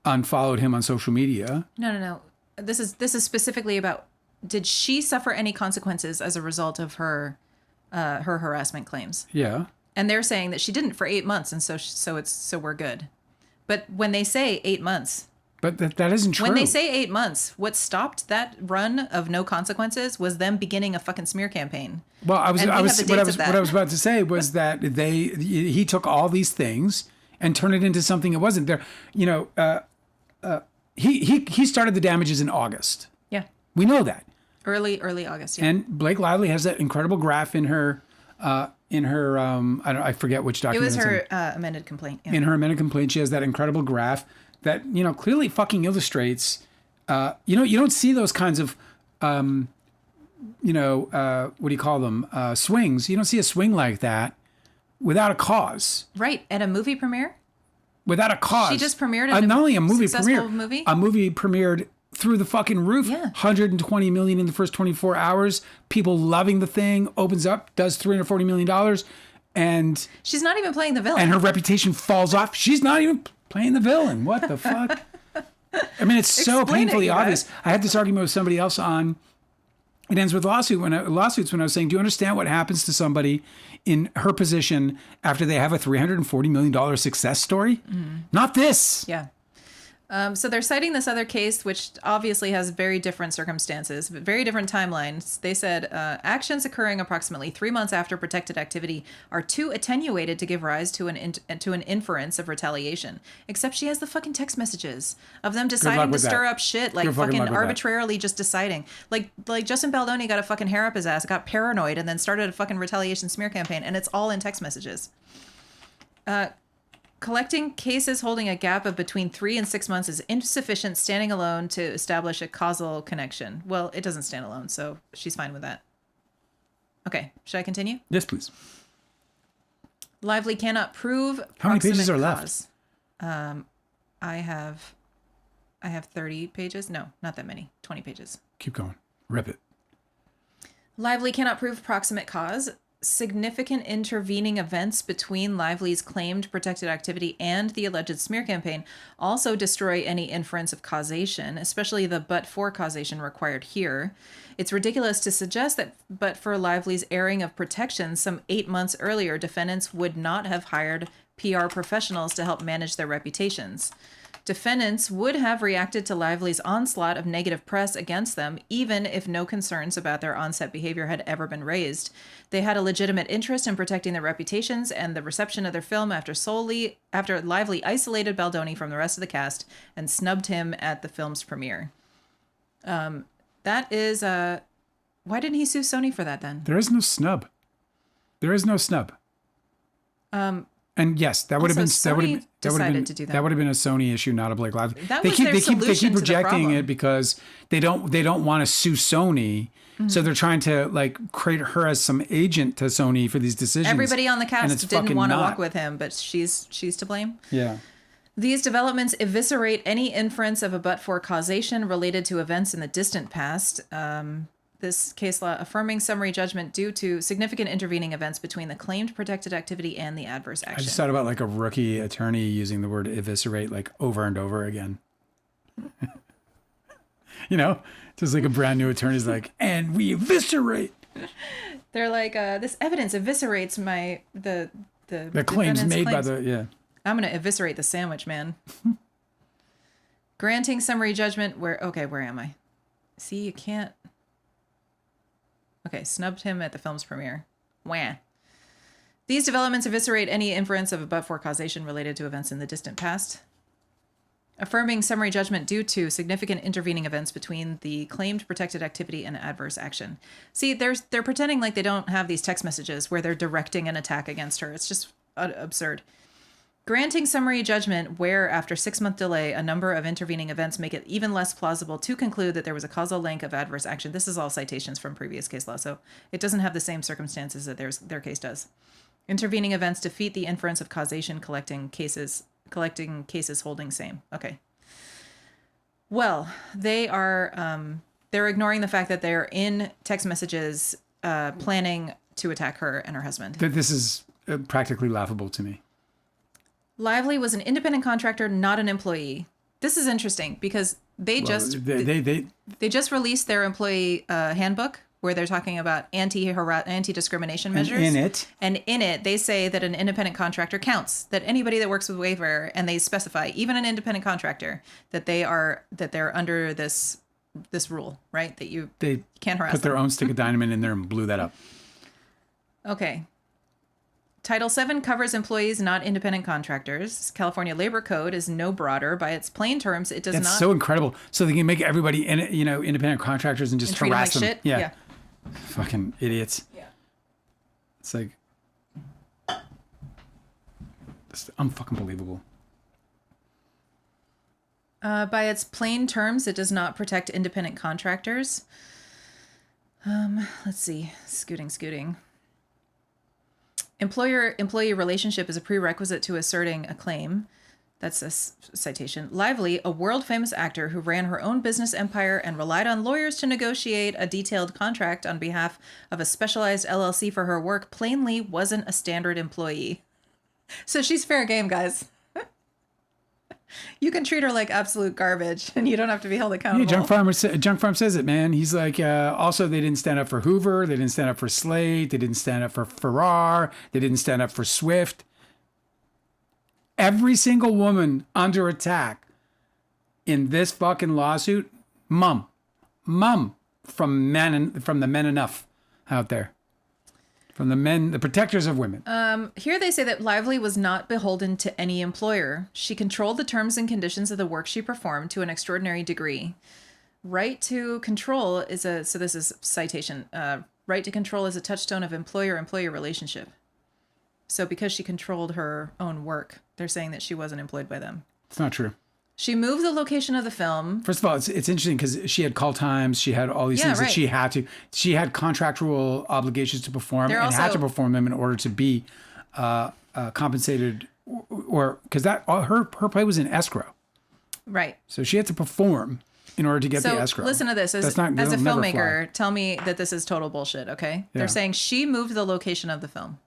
unfollowed him on social media. No. This is specifically about, did she suffer any consequences as a result of her harassment claims? Yeah. And they're saying that she didn't for 8 months, and so we're good. But when they say 8 months, but that isn't true. When they say 8 months, what stopped that run of no consequences was them beginning a fucking smear campaign. Well, what I was about to say was that he took all these things and turned it into something it wasn't. There, he started the damages in August. Yeah, we know that. Early August. Yeah. And Blake Lively has that incredible graph in her I forget which document. It was her amended complaint. Yeah. In her amended complaint, she has that incredible graph that, clearly fucking illustrates, you don't see those kinds of, what do you call them? Swings. You don't see a swing like that without a cause. Right. At a movie premiere? without a cause. She just premiered not only a movie successful premiere, movie? a movie premiered through the fucking roof. Yeah. 120 million in the first 24 hours. People loving the thing. Opens up, does $340 million. And she's not even playing the villain. And her reputation falls off. She's not even playing the villain. What the fuck? I mean, it's so painfully obvious. I had this argument with somebody else on. It ends with lawsuits when I was saying, do you understand what happens to somebody in her position after they have a $340 million success story? Mm-hmm. Not this. Yeah. So they're citing this other case, which obviously has very different circumstances, but very different timelines. They said actions occurring approximately 3 months after protected activity are too attenuated to give rise to an inference of retaliation. Except she has the fucking text messages of them deciding to stir up shit, like fucking arbitrarily just deciding. Like Justin Baldoni got a fucking hair up his ass, got paranoid, and then started a fucking retaliation smear campaign, and it's all in text messages. Collecting cases holding a gap of between 3 and 6 months is insufficient standing alone to establish a causal connection. Well, it doesn't stand alone, so she's fine with that. Okay, should I continue? Yes, please. Lively cannot prove. How many pages are left? I have 30 pages. No, not that many. 20 pages. Keep going. Rip it. Lively cannot prove proximate cause. Significant intervening events between Lively's claimed protected activity and the alleged smear campaign also destroy any inference of causation, especially the but-for causation required here. It's ridiculous to suggest that but for Lively's airing of protections some 8 months earlier, defendants would not have hired PR professionals to help manage their reputations. Defendants would have reacted to Lively's onslaught of negative press against them, even if no concerns about their on-set behavior had ever been raised. They had a legitimate interest in protecting their reputations and the reception of their film after Lively isolated Baldoni from the rest of the cast and snubbed him at the film's premiere. That is, why didn't he sue Sony for that then? There is no snub. There is no snub. And yes, that would have been that would have been a Sony issue, not a Blake Lively. They keep rejecting it because they don't want to sue Sony, so they're trying to like create her as some agent to Sony for these decisions. Everybody on the cast didn't want to walk with him, but she's to blame. Yeah. These developments eviscerate any inference of a but-for causation related to events in the distant past. This case law affirming summary judgment due to significant intervening events between the claimed protected activity and the adverse action. I just thought about like a rookie attorney using the word eviscerate like over and over again. You know, just like a brand new attorney's like, and we eviscerate. They're like, this evidence eviscerates the claims made by the, yeah. I'm going to eviscerate the sandwich, man. Granting summary judgment where am I? See, you can't. Okay, snubbed him at the film's premiere. Wah. These developments eviscerate any inference of a but-for causation related to events in the distant past. Affirming summary judgment due to significant intervening events between the claimed protected activity and adverse action. See, they're pretending like they don't have these text messages where they're directing an attack against her. It's just absurd. Granting summary judgment where, after 6-month delay, a number of intervening events make it even less plausible to conclude that there was a causal link of adverse action. This is all citations from previous case law, so it doesn't have the same circumstances that their case does. Intervening events defeat the inference of causation, collecting cases holding same. Okay. Well, they're ignoring the fact that they're in text messages planning to attack her and her husband. This is practically laughable to me. Lively was an independent contractor, not an employee. This is interesting because they just released their employee handbook where they're talking about anti-discrimination measures. And in it, they say that an independent contractor counts. That anybody that works with Wayfair, and they specify even an independent contractor that they're under this rule, right? That they can't harass. Put their own stick of dynamite in there and blew that up. Okay. Title VII covers employees, not independent contractors. California Labor Code is no broader. By its plain terms, it does not. That's so incredible. So they can make everybody, independent contractors and just harass them. Shit? Yeah. Fucking idiots. Yeah. It's like, it's unfucking believable. By its plain terms, it does not protect independent contractors. Let's see. Scooting. Employer-employee relationship is a prerequisite to asserting a claim. That's a citation. Lively, a world-famous actor who ran her own business empire and relied on lawyers to negotiate a detailed contract on behalf of a specialized LLC for her work, plainly wasn't a standard employee. So she's fair game, guys. You can treat her like absolute garbage, and you don't have to be held accountable. Yeah, Junk Farm says it, man. He's like, also, they didn't stand up for Hoover. They didn't stand up for Slate. They didn't stand up for Farrar. They didn't stand up for Swift. Every single woman under attack in this fucking lawsuit, mum, from the men enough out there, from the men, the protectors of women. Here they say that Lively was not beholden to any employer. She controlled the terms and conditions of the work she performed to an extraordinary degree. Right to control is so this is citation, right to control is a touchstone of employer-employee relationship. So because she controlled her own work, they're saying that she wasn't employed by them. It's not true. She moved the location of the film. First of all, it's interesting because she had call times. She had all these things that she had to. She had contractual obligations to perform and had to perform them in order to be compensated, or because that her play was in escrow. Right. So she had to perform in order to get the escrow. Listen to this. As a filmmaker, tell me that this is total bullshit, okay? Yeah. They're saying she moved the location of the film.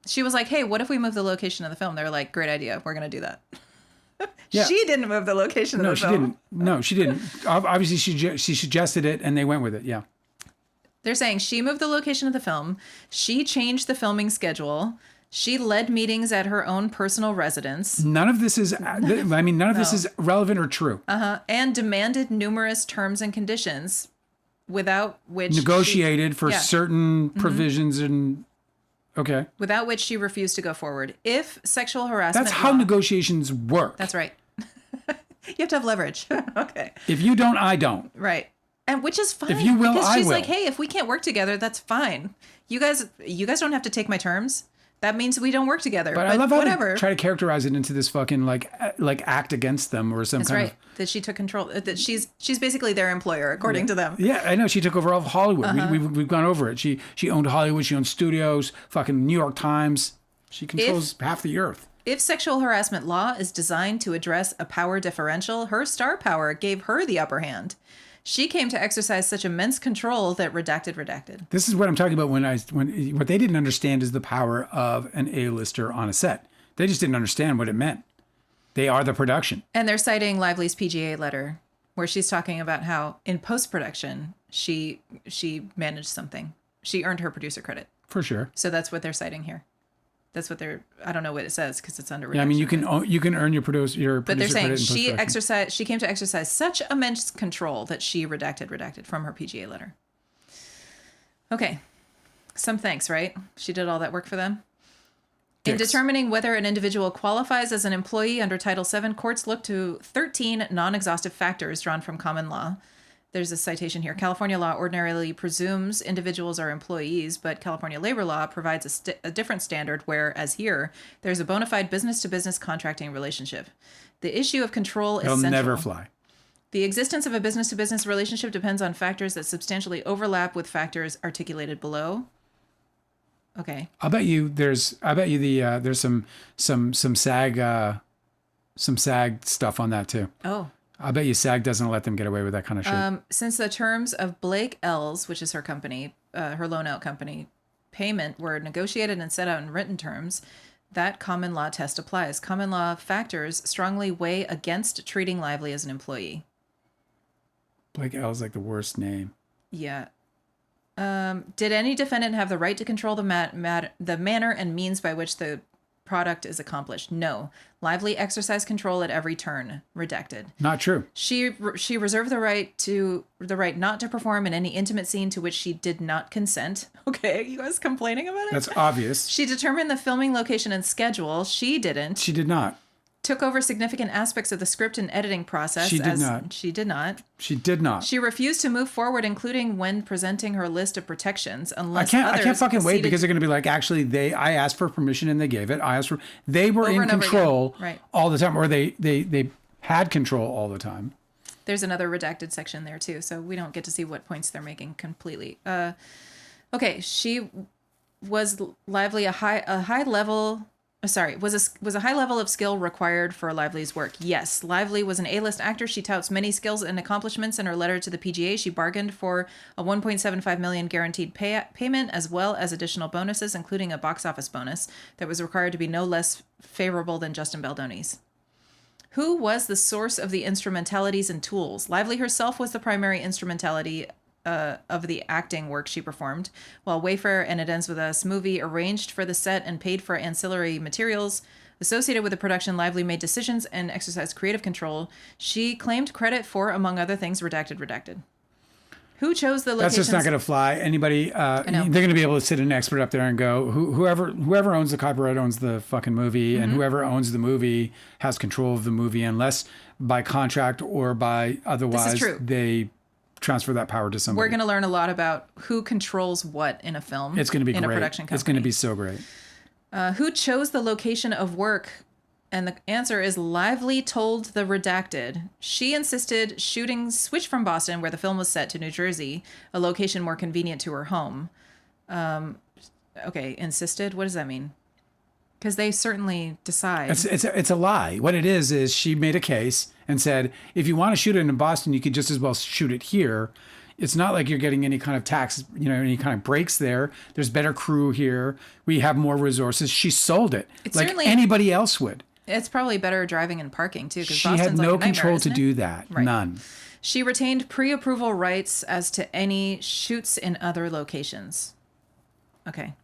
She was like, hey, what if we move the location of the film? They were like, great idea. We're going to do that. Yeah. She didn't move the location of the film. No, she didn't. Obviously, she suggested it, and they went with it, yeah. They're saying she moved the location of the film. She changed the filming schedule. She led meetings at her own personal residence. None of this is, this is relevant or true. And demanded numerous terms and conditions without which negotiated for certain provisions and... Okay. Without which she refused to go forward. If sexual harassment... That's how negotiations work. That's right. You have to have leverage. Okay. If you don't, I don't. Right. And which is fine. If you will, because she's I will. Like, hey, if we can't work together, that's fine. You guys don't have to take my terms. That means we don't work together. But I love how they try to characterize it into this fucking like act against them or some kind of... That she took control. That she's basically their employer, according to them. Yeah, I know. She took over all of Hollywood. We've gone over it. She owned Hollywood. She owned studios. Fucking New York Times. She controls half the earth. If sexual harassment law is designed to address a power differential, her star power gave her the upper hand. She came to exercise such immense control that redacted. This is what I'm talking about when what they didn't understand is the power of an A-lister on a set. They just didn't understand what it meant. They are the production. And they're citing Lively's PGA letter where she's talking about how in post-production she managed something. She earned her producer credit. For sure. So that's what they're citing here. That's what I don't know what it says because it's under redaction. Yeah, I mean you can earn your producer but they're saying credit she came to exercise such immense control that she redacted from her PGA letter. Okay. Some thanks, right? She did all that work for them. In determining whether an individual qualifies as an employee under Title VII, courts look to 13 non-exhaustive factors drawn from common law. There's a citation here. California law ordinarily presumes individuals are employees, but California labor law provides a different standard where, as here, there's a bona fide business-to-business contracting relationship. The issue of control is central. It'll never fly. The existence of a business-to-business relationship depends on factors that substantially overlap with factors articulated below. Okay. I'll bet you there's some SAG stuff on that too. Oh. I bet you SAG doesn't let them get away with that kind of shit. Since the terms of Blake L's, which is her company, her loan out company, payment were negotiated and set out in written terms, that common law test applies. Common law factors strongly weigh against treating Lively as an employee. Blake L is like the worst name. Yeah. Did any defendant have the right to control the manner and means by which the product is accomplished? No. Lively exercised control at every turn. Redacted. Not true. She reserved the right not to perform in any intimate scene to which she did not consent. Okay, you guys complaining about it? That's obvious. She determined the filming location and schedule. She didn't. She did not. Took over significant aspects of the script and editing process. She did not. She did not. She did not. She refused to move forward, including when presenting her list of protections, unless I can't fucking wait because they're going to be like, actually, I asked for permission and they gave it. They were in control all the time, or they had control all the time. There's another redacted section there too, so we don't get to see what points they're making completely. Okay, she was Lively a high level Was a high level of skill required for Lively's work? Yes. Lively was an A-list actor. She touts many skills and accomplishments. In her letter to the PGA, she bargained for a $1.75 million guaranteed payment, as well as additional bonuses, including a box office bonus that was required to be no less favorable than Justin Baldoni's. Who was the source of the instrumentalities and tools? Lively herself was the primary instrumentality of the acting work she performed, while Wayfair and It Ends With Us movie arranged for the set and paid for ancillary materials associated with the production. Lively made decisions and exercised creative control. She claimed credit for, among other things, redacted. Who chose the locations? That's just not going to fly. Anybody, they're going to be able to sit an expert up there and go, whoever owns the copyright owns the fucking movie, and whoever owns the movie has control of the movie, unless by contract or by otherwise they transfer that power to somebody. We're going to learn a lot about who controls what in a film. It's going to be in great. A production company. It's going to be so great. Who chose the location of work? And the answer is Lively told the redacted. She insisted shooting switch from Boston, where the film was set, to New Jersey, a location more convenient to her home. Okay, insisted? What does that mean? Because they certainly decide. It's a lie. What it is she made a case and said, if you want to shoot it in Boston, you could just as well shoot it here. It's not like you're getting any kind of tax, any kind of breaks there. There's better crew here. We have more resources. She sold it like anybody else would. It's probably better driving and parking, too. She had no control to do that. Right. None. She retained pre-approval rights as to any shoots in other locations. Okay.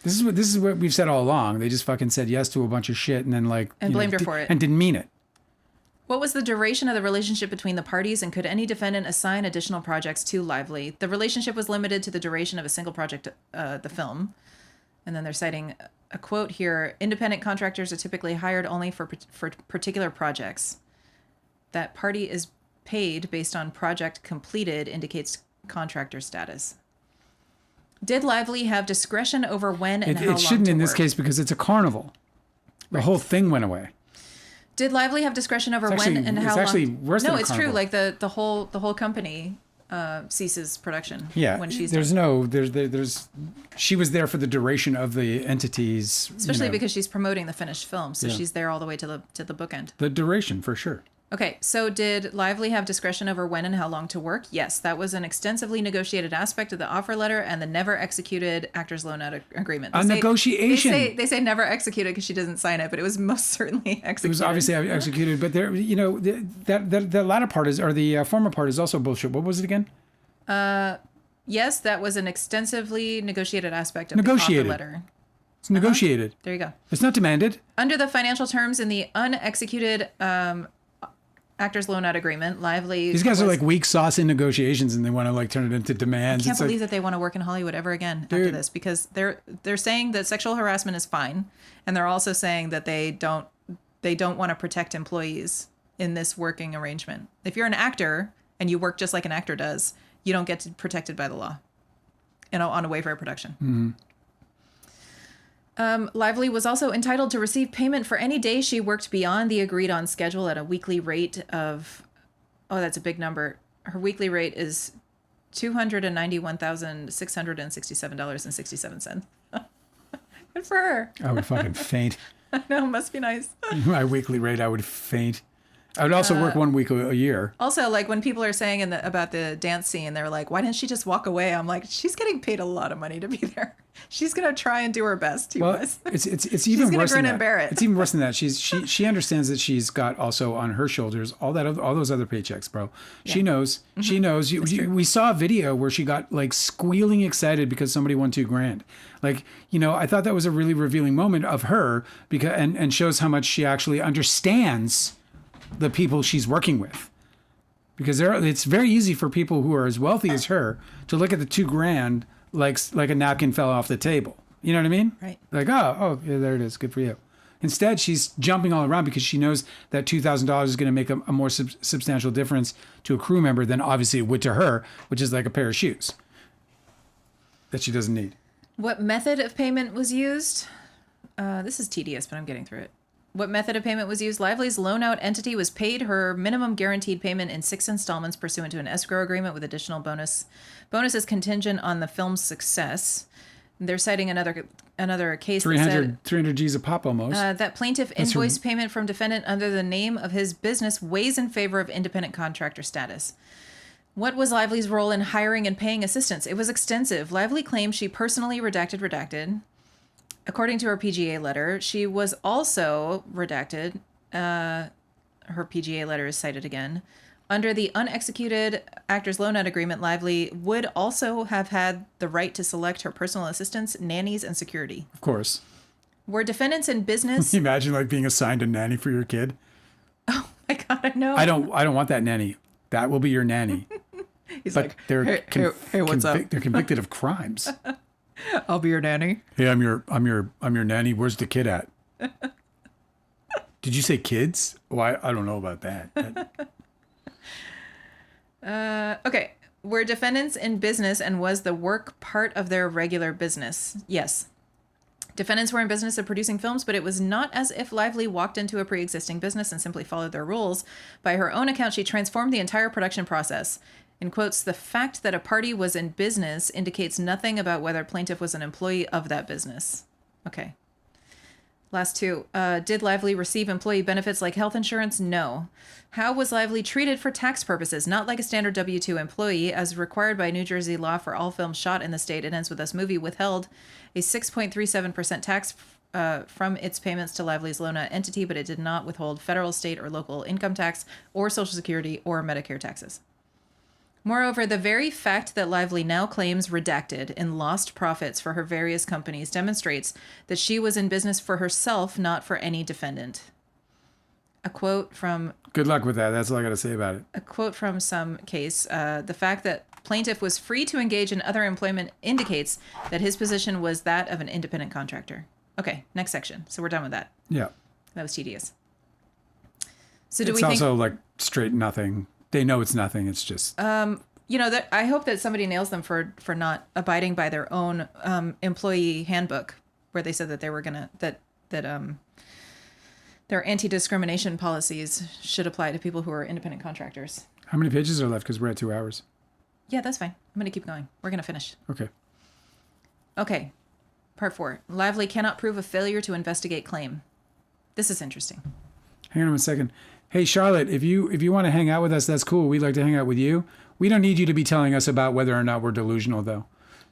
This is what we've said all along. They just fucking said yes to a bunch of shit and then blamed her for it. And didn't mean it. What was the duration of the relationship between the parties, and could any defendant assign additional projects to Lively? The relationship was limited to the duration of a single project, the film. And then they're citing a quote here: independent contractors are typically hired only for particular projects. That party is paid based on project completed indicates contractor status. Did Lively have discretion over when and how long to work? It shouldn't in this case because it's a carnival. The whole thing went away. Did Lively have discretion over when and how long? It's actually worse than a carnival. No, it's true. Like the whole company ceases production. Yeah, when she's there's she was there for the duration of the entities. Especially because she's promoting the finished film, so she's there all the way to the bookend. The duration, for sure. Okay, so did Lively have discretion over when and how long to work? Yes, that was an extensively negotiated aspect of the offer letter and the never exxited actors loan out agreement. Negotiation. They say never executed because she doesn't sign it, but it was most certainly executed. It was obviously executed, but there, the latter part or the former part is also bullshit. What was it again? Yes, that was an extensively negotiated aspect of the offer letter. It's negotiated. There you go. It's not demanded. Under the financial terms in the unexecuted actors loan out agreement, Lively. These guys are like weak sauce in negotiations, and they want to turn it into demands. I can't believe that they want to work in Hollywood ever again after this, because they're saying that sexual harassment is fine, and they're also saying that they don't want to protect employees in this working arrangement. If you're an actor and you work just like an actor does, you don't get protected by the law. On a Wayfair production. Mm-hmm. Lively was also entitled to receive payment for any day she worked beyond the agreed on schedule at a weekly rate of, that's a big number. Her weekly rate is $291,667.67. Good for her. I would fucking faint. I know, must be nice. My weekly rate, I would faint. I would also work 1 week a year. Also, when people are saying about the dance scene, they're like, why didn't she just walk away? I'm like, she's getting paid a lot of money to be there. She's going to try and do her best. It's even worse than that. And bear it. It's even worse than that. She understands that she's got also on her shoulders all those other paychecks, bro. Yeah. She knows. Mm-hmm. She knows. We saw a video where she got squealing excited because somebody won $2,000. I thought that was a really revealing moment of her and shows how much she actually understands the people she's working with, because it's very easy for people who are as wealthy as her to look at the $2,000 like a napkin fell off the table. You know what I mean? Right. Yeah, there it is. Good for you. Instead, she's jumping all around because she knows that $2,000 is going to make a more substantial difference to a crew member than obviously it would to her, which is like a pair of shoes that she doesn't need. What method of payment was used? This is tedious, but I'm getting through it. What method of payment was used? Lively's loan out entity was paid her minimum guaranteed payment in 6 installments pursuant to an escrow agreement with additional bonuses contingent on the film's success. They're citing another case 300 G's a pop almost. That plaintiff invoiced payment from defendant under the name of his business weighs in favor of independent contractor status. What was Lively's role in hiring and paying assistants? It was extensive. Lively claimed she personally redacted. According to her PGA letter, she was also redacted. Her PGA letter is cited again. Under the unexecuted actors loan out agreement, Lively would also have had the right to select her personal assistants, nannies, and security. Of course. Were defendants in business? Can you imagine like being assigned a nanny for your kid? Oh my God, I know. I don't want that nanny. That will be your nanny. He's but like, they're hey, what's up? They're convicted of crimes. I'll be your nanny. Hey, I'm your nanny. Where's the kid at? Did you say kids? Oh, I don't know about that. Okay. Were defendants in business and was the work part of their regular business? Yes. Defendants were in business of producing films, but it was not as if Lively walked into a pre-existing business and simply followed their rules. By her own account, she transformed the entire production process. In quotes, the fact that a party was in business indicates nothing about whether plaintiff was an employee of that business. Okay. Last two. Did Lively receive employee benefits like health insurance? No. How was Lively treated for tax purposes? Not like a standard W-2 employee. As required by New Jersey law for all films shot in the state, It Ends With Us movie withheld a 6.37% tax from its payments to Lively's loan out entity, but it did not withhold federal, state, or local income tax or Social Security or Medicare taxes. Moreover, the very fact that Lively now claims redacted and lost profits for her various companies demonstrates that she was in business for herself, not for any defendant. A quote from... Good luck with that. That's all I got to say about it. A quote from some case. The fact that plaintiff was free to engage in other employment indicates that his position was that of an independent contractor. Okay, next section. So we're done with that. Yeah. That was tedious. So do it's we think... also like straight nothing. They know it's nothing. It's just... that I hope that somebody nails them for not abiding by their own employee handbook, where they said that they were gonna that their anti-discrimination policies should apply to people who are independent contractors. How many pages are left? Because we're at 2 hours. Yeah, that's fine. I'm gonna keep going. We're gonna finish. Okay. Part 4. Lively cannot prove a failure to investigate claim. This is interesting. Hang on a second. Hey, Charlotte, if you want to hang out with us, that's cool. We'd like to hang out with you. We don't need you to be telling us about whether or not we're delusional, though.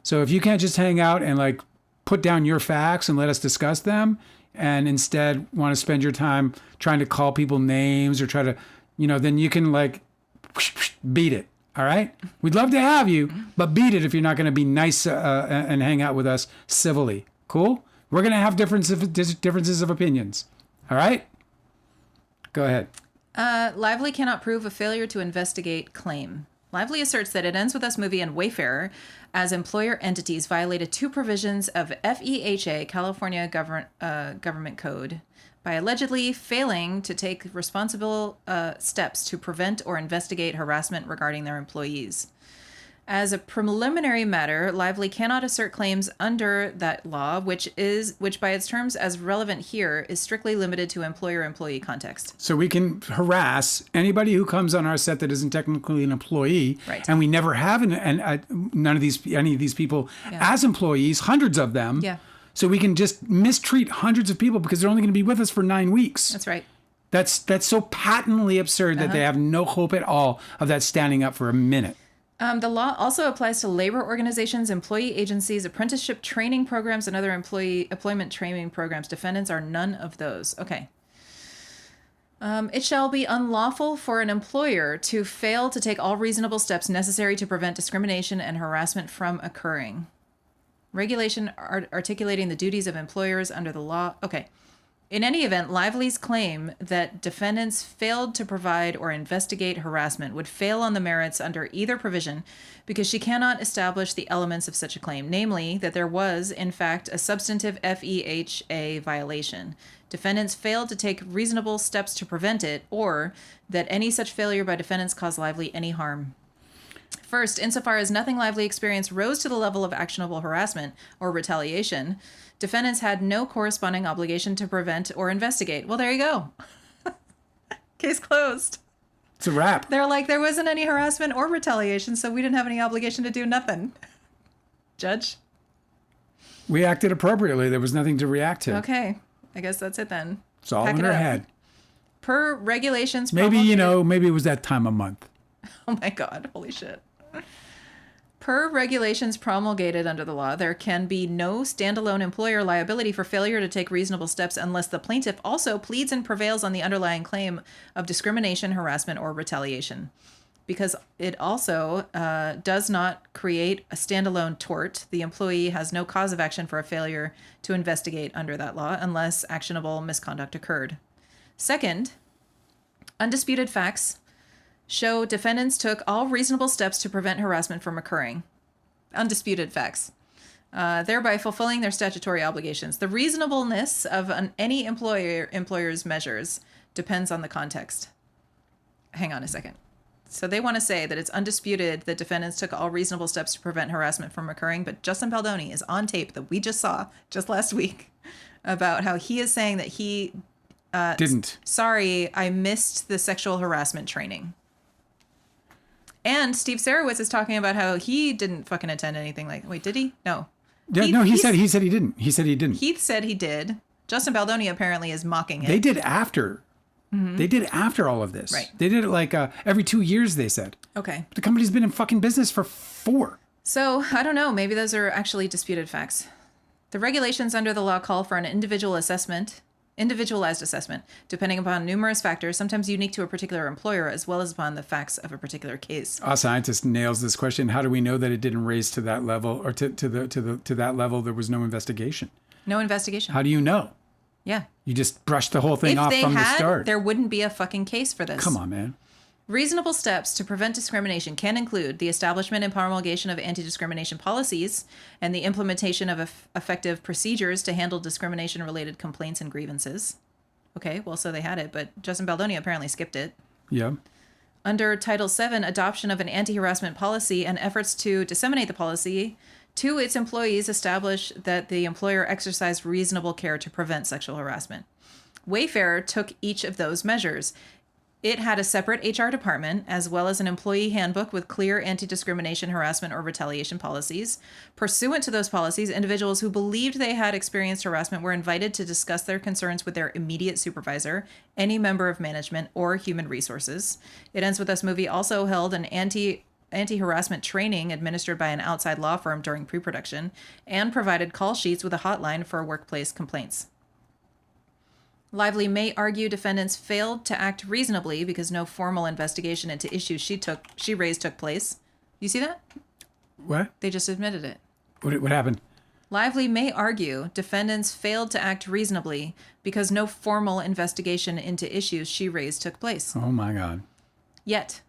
So if you can't just hang out and like put down your facts and let us discuss them, and instead want to spend your time trying to call people names or try to, then you can like beat it. All right? We'd love to have you, but beat it if you're not going to be nice and hang out with us civilly. Cool? We're going to have differences of opinions. All right? Go ahead. Lively cannot prove a failure to investigate claim. Lively asserts that It Ends With Us movie and Wayfarer, as employer entities, violated 2 provisions of FEHA, California Government Code, by allegedly failing to take responsible steps to prevent or investigate harassment regarding their employees. As a preliminary matter, Lively cannot assert claims under that law, which by its terms as relevant here is strictly limited to employer-employee context. So we can harass anybody who comes on our set that isn't technically an employee, right. And we never have any of these people as employees, hundreds of them. Yeah. So we can just mistreat hundreds of people because they're only going to be with us for 9 weeks. That's right. That's so patently absurd that they have no hope at all of that standing up for a minute. The law also applies to labor organizations, employee agencies, apprenticeship training programs, and other employment training programs. Defendants are none of those. Okay. It shall be unlawful for an employer to fail to take all reasonable steps necessary to prevent discrimination and harassment from occurring. Regulation articulating the duties of employers under the law. Okay. In any event, Lively's claim that defendants failed to provide or investigate harassment would fail on the merits under either provision because she cannot establish the elements of such a claim, namely that there was, in fact, a substantive FEHA violation. Defendants failed to take reasonable steps to prevent it, or that any such failure by defendants caused Lively any harm. First, insofar as nothing Lively experienced rose to the level of actionable harassment or retaliation, defendants had no corresponding obligation to prevent or investigate. Well, there you go. Case closed. It's a wrap. They're like, there wasn't any harassment or retaliation, so we didn't have any obligation to do nothing. Judge? We acted appropriately. There was nothing to react to. Okay. I guess that's it then. It's all Pack in it her up. head. Per regulations Maybe, promulgated- maybe it was that time of month. Oh my God, holy shit. Per regulations promulgated under the law, there can be no standalone employer liability for failure to take reasonable steps unless the plaintiff also pleads and prevails on the underlying claim of discrimination, harassment, or retaliation. Because it also does not create a standalone tort, the employee has no cause of action for a failure to investigate under that law unless actionable misconduct occurred. Second, undisputed facts show defendants took all reasonable steps to prevent harassment from occurring. Undisputed facts. Thereby fulfilling their statutory obligations. The reasonableness of any employer's measures depends on the context. Hang on a second. So they want to say that it's undisputed that defendants took all reasonable steps to prevent harassment from occurring, but Justin Baldoni is on tape that we just saw just last week about how he is saying that he Didn't. Sorry, I missed the sexual harassment training. And Steve Sarowitz is talking about how he didn't fucking attend anything like. Wait, did he? No. Yeah, he said he didn't. He said he didn't. Heath said he did. Justin Baldoni apparently is mocking it. They did after. They did after all of this. Right. They did it like every 2 years, they said. Okay. The company's been in fucking business for 4. So, I don't know. Maybe those are actually disputed facts. The regulations under the law call for an individualized assessment, depending upon numerous factors, sometimes unique to a particular employer, as well as upon the facts of a particular case. A scientist nails this question. How do we know that it didn't raise to that level, or to that level there was no investigation? No investigation. How do you know? Yeah. You just brushed the whole thing If off they from the had, start. there wouldn't be a fucking case for this. Come on, man. Reasonable steps to prevent discrimination can include the establishment and promulgation of anti-discrimination policies and the implementation of effective procedures to handle discrimination-related complaints and grievances. Okay, well, so they had it, but Justin Baldoni apparently skipped it. Yeah. Under Title VII, adoption of an anti-harassment policy and efforts to disseminate the policy to its employees establish that the employer exercised reasonable care to prevent sexual harassment. Wayfair took each of those measures. It had a separate HR department, as well as an employee handbook with clear anti-discrimination, harassment, or retaliation policies. Pursuant to those policies, individuals who believed they had experienced harassment were invited to discuss their concerns with their immediate supervisor, any member of management, or human resources. It Ends With Us movie also held an anti-harassment training administered by an outside law firm during pre-production and provided call sheets with a hotline for workplace complaints. Lively may argue defendants failed to act reasonably because no formal investigation into issues she raised took place. You see that? What? They just admitted it. What happened? Lively may argue defendants failed to act reasonably because no formal investigation into issues she raised took place. Oh my God. Yet,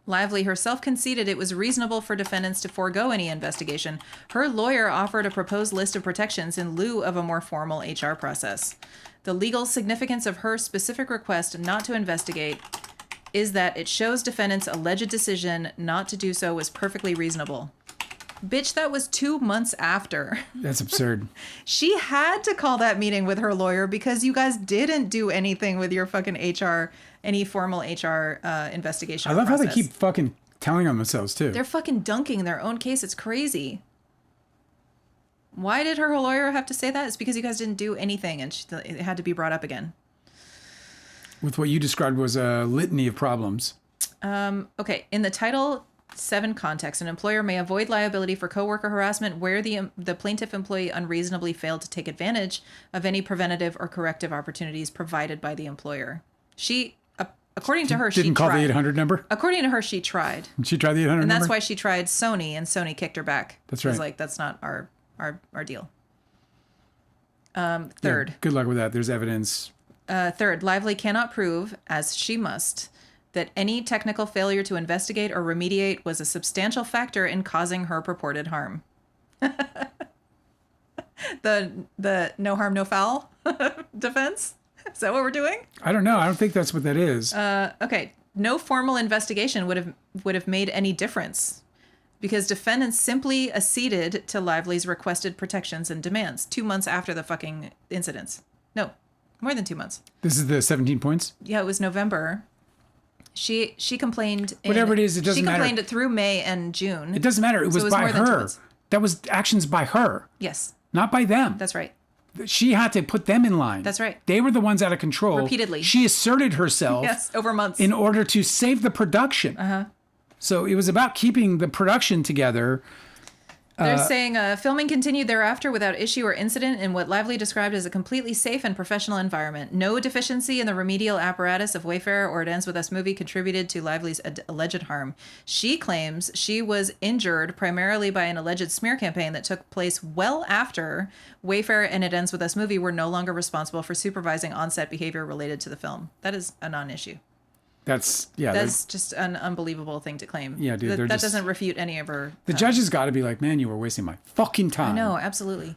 Lively herself conceded it was reasonable for defendants to forego any investigation. Her lawyer offered a proposed list of protections in lieu of a more formal HR process. The legal significance of her specific request not to investigate is that it shows defendants' alleged decision not to do so was perfectly reasonable. Bitch, that was 2 months after. That's absurd. She had to call that meeting with her lawyer because you guys didn't do anything with your fucking HR, any formal HR investigation. I love process. how they keep fucking telling on themselves too. They're fucking dunking their own case. It's crazy. Why did her lawyer have to say that? It's because you guys didn't do anything and it had to be brought up again. With what you described was a litany of problems. Okay, in the Title VII context, an employer may avoid liability for coworker harassment where the plaintiff employee unreasonably failed to take advantage of any preventative or corrective opportunities provided by the employer. She, according to her, she didn't call tried. the 800 number? According to her, she tried. She tried the 800 number? And that's why she tried Sony, and Sony kicked her back. That's It was right. like, that's not our deal. Yeah, Third. good luck with that. There's evidence. Third, Lively cannot prove, as she must, that any technical failure to investigate or remediate was a substantial factor in causing her purported harm. The no harm, no foul defense? Is that what we're doing? I don't know. I don't think that's what that is. Okay. No formal investigation would have made any difference because defendants simply acceded to Lively's requested protections and demands 2 months after the fucking incidents. No, more than 2 months. This is the 17 points? Yeah, it was November. She complained. Whatever it is, it doesn't matter. She complained through May and June. It doesn't matter. It was So by more than 2 her. months. That was actions by her, Yes, not by them. that's right. She had to put them in line. That's right. They were the ones out of control. Repeatedly. She asserted herself Yes, over months. in order to save the production. So it was about keeping the production together. They're saying filming continued thereafter without issue or incident in what Lively described as a completely safe and professional environment. No deficiency in the remedial apparatus of Wayfarer or It Ends With Us movie contributed to Lively's alleged harm. She claims she was injured primarily by an alleged smear campaign that took place well after Wayfarer and It Ends With Us movie were no longer responsible for supervising on-set behavior related to the film. That is a non-issue. That's just an unbelievable thing to claim. Yeah, dude, That doesn't refute any of her. The judge has got to be like, man, you were wasting my fucking time. No, absolutely.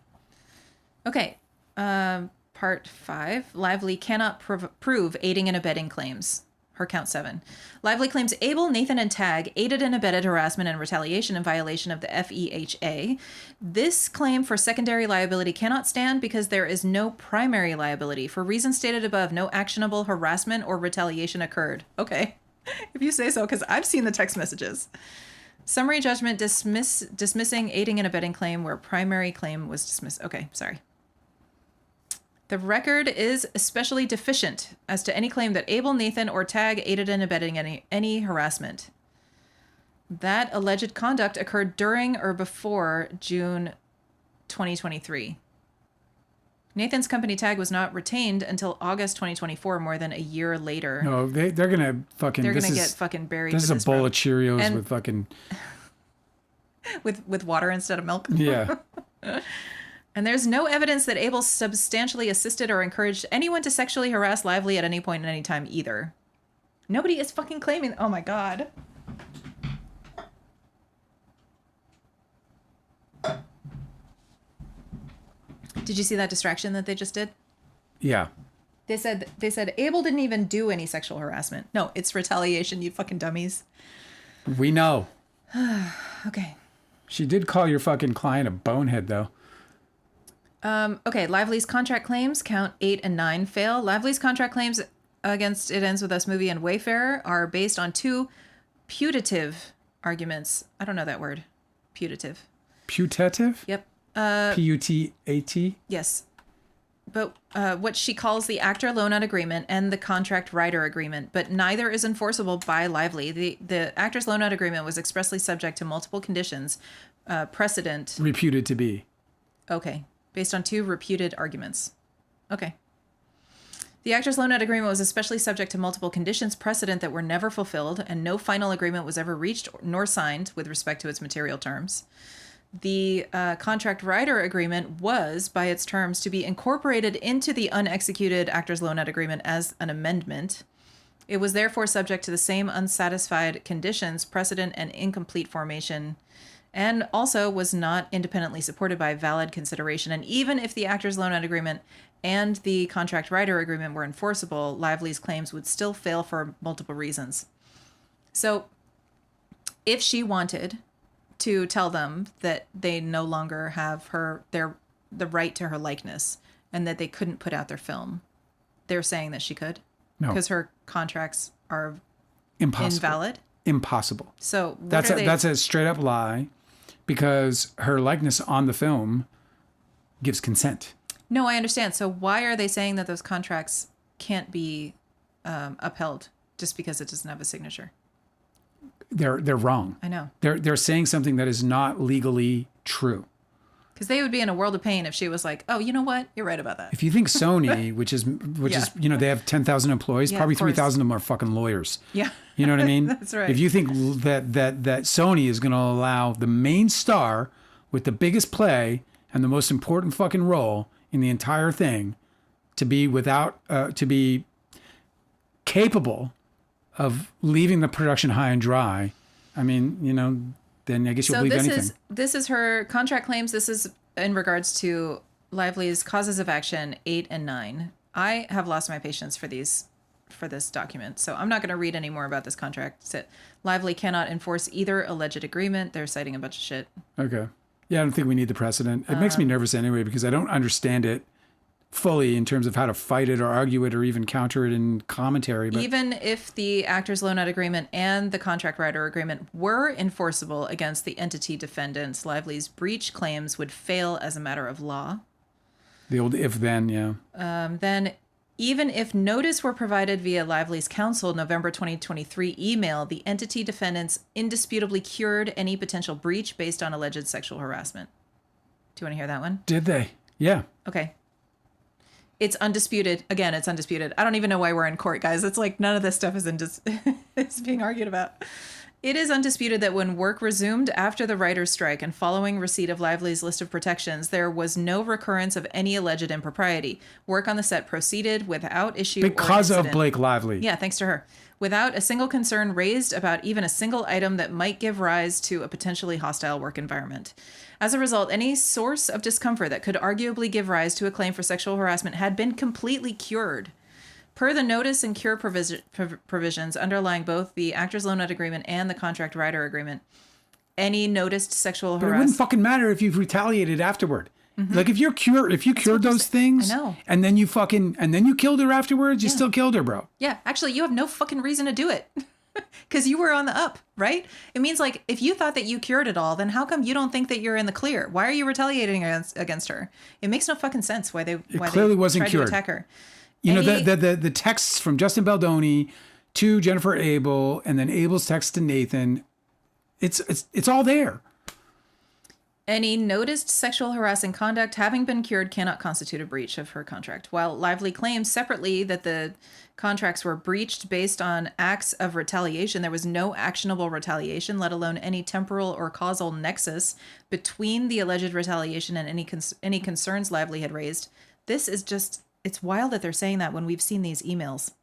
Okay. Part 5. Lively cannot prove aiding and abetting claims. Her count 7. Lively claims Abel, Nathan, and Tag aided and abetted harassment and retaliation in violation of the FEHA. This claim for secondary liability cannot stand because there is no primary liability. For reasons stated above, no actionable harassment or retaliation occurred. Okay. If you say so, because I've seen the text messages. Summary judgment dismissing aiding and abetting claim where primary claim was dismissed. Okay, sorry. The record is especially deficient as to any claim that Abel, Nathan, or Tag aided and abetting any harassment. That alleged conduct occurred during or before June 2023. Nathan's company Tag was not retained until August 2024, more than a year later. No, they're gonna fucking. They're gonna get fucking buried. This is a bowl of Cheerios with fucking. with water instead of milk. Yeah. And there's no evidence that Abel substantially assisted or encouraged anyone to sexually harass Lively at any point in any time either. Nobody is fucking claiming. Oh my God. Did you see that distraction that they just did? Yeah. They said Abel didn't even do any sexual harassment. No, it's retaliation, you fucking dummies. We know. Okay. She did call your fucking client a bonehead, though. Okay, Lively's contract claims, count 8 and 9, fail. Lively's contract claims against It Ends With Us movie and Wayfarer are based on 2 putative arguments. I don't know that word. Putative. Putative? Yep. P-U-T-A-T? Yes. But what she calls the actor loan-out agreement and the contract writer agreement, but neither is enforceable by Lively. The actor's loan-out agreement was expressly subject to multiple conditions, precedent. Reputed to be. Okay. Based on 2 reputed arguments. Okay. The actor's loan-out agreement was especially subject to multiple conditions precedent that were never fulfilled, and no final agreement was ever reached nor signed with respect to its material terms. The contract writer agreement was, by its terms, to be incorporated into the unexecuted actor's loan-out agreement as an amendment. It was therefore subject to the same unsatisfied conditions, precedent, and incomplete formation, and also was not independently supported by valid consideration. And even if the actor's loan-out agreement and the contract writer agreement were enforceable, Lively's claims would still fail for multiple reasons. So if she wanted to tell them that they no longer have the right to her likeness and that they couldn't put out their film, they're saying that she could? No. Because her contracts are Impossible. invalid? Impossible. So that's a straight up lie, because her likeness on the film gives consent. No, I understand. So why are they saying that those contracts can't be upheld just because it doesn't have a signature? They're wrong. I know. They're saying something that is not legally true. Because they would be in a world of pain if she was like, "Oh, you know what? You're right about that." If you think Sony, which is they have 10,000 employees, probably 3,000 of them are fucking lawyers. Yeah. You know what I mean? That's right. If you think that Sony is going to allow the main star with the biggest play and the most important fucking role in the entire thing to be capable of leaving the production high and dry, I mean, then I guess you'll believe anything. This is her contract claims. This is in regards to Lively's causes of action 8 and 9. I have lost my patience for this document, so I'm not going to read any more about this contract. Lively cannot enforce either alleged agreement. They're citing a bunch of shit. Okay. Yeah, I don't think we need the precedent. It makes me nervous anyway because I don't understand it. fully in terms of how to fight it or argue it or even counter it in commentary. But Even if the actors loan out agreement and the contract writer agreement were enforceable against the entity defendants, Lively's breach claims would fail as a matter of law. the old if then, yeah. Then, even if notice were provided via Lively's counsel November 2023 email, the entity defendants indisputably cured any potential breach based on alleged sexual harassment. Do you want to hear that one? Did they? Yeah. Okay. It's undisputed. Again, it's undisputed. I don't even know why we're in court, guys. It's like none of this stuff is is being argued about. It is undisputed that when work resumed after the writer's strike and following receipt of Lively's list of protections, there was no recurrence of any alleged impropriety. Work on the set proceeded without issue Because or of Blake Lively. Yeah, thanks to her. Without a single concern raised about even a single item that might give rise to a potentially hostile work environment. As a result, any source of discomfort that could arguably give rise to a claim for sexual harassment had been completely cured. Per the notice and cure provisions underlying both the actors loan out agreement and the contract writer agreement, any noticed sexual But it harassment... wouldn't fucking matter if you've retaliated afterward. Like if you cured those things, I know. and then you killed her afterwards, you still killed her, bro. Yeah, actually, you have no fucking reason to do it. Because you were on the up, right? It means like if you thought that you cured it all, then how come you don't think that you're in the clear? Why are you retaliating against her? It makes no fucking sense why they clearly wasn't tried cured. to attack her. You know, the texts from Justin Baldoni to Jennifer Abel, and then Abel's text to Nathan, it's all there. Any noticed sexual harassing conduct having been cured cannot constitute a breach of her contract. While Lively claims separately that the contracts were breached based on acts of retaliation, there was no actionable retaliation, let alone any temporal or causal nexus between the alleged retaliation and any concerns Lively had raised. This is just, it's wild that they're saying that when we've seen these emails.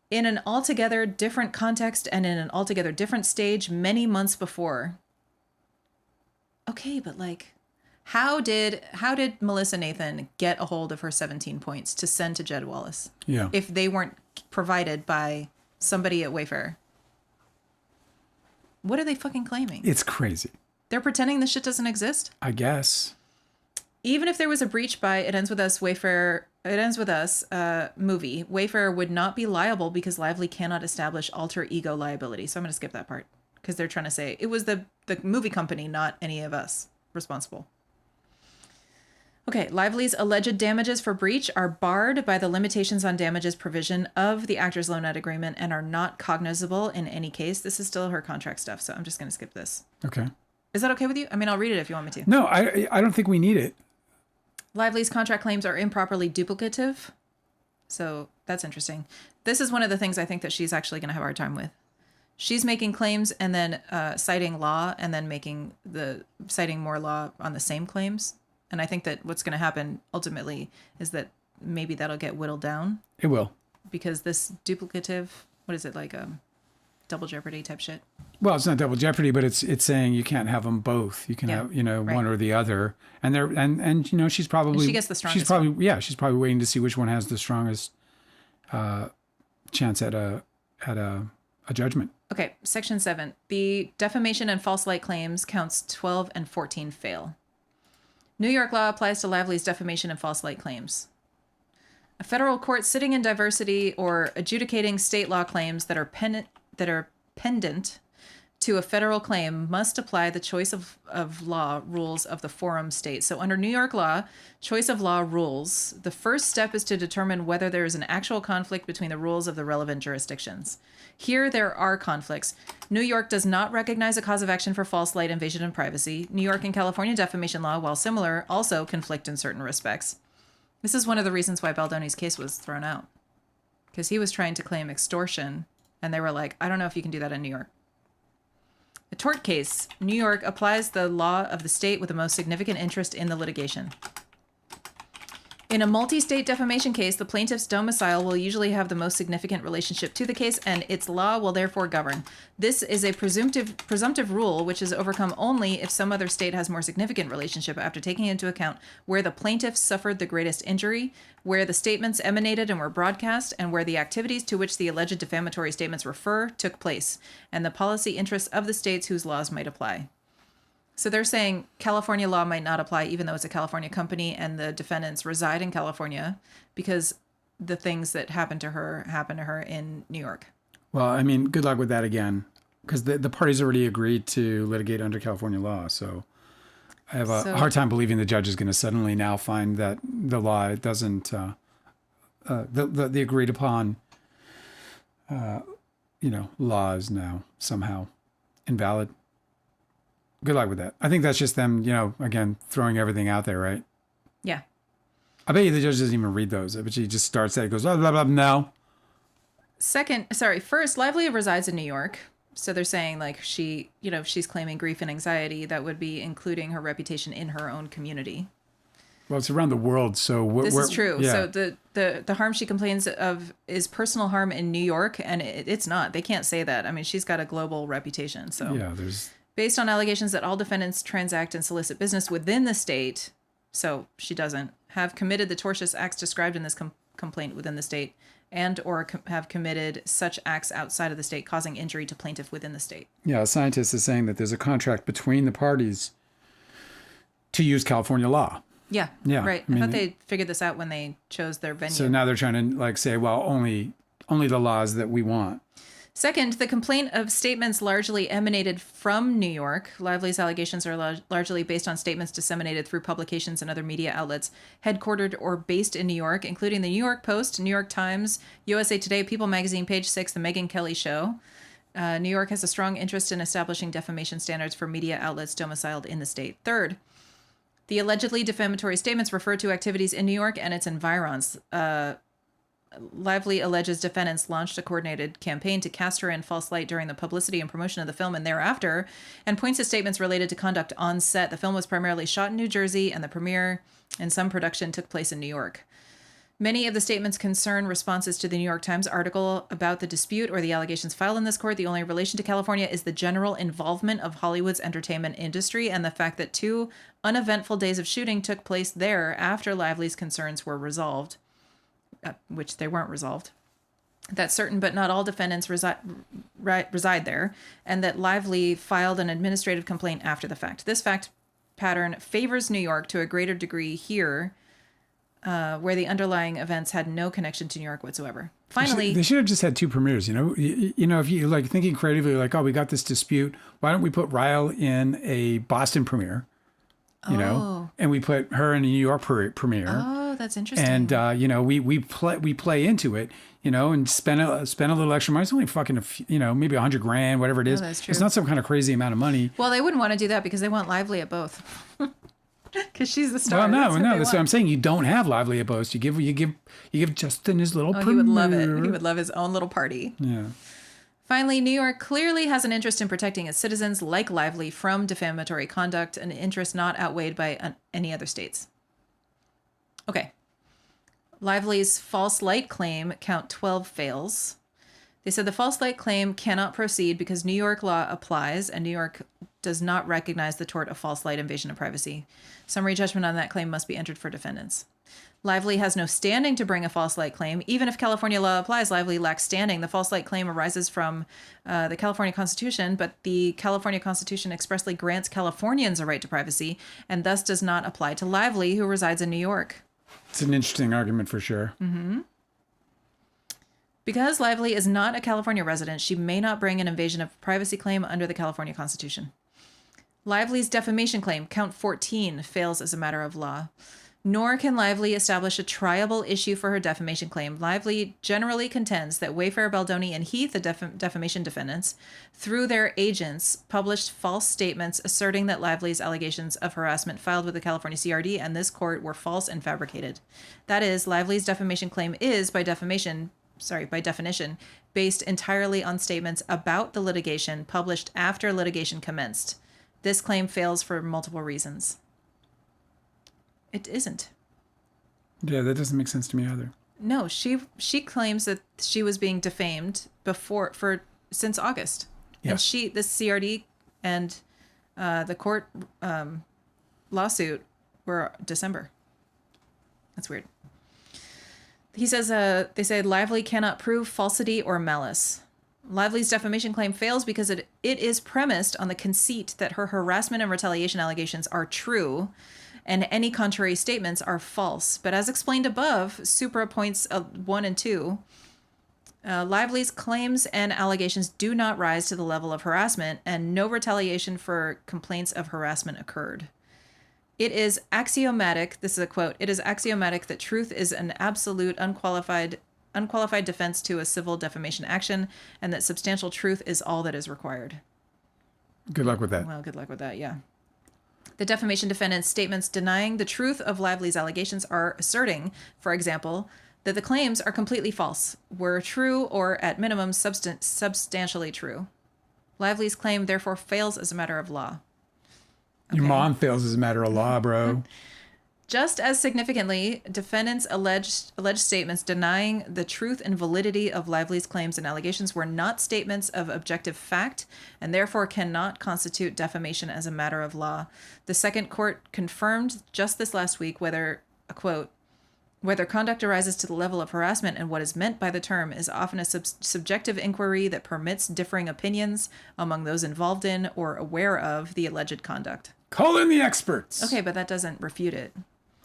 In an altogether different context and in an altogether different stage many months before. Okay, but like, how did Melissa Nathan get a hold of her 17 points to send to Jed Wallace? Yeah. If they weren't provided by somebody at Wayfair. What are they fucking claiming? It's crazy. They're pretending this shit doesn't exist? I guess. Even if there was a breach by It Ends With Us Wayfair, It Ends With Us movie, Wayfair would not be liable because Lively cannot establish alter ego liability. So I'm going to skip that part. Because they're trying to say it was the movie company, not any of us, responsible. Okay, Lively's alleged damages for breach are barred by the limitations on damages provision of the actors loan out agreement and are not cognizable in any case. This is still her contract stuff, so I'm just going to skip this. Okay. Is that okay with you? I mean, I'll read it if you want me to. No, I don't think we need it. Lively's contract claims are improperly duplicative. So that's interesting. This is one of the things I think that she's actually going to have a hard time with. She's making claims and then citing law and then citing more law on the same claims. And I think that what's going to happen ultimately is that maybe that'll get whittled down. It will. Because this duplicative, what is it, like double jeopardy type shit? Well, it's not double jeopardy, but it's saying you can't have them both. You can have, right. one or the other. And she's probably... And she gets the strongest she's probably waiting to see which one has the strongest chance at a judgment. Okay, Section 7. The defamation and false light claims counts 12 and 14 fail. New York law applies to Lively's defamation and false light claims. A federal court sitting in diversity or adjudicating state law claims that are pendant to a federal claim must apply the choice of law rules of the forum state. So under New York law, choice of law rules, the first step is to determine whether there is an actual conflict between the rules of the relevant jurisdictions. Here there are conflicts. New York does not recognize a cause of action for false light, invasion of privacy. New York and California defamation law, while similar, also conflict in certain respects. This is one of the reasons why Baldoni's case was thrown out. Because he was trying to claim extortion, and they were like, I don't know if you can do that in New York. A tort case. New York applies the law of the state with the most significant interest in the litigation. In a multi-state defamation case, the plaintiff's domicile will usually have the most significant relationship to the case, and its law will therefore govern. This is a presumptive rule, which is overcome only if some other state has more significant relationship after taking into account where the plaintiff suffered the greatest injury, where the statements emanated and were broadcast, and where the activities to which the alleged defamatory statements refer took place, and the policy interests of the states whose laws might apply. So they're saying California law might not apply even though it's a California company and the defendants reside in California because the things that happened to her in New York. Well, I mean, good luck with that again, because the parties already agreed to litigate under California law. So I have a hard time believing the judge is going to suddenly now find that the law doesn't, the agreed upon, law is now somehow invalid. Good luck with that. I think that's just them, again, throwing everything out there, right? Yeah. I bet you the judge doesn't even read those. I bet he just starts it, goes, blah, blah, blah, no. First, Lively resides in New York. So they're saying like she's claiming grief and anxiety that would be including her reputation in her own community. Well, it's around the world, so this is true. Yeah. So the harm she complains of is personal harm in New York, and it's not. They can't say that. I mean, she's got a global reputation. So yeah, there's based on allegations that all defendants transact and solicit business within the state, so she doesn't have committed the tortious acts described in this complaint within the state, and or have committed such acts outside of the state causing injury to plaintiff within the state. Yeah, a scientist is saying that there's a contract between the parties to use California law. Yeah, right. I thought they figured this out when they chose their venue. So now they're trying to say, well, only the laws that we want. Second, the complaint of statements largely emanated from New York. Lively's allegations are largely based on statements disseminated through publications and other media outlets headquartered or based in New York, including the New York Post, New York Times, USA Today, People Magazine, Page 6, The Megyn Kelly Show. New York has a strong interest in establishing defamation standards for media outlets domiciled in the state. Third, the allegedly defamatory statements refer to activities in New York and its environs. Lively alleges defendants launched a coordinated campaign to cast her in false light during the publicity and promotion of the film and thereafter, and points to statements related to conduct on set. The film was primarily shot in New Jersey, and the premiere and some production took place in New York. Many of the statements concern responses to the New York Times article about the dispute or the allegations filed in this court. The only relation to California is the general involvement of Hollywood's entertainment industry and the fact that 2 uneventful days of shooting took place there after Lively's concerns were resolved, which they weren't resolved. That certain but not all defendants reside there, and that Lively filed an administrative complaint after the fact. This fact pattern favors New York to a greater degree here, where the underlying events had no connection to New York whatsoever. Finally, they should have just had 2 premieres. If you like thinking creatively, like, oh, we got this dispute. Why don't we put Ryle in a Boston premiere? And we put her in a New York premiere. Oh, that's interesting. And we play into it. And spend a little extra money. It's only fucking maybe $100,000, whatever it is. That's true. It's not some kind of crazy amount of money. Well, they wouldn't want to do that because they want Lively at both. Because she's the star. Well, no. That's what I'm saying. You don't have Lively at both. You give Justin his little premiere. He would love it. He would love his own little party. Yeah. Finally, New York clearly has an interest in protecting its citizens, like Lively, from defamatory conduct, an interest not outweighed by any other states. Okay. Lively's false light claim, count 12, fails. They said the false light claim cannot proceed because New York law applies, and New York does not recognize the tort of false light invasion of privacy. Summary judgment on that claim must be entered for defendants. Lively has no standing to bring a false light claim. Even if California law applies, Lively lacks standing. The false light claim arises from the California Constitution, but the California Constitution expressly grants Californians a right to privacy and thus does not apply to Lively, who resides in New York. It's an interesting argument for sure. Mm-hmm. Because Lively is not a California resident, she may not bring an invasion of privacy claim under the California Constitution. Lively's defamation claim, count 14, fails as a matter of law. Nor can Lively establish a triable issue for her defamation claim. Lively generally contends that Wayfair, Baldoni, and Heath, the defamation defendants, through their agents, published false statements asserting that Lively's allegations of harassment filed with the California CRD and this court were false and fabricated. That is, Lively's defamation claim is, by definition, based entirely on statements about the litigation published after litigation commenced. This claim fails for multiple reasons. It isn't. Yeah, that doesn't make sense to me either. No, she claims that she was being defamed since August. Yeah. And the CRD and the court lawsuit were December. That's weird. He says they say Lively cannot prove falsity or malice. Lively's defamation claim fails because it is premised on the conceit that her harassment and retaliation allegations are true and any contrary statements are false. But as explained above, Supra points 1 and 2, Lively's claims and allegations do not rise to the level of harassment, and no retaliation for complaints of harassment occurred. It is axiomatic, this is a quote, it is axiomatic that truth is an absolute unqualified defense to a civil defamation action, and that substantial truth is all that is required. Good luck with that. Well, good luck with that, yeah. The defamation defendant's statements denying the truth of Lively's allegations are asserting, for example, that the claims are completely false, were true, or at minimum substantially true. Lively's claim therefore fails as a matter of law. Your mom fails as a matter of law, bro. Just as significantly, defendants' alleged statements denying the truth and validity of Lively's claims and allegations were not statements of objective fact and therefore cannot constitute defamation as a matter of law. The Second Court confirmed just this last week whether, a quote, whether conduct arises to the level of harassment and what is meant by the term is often a subjective inquiry that permits differing opinions among those involved in or aware of the alleged conduct. Call in the experts. Okay, but that doesn't refute it.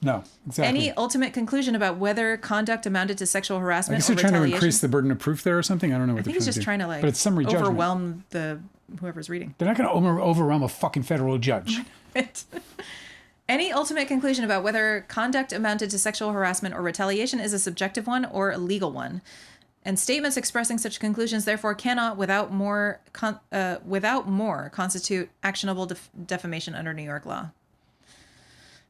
No, exactly. Any ultimate conclusion about whether conduct amounted to sexual harassment I guess or they're trying retaliation? to increase the burden of proof there or something. I don't know what I think he's just trying to but it's summary judgment. overwhelm whoever's reading. They're not going to overwhelm a fucking federal judge. Any ultimate conclusion about whether conduct amounted to sexual harassment or retaliation is a subjective one or a legal one. And statements expressing such conclusions, therefore, cannot, without more, constitute actionable defamation under New York law.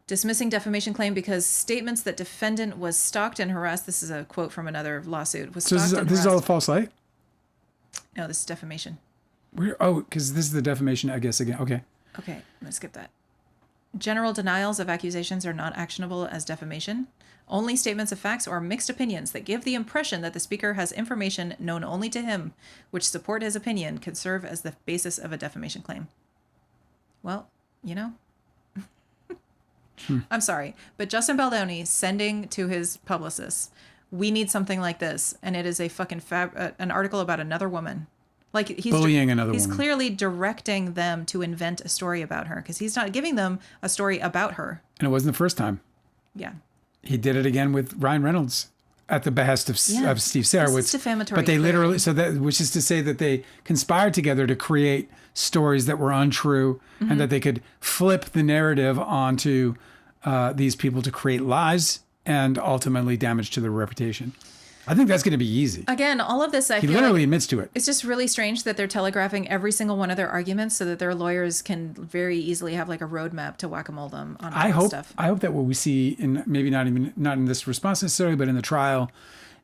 Dismissing defamation claim because statements that defendant was stalked and harassed. This is a quote from another lawsuit. Was so stalked this is all a false light? No, this is defamation. Because this is the defamation, I guess, again. Okay. Okay, I'm going to skip that. General denials of accusations are not actionable as defamation. Only statements of facts or mixed opinions that give the impression that the speaker has information known only to him, which support his opinion, can serve as the basis of a defamation claim. Well, you know, I'm sorry, but Justin Baldoni sending to his publicist, we need something like this, and it is a fucking an article about another woman. Like he's bullying another woman. He's clearly directing them to invent a story about her because he's not giving them a story about her. And it wasn't the first time. Yeah. He did it again with Ryan Reynolds at the behest of Steve Sarowitz. This is defamatory. But they literally, which is to say that they conspired together to create stories that were untrue and that they could flip the narrative onto these people to create lies and ultimately damage to their reputation. I think that's going to be easy. Again, all of this, he literally admits to it. It's just really strange that they're telegraphing every single one of their arguments so that their lawyers can very easily have like a roadmap to whack-a-mole them on all this stuff. I hope that what we see in maybe not in this response necessarily, but in the trial,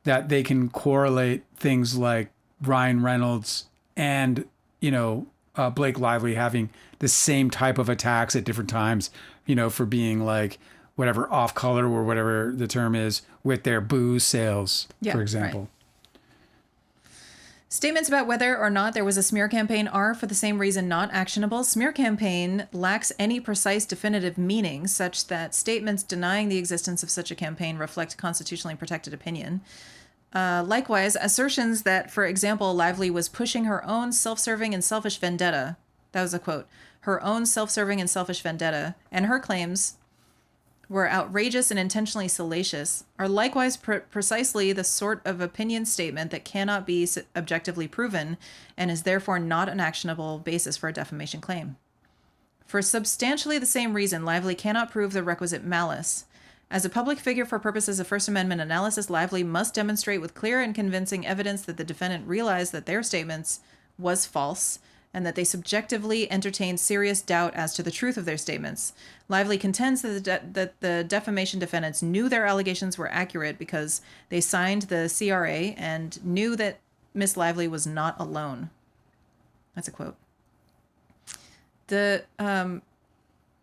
that they can correlate things like Ryan Reynolds and, Blake Lively having the same type of attacks at different times, for being like, whatever off color or whatever the term is with their booze sales, for example. Right. Statements about whether or not there was a smear campaign are, for the same reason, not actionable. Smear campaign lacks any precise definitive meaning such that statements denying the existence of such a campaign reflect constitutionally protected opinion. Likewise, assertions that, for example, Lively was pushing her own self-serving and selfish vendetta, that was a quote, her own self-serving and selfish vendetta, and her claims were outrageous and intentionally salacious, are likewise precisely the sort of opinion statement that cannot be objectively proven and is therefore not an actionable basis for a defamation claim. For substantially the same reason, Lively cannot prove the requisite malice. As a public figure for purposes of First Amendment analysis, Lively must demonstrate with clear and convincing evidence that the defendant realized that their statements was false and that they subjectively entertained serious doubt as to the truth of their statements. Lively contends that the defamation defendants knew their allegations were accurate because they signed the CRA and knew that Miss Lively was not alone. That's a quote. The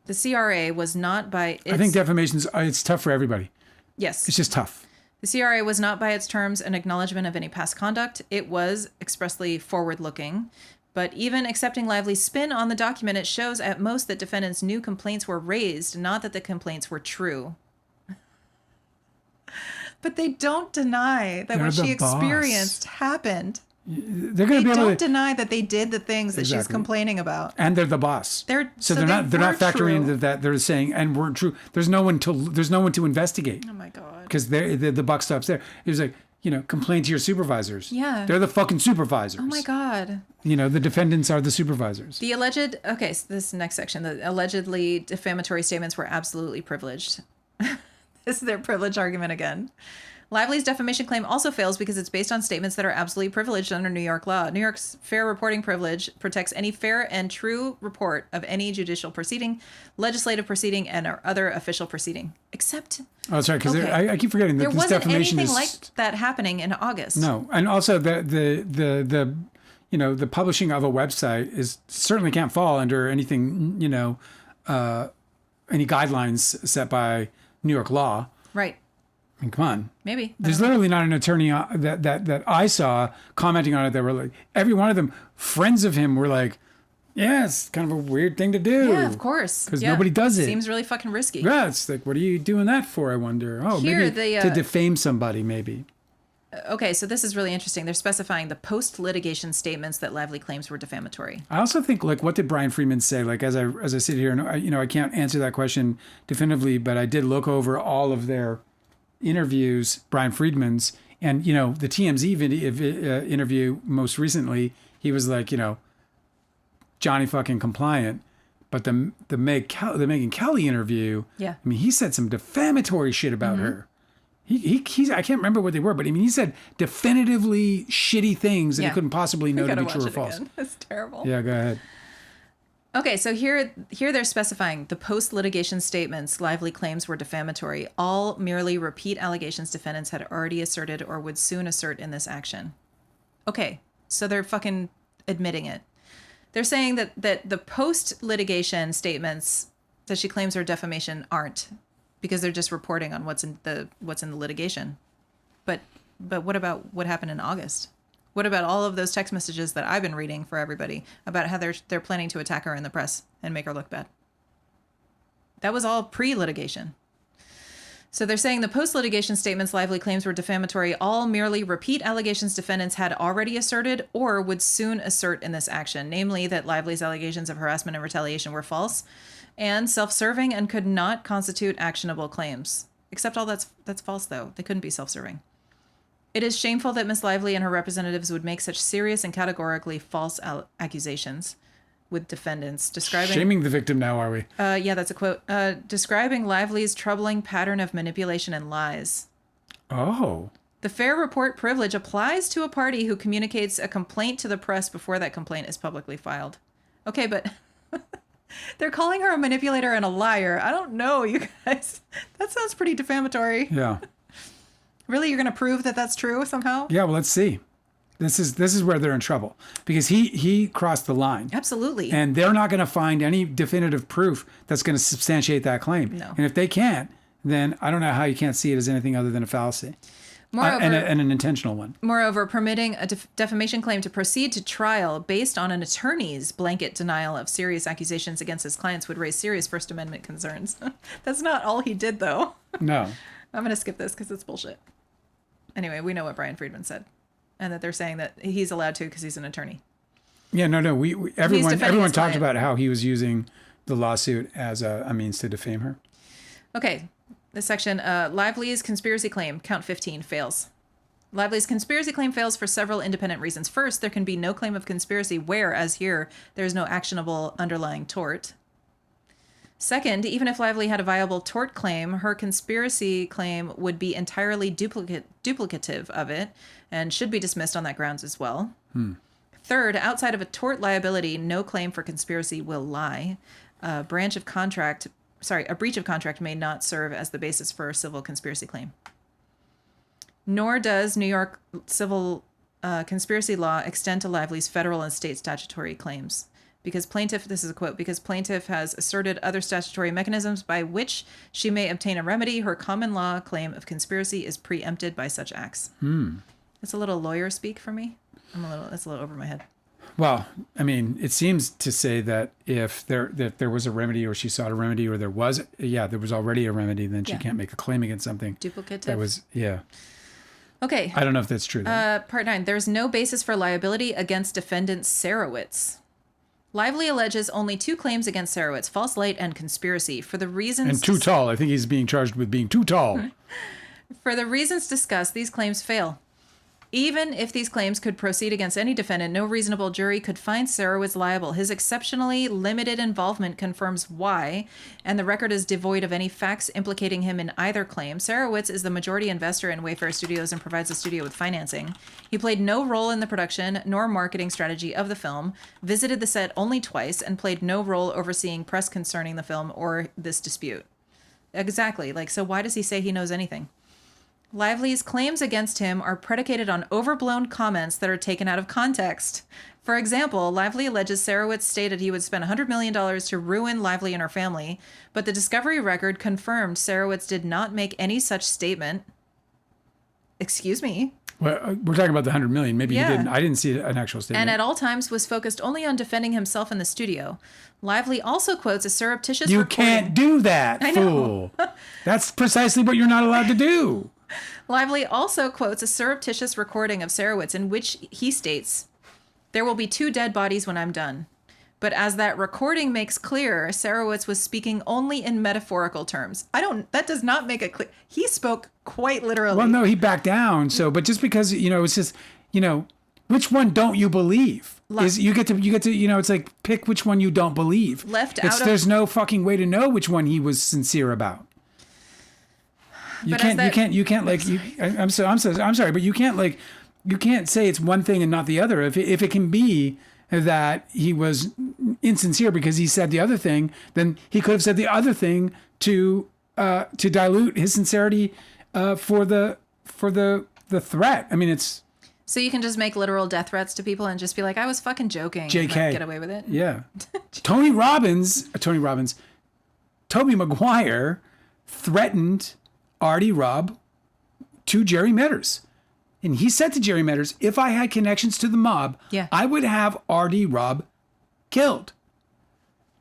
CRA was not by its... I think defamation's, it's tough for everybody. Yes. It's just tough. The CRA was not by its terms an acknowledgement of any past conduct. It was expressly forward-looking. But even accepting Lively's spin on the document, it shows at most that defendants knew complaints were raised, not that the complaints were true. But they don't deny that what she experienced happened. they're going They to be able don't to deny that they did the things that she's Exactly. complaining about. and they're the boss. They're they're not factoring true. into that. They're saying and we're true. There's no one to investigate Oh my God. because the buck stops there. It was like, complain to your supervisors. Yeah. They're the fucking supervisors. Oh my God. The defendants are the supervisors. The alleged, okay, so this next section, the allegedly defamatory statements were absolutely privileged. This is their privilege argument again. Lively's defamation claim also fails because it's based on statements that are absolutely privileged under New York law. New York's fair reporting privilege protects any fair and true report of any judicial proceeding, legislative proceeding, and or other official proceeding. Except, Oh, sorry, because Okay. I keep forgetting that there this wasn't defamation anything is like that happening in August. no, and also the publishing of a website is certainly can't fall under anything any guidelines set by New York law. Right. I mean, come on. Maybe. There's literally not an attorney that I saw commenting on it that were like, every one of them, friends of him were like, yeah, it's kind of a weird thing to do. Yeah, of course. Because Yeah. nobody does it. Seems really fucking risky. Yeah, it's like, what are you doing that for, I wonder? Oh, Here, maybe to defame somebody, maybe. Okay, so this is really interesting. They're specifying the post-litigation statements that Lively claims were defamatory. I also think, like, what did Brian Friedman say? Like, as I sit here, and I can't answer that question definitively, but I did look over all of their interviews, Brian Friedman's, and the TMZ interview most recently, he was like, Johnny fucking compliant, but the Megyn Kelly interview, Yeah. I mean, he said some defamatory shit about her. He's I can't remember what they were, but I mean, he said definitively shitty things that Yeah. he couldn't possibly know to Gotta be true or watch it false. again. It's terrible. Yeah, go ahead. Okay, so here they're specifying the post-litigation statements Lively claims were defamatory, all merely repeat allegations defendants had already asserted or would soon assert in this action. Okay, so they're fucking admitting it. They're saying that the post-litigation statements that she claims are defamation aren't, because they're just reporting on what's in the litigation. But what about what happened in August? What about all of those text messages that I've been reading for everybody about how they're planning to attack her in the press and make her look bad? That was all pre-litigation. So they're saying the post-litigation statements Lively claims were defamatory all merely repeat allegations defendants had already asserted or would soon assert in this action, namely that Lively's allegations of harassment and retaliation were false and self-serving and could not constitute actionable claims. Except all that's false, though. They couldn't be self-serving. It is shameful that Miss Lively and her representatives would make such serious and categorically false accusations with defendants, describing... Shaming the victim now, are we? Yeah, that's a quote. Describing Lively's troubling pattern of manipulation and lies. Oh. The fair report privilege applies to a party who communicates a complaint to the press before that complaint is publicly filed. Okay, but... They're calling her a manipulator and a liar. I don't know, you guys. That sounds pretty defamatory. Yeah. Really, you're going to prove that that's true somehow? Yeah, well, let's see. This is where they're in trouble because he crossed the line. Absolutely. And they're not going to find any definitive proof that's going to substantiate that claim. No. And if they can't, then I don't know how you can't see it as anything other than a fallacy. Moreover, and an intentional one. Moreover, permitting a defamation claim to proceed to trial based on an attorney's blanket denial of serious accusations against his clients would raise serious First Amendment concerns. That's not all he did, though. No. I'm going to skip this because it's bullshit. Anyway, we know what Brian Friedman said, and that they're saying that he's allowed to because he's an attorney. Yeah, no. Everyone his talked client. about how he was using the lawsuit as a means to defame her. Okay, this section, Lively's conspiracy claim, count 15, fails. Lively's conspiracy claim fails for several independent reasons. First, there can be no claim of conspiracy where, as here, there is no actionable underlying tort. Second, even if Lively had a viable tort claim, her conspiracy claim would be entirely duplicative of it and should be dismissed on that grounds as well. Third, outside of a tort liability, no claim for conspiracy will lie. A breach of contract may not serve as the basis for a civil conspiracy claim. Nor does New York civil conspiracy law extend to Lively's federal and state statutory claims. Because plaintiff, this is a quote, because plaintiff has asserted other statutory mechanisms by which she may obtain a remedy, her common law claim of conspiracy is preempted by such acts. It's a little lawyer speak for me. That's a little over my head. Well, I mean, it seems to say that if there was a remedy or she sought a remedy or there was already a remedy, then she can't make a claim against something. Duplicative. That was, yeah. Okay. I don't know if that's true. Part 9. There's no basis for liability against defendant Sarowitz. Lively alleges only 2 claims against Sarowitz, false light and conspiracy, for the reasons... And too tall. I think he's being charged with being too tall. For the reasons discussed, these claims fail. Even if these claims could proceed against any defendant, no reasonable jury could find Sarowitz liable. His exceptionally limited involvement confirms why, and the record is devoid of any facts implicating him in either claim. Sarowitz is the majority investor in Wayfarer Studios and provides the studio with financing. He played no role in the production nor marketing strategy of the film, visited the set only twice, and played no role overseeing press concerning the film or this dispute. Exactly. Like, so why does he say he knows anything? Lively's claims against him are predicated on overblown comments that are taken out of context. For example, Lively alleges Sarowitz stated he would spend $100 million to ruin Lively and her family, but the discovery record confirmed Sarowitz did not make any such statement. Excuse me. Well, we're talking about the 100 million. Maybe Yeah. you didn't. I didn't see an actual statement. And at all times was focused only on defending himself in the studio. Lively also quotes a surreptitious You recording. can't do that, I know. fool. That's precisely what you're not allowed to do. Lively also quotes a surreptitious recording of Sarowitz in which he states, "There will be 2 dead bodies when I'm done." But as that recording makes clear, Sarowitz was speaking only in metaphorical terms. That does not make it clear. He spoke quite literally. Well, no, he backed down. So, but just because, it's just, which one don't you believe? You get to, it's like pick which one you don't believe. There's no fucking way to know which one he was sincere about. I'm sorry, but you can't say it's one thing and not the other. If it can be that he was insincere because he said the other thing, then he could have said the other thing to dilute his sincerity for the threat. I mean, it's. So you can just make literal death threats to people and just be like, "I was fucking joking." JK. And like, get away with it. Yeah. Toby Maguire threatened Artie Robb to Jerry Metters. And he said to Jerry Metters, if I had connections to the mob, I would have Artie Robb killed.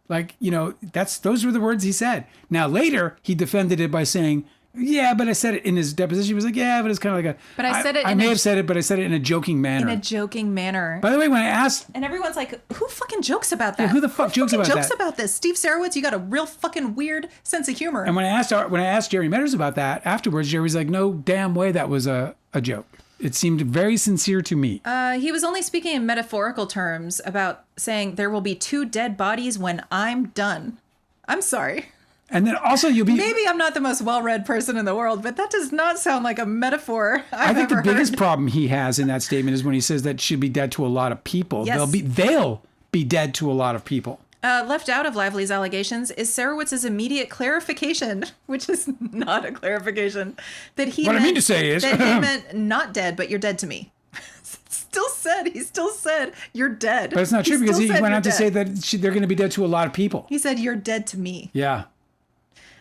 Like, those were the words he said. Now, later, he defended it by saying, yeah, but I said it in his deposition. He was like, yeah, but it's kind of like But I said it. I may have said it, but I said it in a joking manner. In a joking manner. By the way, when I asked, and everyone's like, who fucking jokes about that? Yeah, who the fuck jokes about that? Jokes about this? Steve Sarowitz, you got a real fucking weird sense of humor. And when I asked Jerry Metters about that afterwards, Jerry's like, no damn way that was a joke. It seemed very sincere to me. He was only speaking in metaphorical terms about saying there will be 2 dead bodies when I'm done. I'm sorry. And then also Maybe I'm not the most well-read person in the world, but that does not sound like a metaphor I think the biggest problem he has in that statement is when he says that she'll be dead to a lot of people. Yes. They'll be dead to a lot of people. Left out of Lively's allegations is Sarowitz's immediate clarification, which is not a clarification, that he What I mean to say is that he meant not dead, but you're dead to me. He still said you're dead. But it's not true because he went on to say that they're going to be dead to a lot of people. He said you're dead to me. Yeah.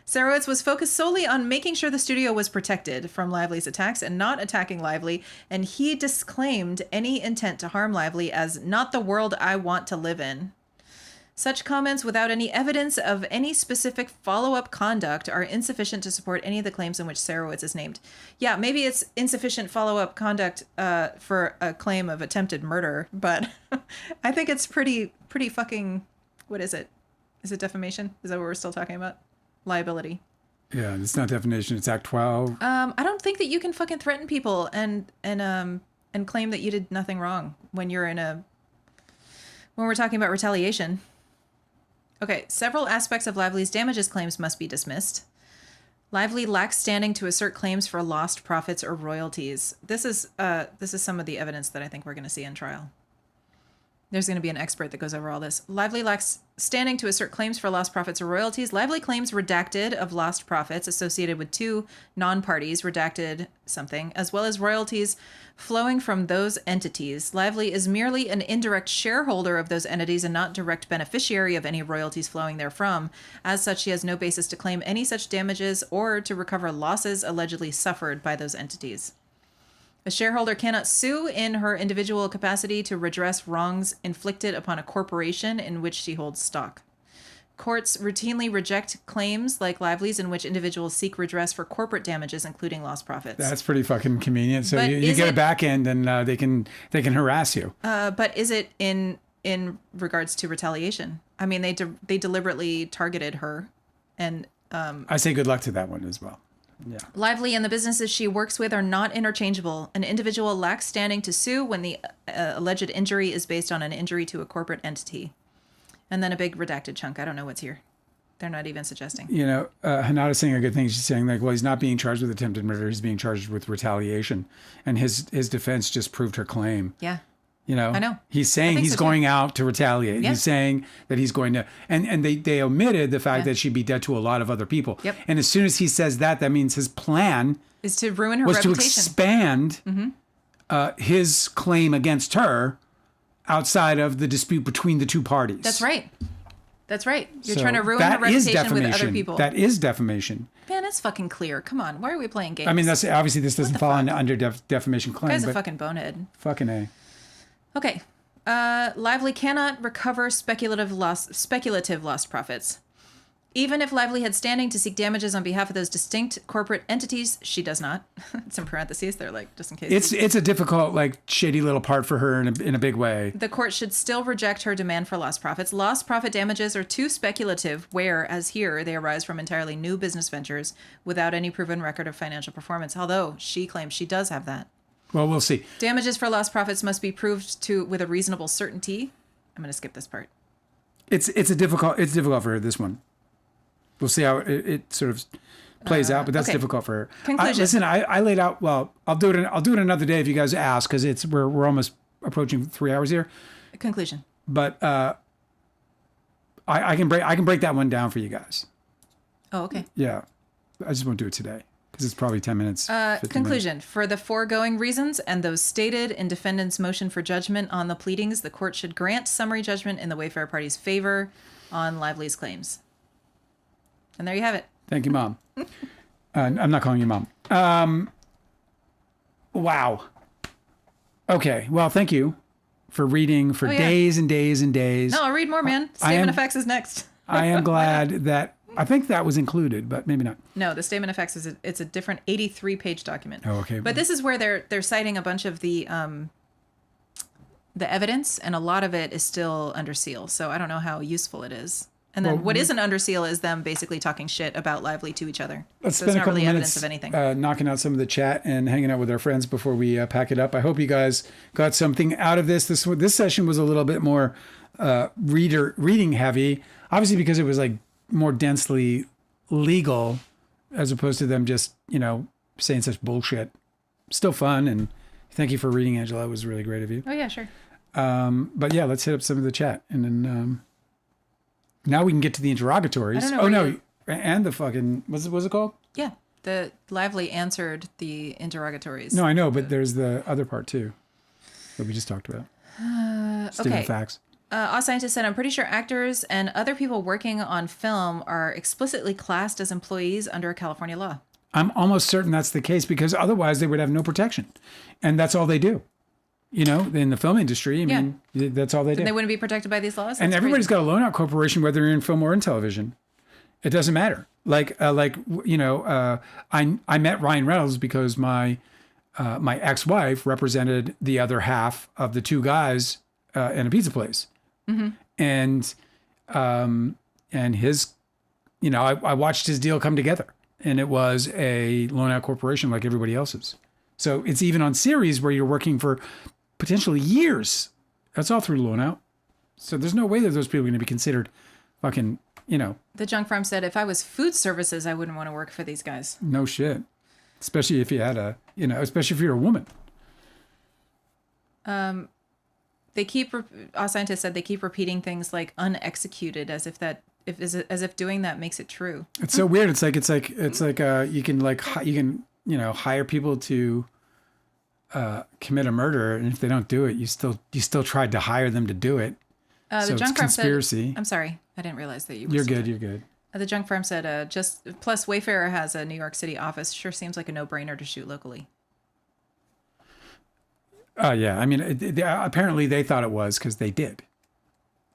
Sarowitz was focused solely on making sure the studio was protected from Lively's attacks and not attacking Lively, and he disclaimed any intent to harm Lively as not the world I want to live in. Such comments without any evidence of any specific follow-up conduct are insufficient to support any of the claims in which Sarowitz is named. Yeah, maybe it's insufficient follow-up conduct for a claim of attempted murder, but I think it's pretty fucking... What is it? Is it defamation? Is that what we're still talking about? Liability. Yeah, it's not defamation. It's Act 12. I don't think that you can fucking threaten people and claim that you did nothing wrong when we're talking about retaliation. Okay, several aspects of Lively's damages claims must be dismissed. Lively lacks standing to assert claims for lost profits or royalties. This is some of the evidence that I think we're going to see in trial. There's going to be an expert that goes over all this. Lively lacks standing to assert claims for lost profits or royalties. Lively claims redacted of lost profits associated with 2 non-parties redacted something, as well as royalties flowing from those entities. Lively is merely an indirect shareholder of those entities and not direct beneficiary of any royalties flowing therefrom. As such, she has no basis to claim any such damages or to recover losses allegedly suffered by those entities. A shareholder cannot sue in her individual capacity to redress wrongs inflicted upon a corporation in which she holds stock. courts routinely reject claims like Lively's in which individuals seek redress for corporate damages, including lost profits. That's pretty fucking convenient. So But you get a back end and they can harass you. But is it in regards to retaliation? I mean, they deliberately targeted her, and I say good luck to that one as well. Yeah. Lively and the businesses she works with are not interchangeable. An individual lacks standing to sue when the alleged injury is based on an injury to a corporate entity. And then a big redacted chunk. I don't know what's here. They're not even suggesting. You know, Hanada's saying a good thing. She's saying, like, well, he's not being charged with attempted murder. He's being charged with retaliation. And his defense just proved her claim. Yeah. You know, I know. He's saying he's going out to retaliate. Yeah. He's saying that he's going to, and they omitted the fact that she'd be dead to a lot of other people. Yep. And as soon as he says that, that means his plan is to ruin her was reputation. to expand his claim against her outside of the dispute between the two parties. That's right. That's right. You're So trying to ruin her that is reputation with defamation. other people. That is defamation. Man, it's fucking clear. Come on. Why are we playing games? I mean, that's obviously this doesn't fall under defamation claim. Guy's a but fucking bonehead. fucking A. Okay. Lively cannot recover speculative lost profits. Even if Lively had standing to seek damages on behalf of those distinct corporate entities, she does not. It's in parentheses. They're like, just in case. It's a difficult, like, shady little part for her in a big way. The court should still reject her demand for lost profits. Lost profit damages are too speculative, where, as here, they arise from entirely new business ventures without any proven record of financial performance, although she claims she does have that. Well, we'll see. Damages for lost profits must be proved with a reasonable certainty. I'm going to skip this part. It's difficult for her, this one. We'll see how it sort of plays out, but that's okay. difficult for her. Conclusion. I laid out. Well, I'll do it another day if you guys ask, because we're almost approaching 3 hours here. Conclusion. But I can break that one down for you guys. Oh, okay. Yeah, I just won't do it today because it's probably 10 minutes. 15 Conclusion. minutes. For the foregoing reasons and those stated in defendant's motion for judgment on the pleadings, the court should grant summary judgment in the Wayfarer party's favor on Lively's claims. And there you have it. Thank you, Mom. I'm not calling you Mom. Wow. Okay. Well, thank you for reading for days and days and days. No, I'll read more, man. Statement of facts is next. I am glad that I think that was included, but maybe not. No, the statement of facts is it's a different 83-page document. Oh, okay. But this is where they're citing a bunch of the evidence, and a lot of it is still under seal. So I don't know how useful it is. And then what isn't under seal is them basically talking shit about Lively to each other. Let's so spend it's a not couple really minutes evidence of anything. Knocking out some of the chat and hanging out with our friends before we pack it up. I hope you guys got something out of this. This session was a little bit more reading heavy, obviously because it was like more densely legal as opposed to them just, saying such bullshit. Still fun, and thank you for reading, Angela. It was really great of you. Oh, yeah, sure. But yeah, let's hit up some of the chat, and then now we can get to the interrogatories. I don't know no, and the fucking what's it called? Yeah, the Lively answered the interrogatories. No, I know, but there's the other part too that we just talked about. Statement of facts. Scientist said, I'm pretty sure actors and other people working on film are explicitly classed as employees under California law. I'm almost certain that's the case because otherwise they would have no protection. And that's all they do. In the film industry, I mean, that's all they do. And they wouldn't be protected by these laws? And everybody's got a loan-out corporation, whether you're in film or in television. It doesn't matter. I met Ryan Reynolds because my ex-wife represented the other half of the two guys in a pizza place. Mm-hmm. And his, I watched his deal come together, and it was a loan-out corporation like everybody else's. So it's even on series where you're working for potentially years. That's all through loan-out. So there's no way that those people are going to be considered fucking, The junk farm said, if I was food services, I wouldn't want to work for these guys. No shit. Especially if you had especially if you're a woman. They keep, Scientist said, they keep repeating things like unexecuted as if doing that makes it true. It's so weird. It's like you can hire people to commit a murder, and if they don't do it, you still tried to hire them to do it. The junk farm conspiracy. said, I'm sorry, I didn't realize that you were. You're good. The junk farm said, plus Wayfarer has a New York City office. Sure seems like a no-brainer to shoot locally. Yeah. I mean, apparently they thought it was because they did.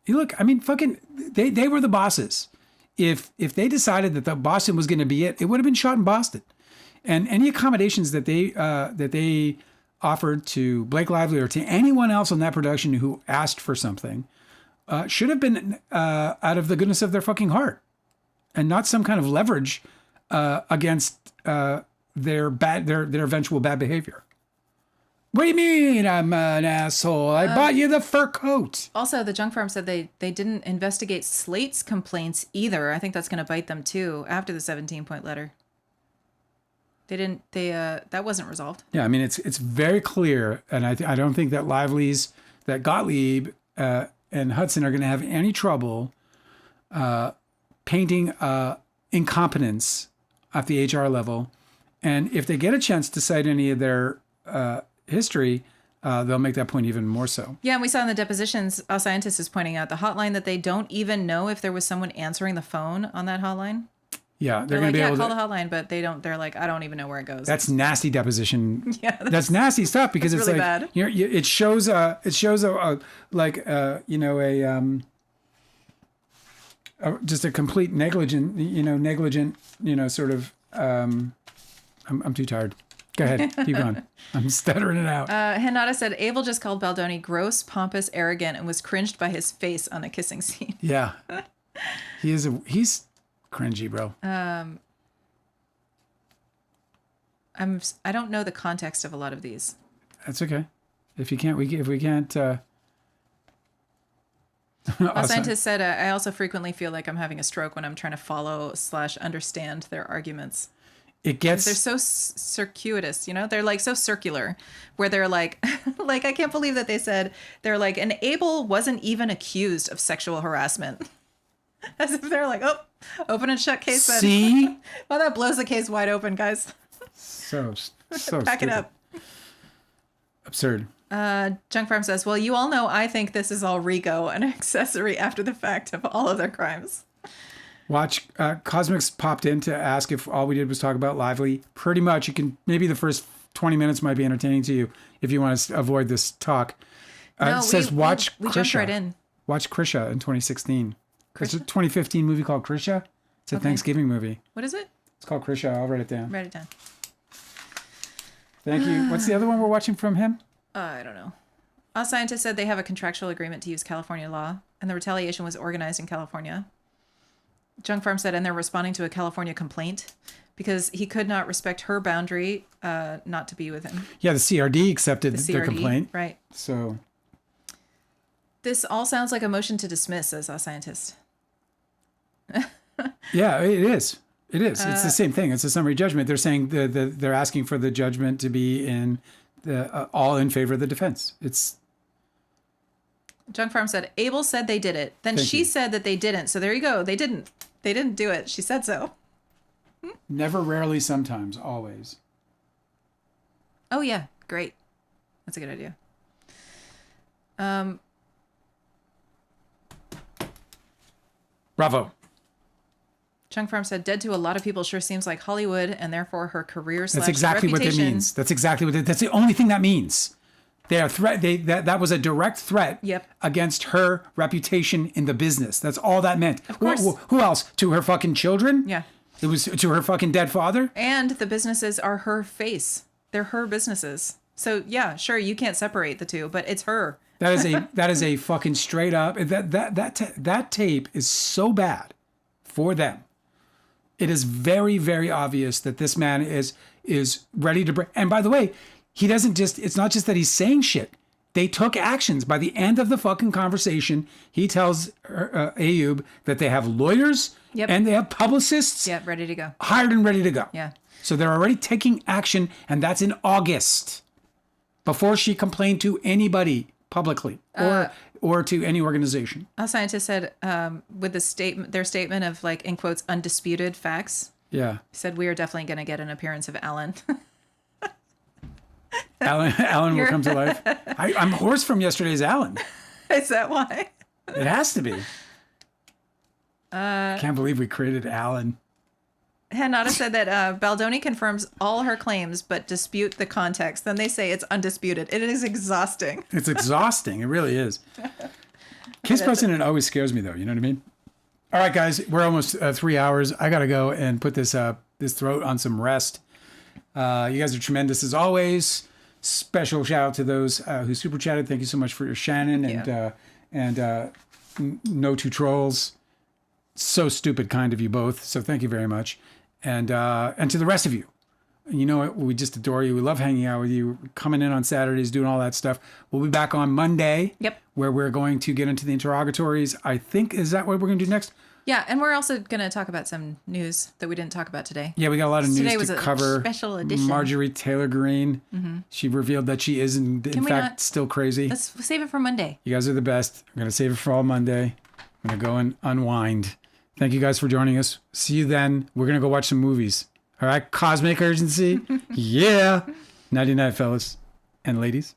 You look, I mean, fucking, they were the bosses. if they decided that the Boston was going to be it would have been shot in Boston. And any accommodations that they offered to Blake Lively or to anyone else on that production who asked for something should have been out of the goodness of their fucking heart, and not some kind of leverage against their eventual bad behavior. What do you mean I'm an asshole? I bought you the fur coat. Also, the junk farm said they didn't investigate Slate's complaints either. I think that's going to bite them too after the 17-point letter. They didn't. That wasn't resolved. Yeah, I mean it's very clear, and I don't think that Gottlieb and Hudson are going to have any trouble painting incompetence at the HR level, and if they get a chance to cite any of their history, they'll make that point even more so. Yeah, and we saw in the depositions, a scientist is pointing out the hotline that they don't even know if there was someone answering the phone on that hotline. Yeah, they're like, going to be able to call the hotline, but they don't. They're like, I don't even know where it goes. That's nasty deposition. Yeah, that's nasty stuff because it's really like bad. It shows just a complete negligent sort of. I'm too tired. Go ahead, keep going. I'm stuttering it out. Hinata said Abel just called Baldoni gross, pompous, arrogant, and was cringed by his face on a kissing scene. Yeah, he's cringy, bro. I don't know the context of a lot of these. That's okay. If we can't. A scientist said, I also frequently feel like I'm having a stroke when I'm trying to follow / understand their arguments. They're so circuitous, they're like so circular, where they're like, like, I can't believe that they said, they're like, and Abel wasn't even accused of sexual harassment. As if they're like, oh, open and shut case. See? Well, that blows the case wide open, guys. So Pack it up. Absurd. Junk Farm says, well, you all know I think this is all Rico, an accessory after the fact of all of their crimes. Watch, Cosmics popped in to ask if all we did was talk about Lively. Pretty much, maybe the first 20 minutes might be entertaining to you if you want to avoid this talk. No, it says watch we Krisha. jumped right in. Watch Krisha in 2016. There's a 2015 movie called Krisha. It's a Thanksgiving movie. What is it? It's called Krisha. I'll write it down. Write it down. Thank you. What's the other one we're watching from him? I don't know. A scientist said they have a contractual agreement to use California law, and the retaliation was organized in California. Junk Farm said, and they're responding to a California complaint because he could not respect her boundary not to be with him. Yeah, the CRD accepted their complaint. Right. So this all sounds like a motion to dismiss, says a scientist. Yeah, it is. It is. It's the same thing. It's a summary judgment. They're saying they're asking for the judgment to be in all in favor of the defense. It's. Junk Farm said Abel said they did it. Then she said that they didn't. So there you go. They didn't. They didn't do it. She said so. Never, rarely, sometimes, always. Oh yeah, great. That's a good idea. Bravo. Junk Farm said, dead to a lot of people sure seems like Hollywood, and therefore her career / That's exactly reputation. what that means. That's exactly what that's the only thing that means. They are that was a direct threat against her reputation in the business. That's all that meant. Of course. Who else? To her fucking children? Yeah. It was to her fucking dead father? And the businesses are her face. They're her businesses. So yeah, sure, you can't separate the two, but it's her. That is a fucking straight up that tape is so bad for them. It is very, very obvious that this man is ready to break. And by the way, it's not just that he's saying shit. They took actions. By the end of the fucking conversation, he tells Ayub that they have lawyers and they have publicists. Yeah, ready to go. Hired and ready to go. Yeah. So they're already taking action, and that's in August, before she complained to anybody publicly or to any organization. A scientist said, with their statement of like, in quotes, undisputed facts. Yeah. Said, we are definitely going to get an appearance of Alan. Alan will come to life. I'm hoarse from yesterday's Alan. Is that why? It has to be. I can't believe we created Alan. Hinata said that Baldoni confirms all her claims but dispute the context. Then they say it's undisputed. It is exhausting. It's exhausting. It really is. Case precedent always scares me, though. You know what I mean? All right, guys, we're almost 3 hours. I got to go and put this this throat on some rest. You guys are tremendous as always. Special shout out to those who super chatted. Thank you so much for your Shannon and No Two Trolls. So stupid kind of you both. So thank you very much. And to the rest of you. You know what? We just adore you. We love hanging out with you, coming in on Saturdays, doing all that stuff. We'll be back on Monday. Yep. Where we're going to get into the interrogatories. I think, is that what we're going to do next? Yeah, and we're also going to talk about some news that we didn't talk about today. Yeah, we got a lot of Today news was to a cover. special edition. Marjorie Taylor Greene. Mm-hmm. She revealed that she is, in fact, still crazy. Let's save it for Monday. You guys are the best. I'm going to save it for all Monday. I'm going to go and unwind. Thank you guys for joining us. See you then. We're going to go watch some movies. All right, Cosmic Urgency. Yeah. Nighty night, fellas and ladies.